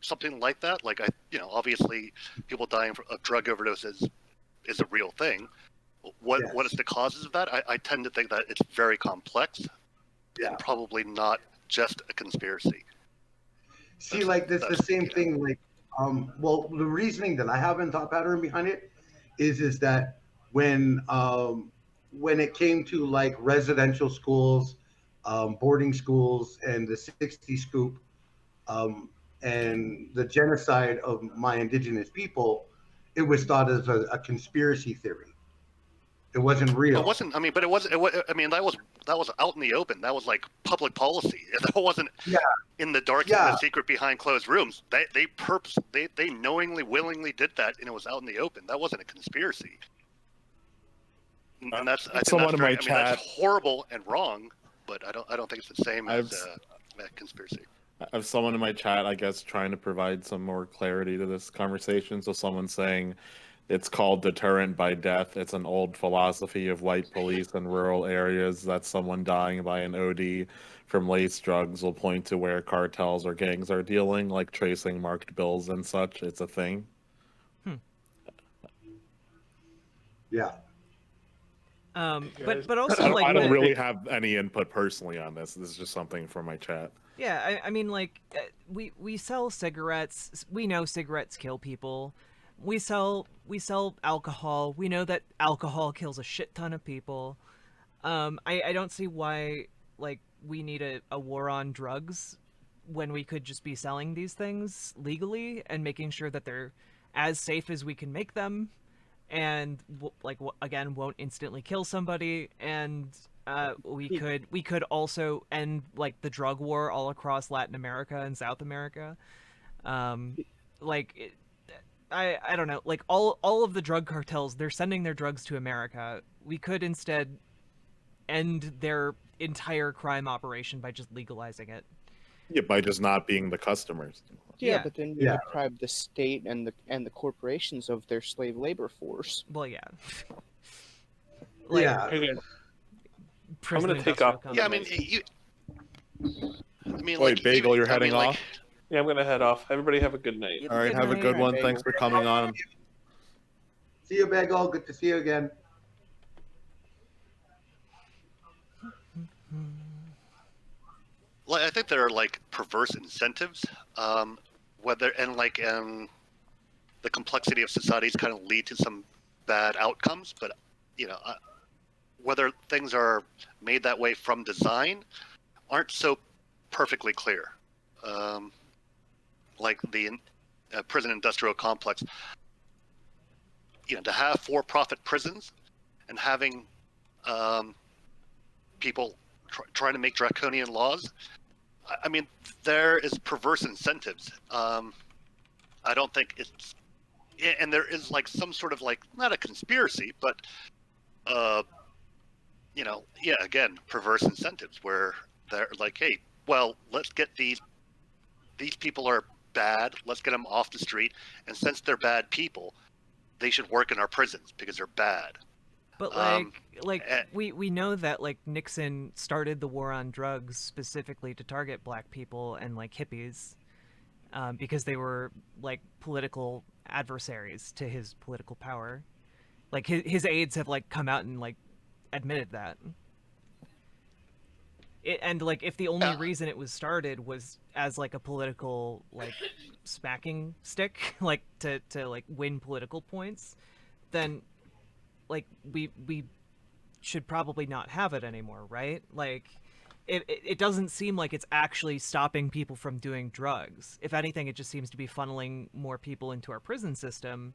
[SPEAKER 13] something like that. Like, obviously, people dying of drug overdoses is a real thing. What is the causes of that? I tend to think that it's very complex and probably not just a conspiracy.
[SPEAKER 11] See, like, that's the same thing. Like, well, the reasoning that I have in thought pattern behind it is that when it came to like residential schools, boarding schools, and the 60 scoop, and the genocide of my indigenous people, it was thought as a conspiracy theory. It wasn't real.
[SPEAKER 13] It wasn't. I mean, but it was. I mean, that was out in the open. That was like public policy. That wasn't in the dark, in the secret, behind closed rooms. They knowingly, willingly did that, and it was out in the open. That wasn't a conspiracy. And that's
[SPEAKER 3] someone in my
[SPEAKER 13] chat. That's horrible and wrong, but I don't think it's the same as a conspiracy.
[SPEAKER 3] I have someone in my chat, I guess, trying to provide some more clarity to this conversation. So someone's saying it's called deterrent by death. It's an old philosophy of white police in rural areas that someone dying by an OD from laced drugs will point to where cartels or gangs are dealing, like tracing marked bills and such. It's a thing.
[SPEAKER 11] Yeah.
[SPEAKER 2] But also
[SPEAKER 3] I don't really have any input personally on this. This is just something from my chat.
[SPEAKER 2] Yeah, I mean, like, we sell cigarettes. We know cigarettes kill people. We sell alcohol. We know that alcohol kills a shit ton of people. I don't see why, like, we need a war on drugs when we could just be selling these things legally and making sure that they're as safe as we can make them, and again, won't instantly kill somebody. And we could also end like the drug war all across Latin America and South America. I don't know, like all of the drug cartels, they're sending their drugs to America. We could instead end their entire crime operation by just legalizing it.
[SPEAKER 3] Yeah, by just not being the customers.
[SPEAKER 10] Yeah, but then you deprive the state and the corporations of their slave labor force.
[SPEAKER 2] Well, yeah.
[SPEAKER 5] I'm gonna take off.
[SPEAKER 13] Yeah, I mean,
[SPEAKER 3] Wait,
[SPEAKER 13] like,
[SPEAKER 3] Bagel, you're heading off?
[SPEAKER 5] Yeah, I'm gonna head off. Everybody have a good night.
[SPEAKER 3] All right, have a good one. Thanks for coming on.
[SPEAKER 11] See you, Bagel. Good to see you again.
[SPEAKER 13] I think there are like perverse incentives, the complexity of societies kind of lead to some bad outcomes. But whether things are made that way from design aren't so perfectly clear. Like the prison industrial complex, to have for-profit prisons and having people trying to make draconian laws. I mean, there is perverse incentives. I don't think it's, and there is like some sort of like, not a conspiracy, but again, perverse incentives where they're like, hey, well, let's get these people are bad. Let's get them off the street. And since they're bad people, they should work in our prisons because they're bad.
[SPEAKER 2] But we know that like Nixon started the war on drugs specifically to target black people and like hippies, because they were like political adversaries to his political power. Like his aides have like come out and like admitted that. And like if the only reason it was started was as like a political like smacking stick, like to like win political points, then like we should probably not have it anymore, right? Like it doesn't seem like it's actually stopping people from doing drugs. If anything, it just seems to be funneling more people into our prison system,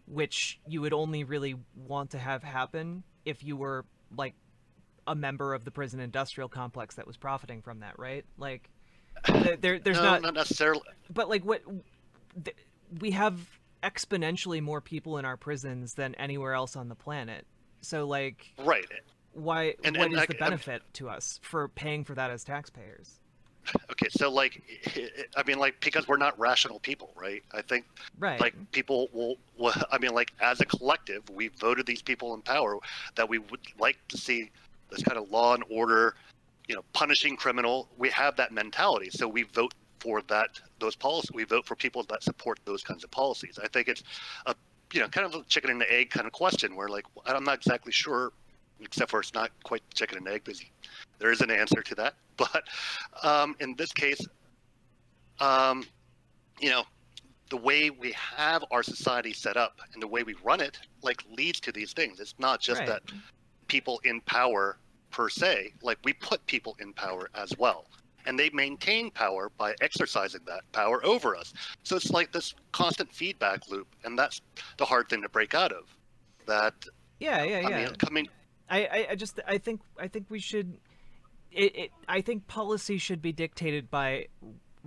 [SPEAKER 2] which you would only really want to have happen if you were like a member of the prison industrial complex that was profiting from that, right? Like there's
[SPEAKER 13] not necessarily.
[SPEAKER 2] But like we have exponentially more people in our prisons than anywhere else on the planet. So like
[SPEAKER 13] right.
[SPEAKER 2] What is the benefit to us for paying for that as taxpayers?
[SPEAKER 13] Okay, so like, I mean, like, because we're not rational people, right? I think, like, people will, I mean, like, as a collective, we voted these people in power that we would like to see this kind of law and order, punishing criminal. We have that mentality, so we vote for those policies. We vote for people that support those kinds of policies. I think it's a, kind of a chicken and the egg kind of question where, like, I'm not exactly sure, except for it's not quite chicken and egg because there is an answer to that. But in this case, the way we have our society set up and the way we run it, like, leads to these things. It's not just that people in power per se, like, we put people in power as well. And they maintain power by exercising that power over us. So it's like this constant feedback loop, and that's the hard thing to break out of. That
[SPEAKER 2] I think we should. I think policy should be dictated by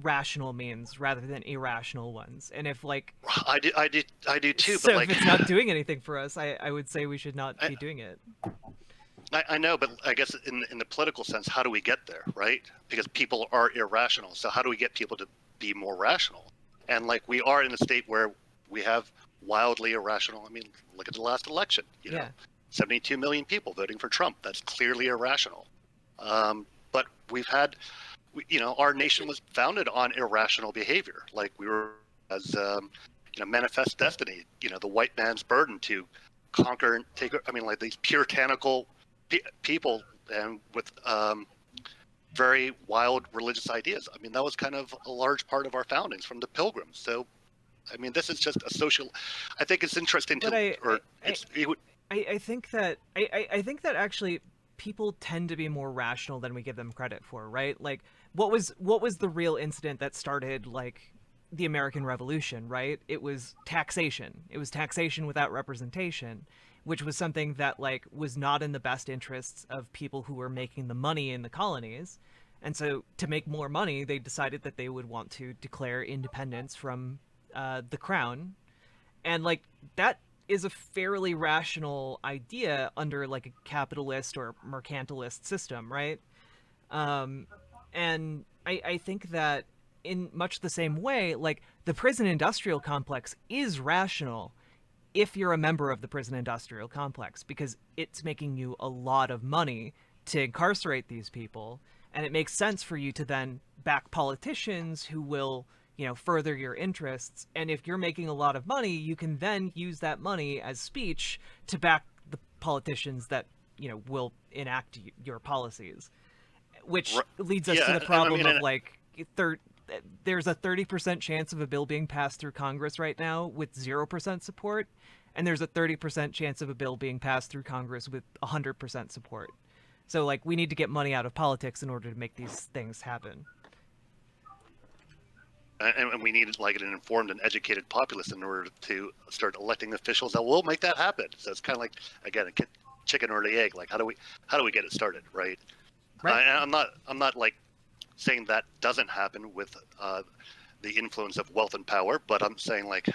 [SPEAKER 2] rational means rather than irrational ones. And if like
[SPEAKER 13] I do too.
[SPEAKER 2] So
[SPEAKER 13] but like,
[SPEAKER 2] if it's not doing anything for us, I would say we should not be doing it.
[SPEAKER 13] I know, but I guess in the political sense, how do we get there, right? Because people are irrational. So how do we get people to be more rational? And like we are in a state where we have wildly irrational. I mean, look at the last election. 72 million people voting for Trump. That's clearly irrational. But we've had, our nation was founded on irrational behavior. Like we were, as manifest destiny. The white man's burden to conquer and take. I mean, like these puritanical people and with very wild religious ideas. I mean, that was kind of a large part of our foundings from the Pilgrims. So, I mean, this is just a social. I think it's interesting to.
[SPEAKER 2] I think that actually people tend to be more rational than we give them credit for, right? Like, what was the real incident that started like the American Revolution, right? It was taxation. It was taxation without representation, which was something that like was not in the best interests of people who were making the money in the colonies. And so to make more money, they decided that they would want to declare independence from the crown. And like that is a fairly rational idea under like a capitalist or mercantilist system, right? And I think that in much the same way, like the prison industrial complex is rational if you're a member of the prison industrial complex, because it's making you a lot of money to incarcerate these people. And it makes sense for you to then back politicians who will, further your interests. And if you're making a lot of money, you can then use that money as speech to back the politicians that, will enact your policies, which leads us to the problem of like there's a 30% chance of a bill being passed through Congress right now with 0% support, and there's a 30% chance of a bill being passed through Congress with 100% support. So like we need to get money out of politics in order to make these things happen.
[SPEAKER 13] And we need like an informed and educated populace in order to start electing officials that will make that happen. So it's kind of like, again, a chicken or the egg. Like how do we get it started, right? I'm not like saying that doesn't happen with the influence of wealth and power, but I'm saying like,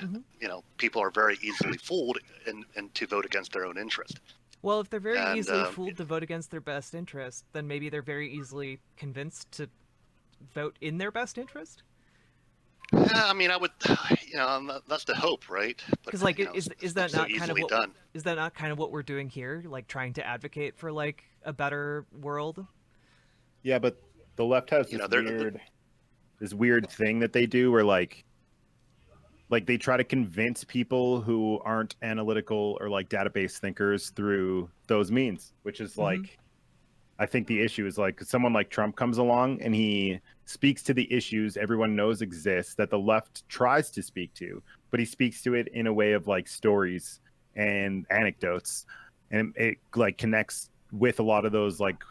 [SPEAKER 13] people are very easily fooled and to vote against their own interest.
[SPEAKER 2] Well, if they're very easily fooled to vote against their best interest, then maybe they're very easily convinced to vote in their best interest.
[SPEAKER 13] I mean, I would, that's the hope, right?
[SPEAKER 2] Because like, is that
[SPEAKER 13] so
[SPEAKER 2] not kind of
[SPEAKER 13] easily
[SPEAKER 2] what
[SPEAKER 13] done.
[SPEAKER 2] is that not kind of what we're doing here? Like trying to advocate for like a better world.
[SPEAKER 1] Yeah, but the left has this weird thing that they do where like they try to convince people who aren't analytical or like database thinkers through those means, which is like I think the issue is like someone like Trump comes along and he speaks to the issues everyone knows exist that the left tries to speak to, but he speaks to it in a way of like stories and anecdotes, and it like connects with a lot of those like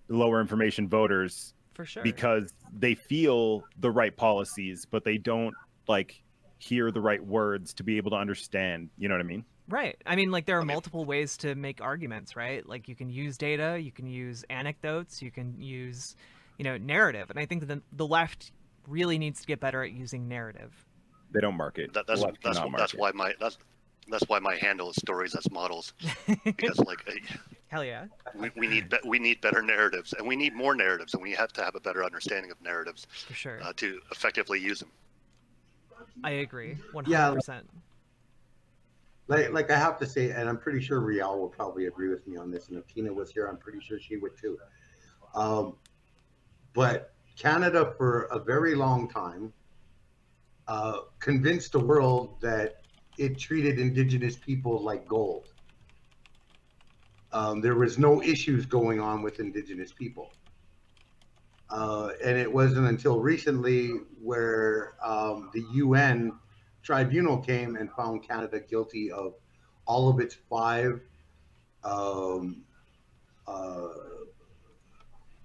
[SPEAKER 1] lower information voters
[SPEAKER 2] For sure.
[SPEAKER 1] because they feel the right policies, but they don't like hear the right words to be able to understand. You know what I mean?
[SPEAKER 2] Right. I mean, like there are multiple ways to make arguments, right? Like you can use data, you can use anecdotes, you can use, narrative. And I think that the left really needs to get better at using narrative.
[SPEAKER 1] They don't market.
[SPEAKER 13] That's why my handle is stories as models, because like
[SPEAKER 2] hell yeah,
[SPEAKER 13] we need better narratives, and we need more narratives, and we have to have a better understanding of narratives
[SPEAKER 2] for sure
[SPEAKER 13] to effectively use them.
[SPEAKER 2] I agree, 100%.
[SPEAKER 11] Yeah. Like I have to say, and I'm pretty sure Rial will probably agree with me on this, and if Tina was here, I'm pretty sure she would too. But Canada, for a very long time, convinced the world that it treated Indigenous people like gold. There was no issues going on with Indigenous people. And it wasn't until recently where the UN tribunal came and found Canada guilty of all of its 5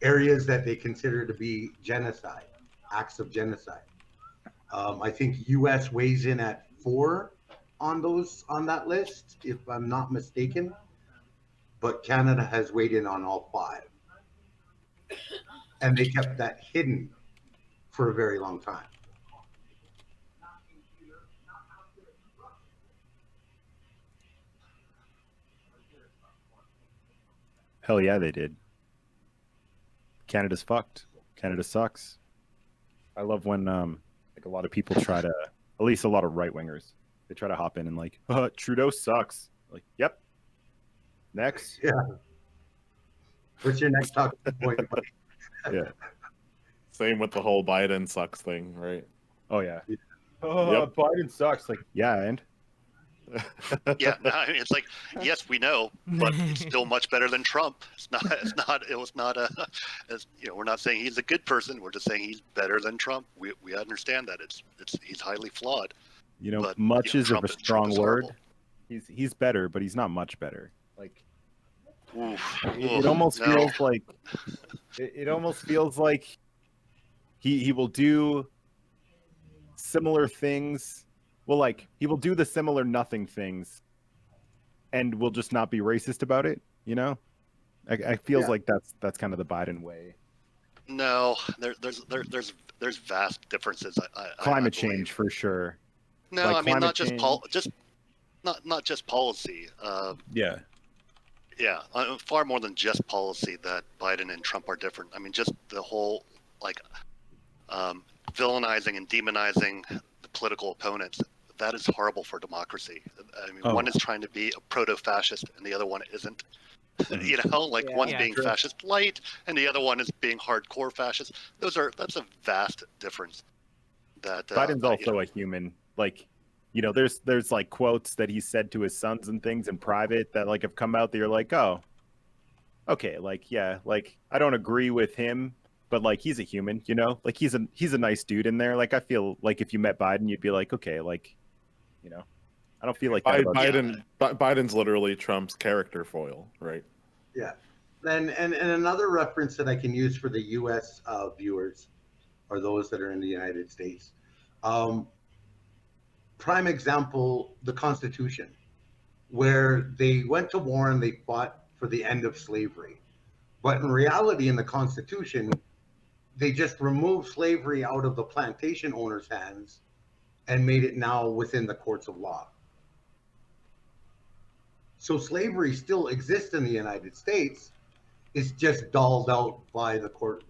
[SPEAKER 11] areas that they consider to be genocide, acts of genocide. I think US weighs in at 4 on that list, if I'm not mistaken, but Canada has weighed in on all 5. And they kept that hidden for a very long time.
[SPEAKER 1] Hell yeah, they did. Canada's fucked. Canada sucks. I love when like a lot of people try to, at least a lot of right wingers, they try to hop in and like, Trudeau sucks. Like, yep. Next.
[SPEAKER 11] Yeah. What's your next talking point?
[SPEAKER 1] Yeah.
[SPEAKER 3] Same with the whole Biden sucks thing, right?
[SPEAKER 1] Oh yeah. Yep. Biden sucks. Like, yeah, and
[SPEAKER 13] yeah, no, I mean, it's like, yes, we know, but it's still much better than Trump. It was not we're not saying he's a good person. We're just saying he's better than Trump. We understand that he's highly flawed. But,
[SPEAKER 1] much is
[SPEAKER 13] Trump,
[SPEAKER 1] a strong word.
[SPEAKER 13] Horrible.
[SPEAKER 1] He's better, but he's not much better. Like,
[SPEAKER 13] it
[SPEAKER 1] almost feels like it almost feels like he will do similar things. Well, like he will do the similar nothing things, and will just not be racist about it. I feels like that's kind of the Biden way.
[SPEAKER 13] No, there's vast differences.
[SPEAKER 1] Climate change for sure.
[SPEAKER 13] No,
[SPEAKER 1] like
[SPEAKER 13] I mean not
[SPEAKER 1] change.
[SPEAKER 13] not just policy.
[SPEAKER 1] Yeah,
[SPEAKER 13] far more than just policy that Biden and Trump are different. I mean, just the whole villainizing and demonizing the political opponents. That is horrible for democracy. I mean, one is trying to be a proto-fascist and the other one isn't. One's being fascist light and the other one is being hardcore fascist. That's a vast difference. That
[SPEAKER 1] Biden's also a human. Like, there's like quotes that he said to his sons and things in private that like have come out that you're like, oh, okay, like yeah, like I don't agree with him, but like he's a human, like he's a nice dude in there. Like I feel like if you met Biden, you'd be like, okay, like, I don't feel like that
[SPEAKER 3] Biden's literally Trump's character foil, right?
[SPEAKER 11] Yeah. And another reference that I can use for the US viewers or those that are in the United States. Prime example, the Constitution, where they went to war and they fought for the end of slavery. But in reality, in the Constitution, they just removed slavery out of the plantation owners' hands and made it now within the courts of law. So slavery still exists in the United States. It's just dulled out by the courts.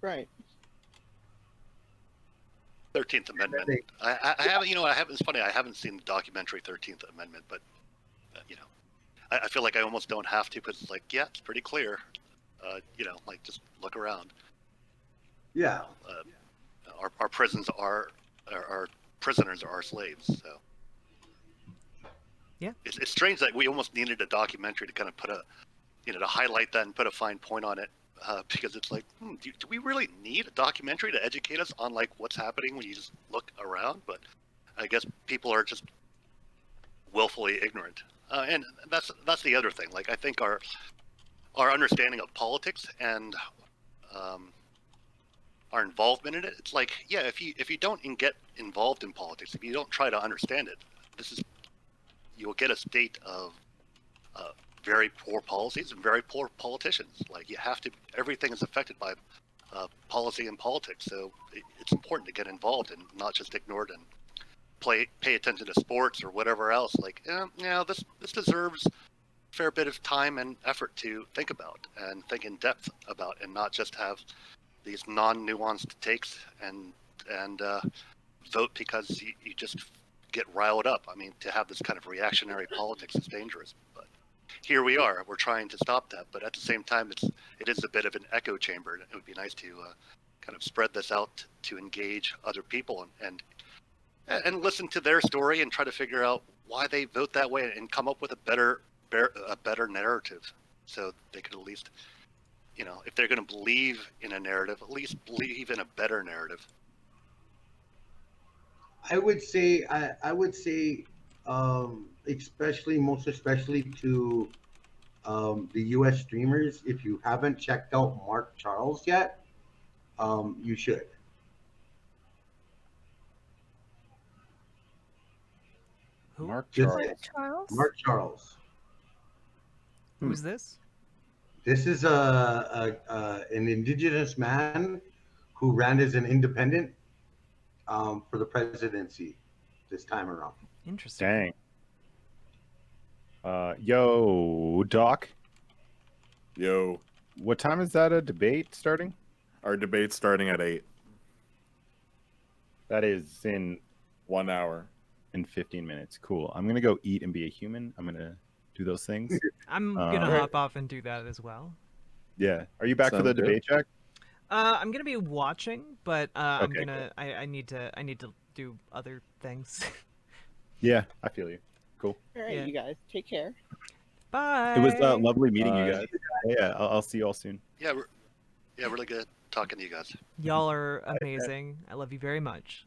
[SPEAKER 10] Right.
[SPEAKER 13] 13th Amendment. I haven't, you know, I haven't. It's funny. I haven't seen the documentary 13th Amendment, but you know, I feel like I almost don't have to because it's like, yeah, it's pretty clear. You know, like just look around.
[SPEAKER 11] Yeah.
[SPEAKER 13] Our prisons are our prisoners are our slaves. So
[SPEAKER 2] yeah,
[SPEAKER 13] it's strange that we almost needed a documentary to kind of put a, you know, to highlight that and put a fine point on it. Because it's like, do we really need a documentary to educate us on like what's happening when you just look around? But I guess people are just willfully ignorant, and that's the other thing. Like I think our understanding of politics and our involvement in it, it's like, yeah, if you don't get involved in politics, if you don't try to understand it, you'll get a state of very poor policies and very poor politicians. Like you have to, everything is affected by policy and politics. So it's important to get involved and not just ignore it and pay attention to sports or whatever else. Like, this deserves a fair bit of time and effort to think about and think in depth about, and not just have these non-nuanced takes and vote because you just get riled up. I mean, to have this kind of reactionary politics is dangerous. But here we are. We're trying to stop that, but at the same time, it is a bit of an echo chamber. It would be nice to kind of spread this out to engage other people and listen to their story and try to figure out why they vote that way and come up with a better narrative, so they could at least, you know, if they're going to believe in a narrative, at least believe in a better narrative.
[SPEAKER 11] I would say, most especially to the U.S. streamers, if you haven't checked out Mark Charles yet, you should.
[SPEAKER 2] Who?
[SPEAKER 1] Mark
[SPEAKER 7] Charles.
[SPEAKER 11] Mark Charles.
[SPEAKER 2] Who's this?
[SPEAKER 11] This is an indigenous man who ran as an independent for the presidency this time around.
[SPEAKER 2] Interesting.
[SPEAKER 1] Dang. Yo, Doc.
[SPEAKER 3] Yo.
[SPEAKER 1] What time is that a debate starting?
[SPEAKER 3] Our debate's starting at 8.
[SPEAKER 1] That is in
[SPEAKER 3] 1 hour.
[SPEAKER 1] In 15 minutes. Cool. I'm gonna go eat and be a human. I'm gonna do those things.
[SPEAKER 2] I'm gonna hop off and do that as well.
[SPEAKER 1] Yeah. Are you back for the debate, Jack?
[SPEAKER 2] I'm gonna be watching, but I'm
[SPEAKER 1] Okay,
[SPEAKER 2] gonna. Cool. I need to do other things.
[SPEAKER 1] Yeah, I feel you. Cool.
[SPEAKER 10] All right, you guys, take care.
[SPEAKER 2] Bye.
[SPEAKER 1] It was lovely meeting you guys. Yeah, I'll see you all soon.
[SPEAKER 13] Yeah, really good talking to you guys.
[SPEAKER 2] Y'all are amazing. I love you very much.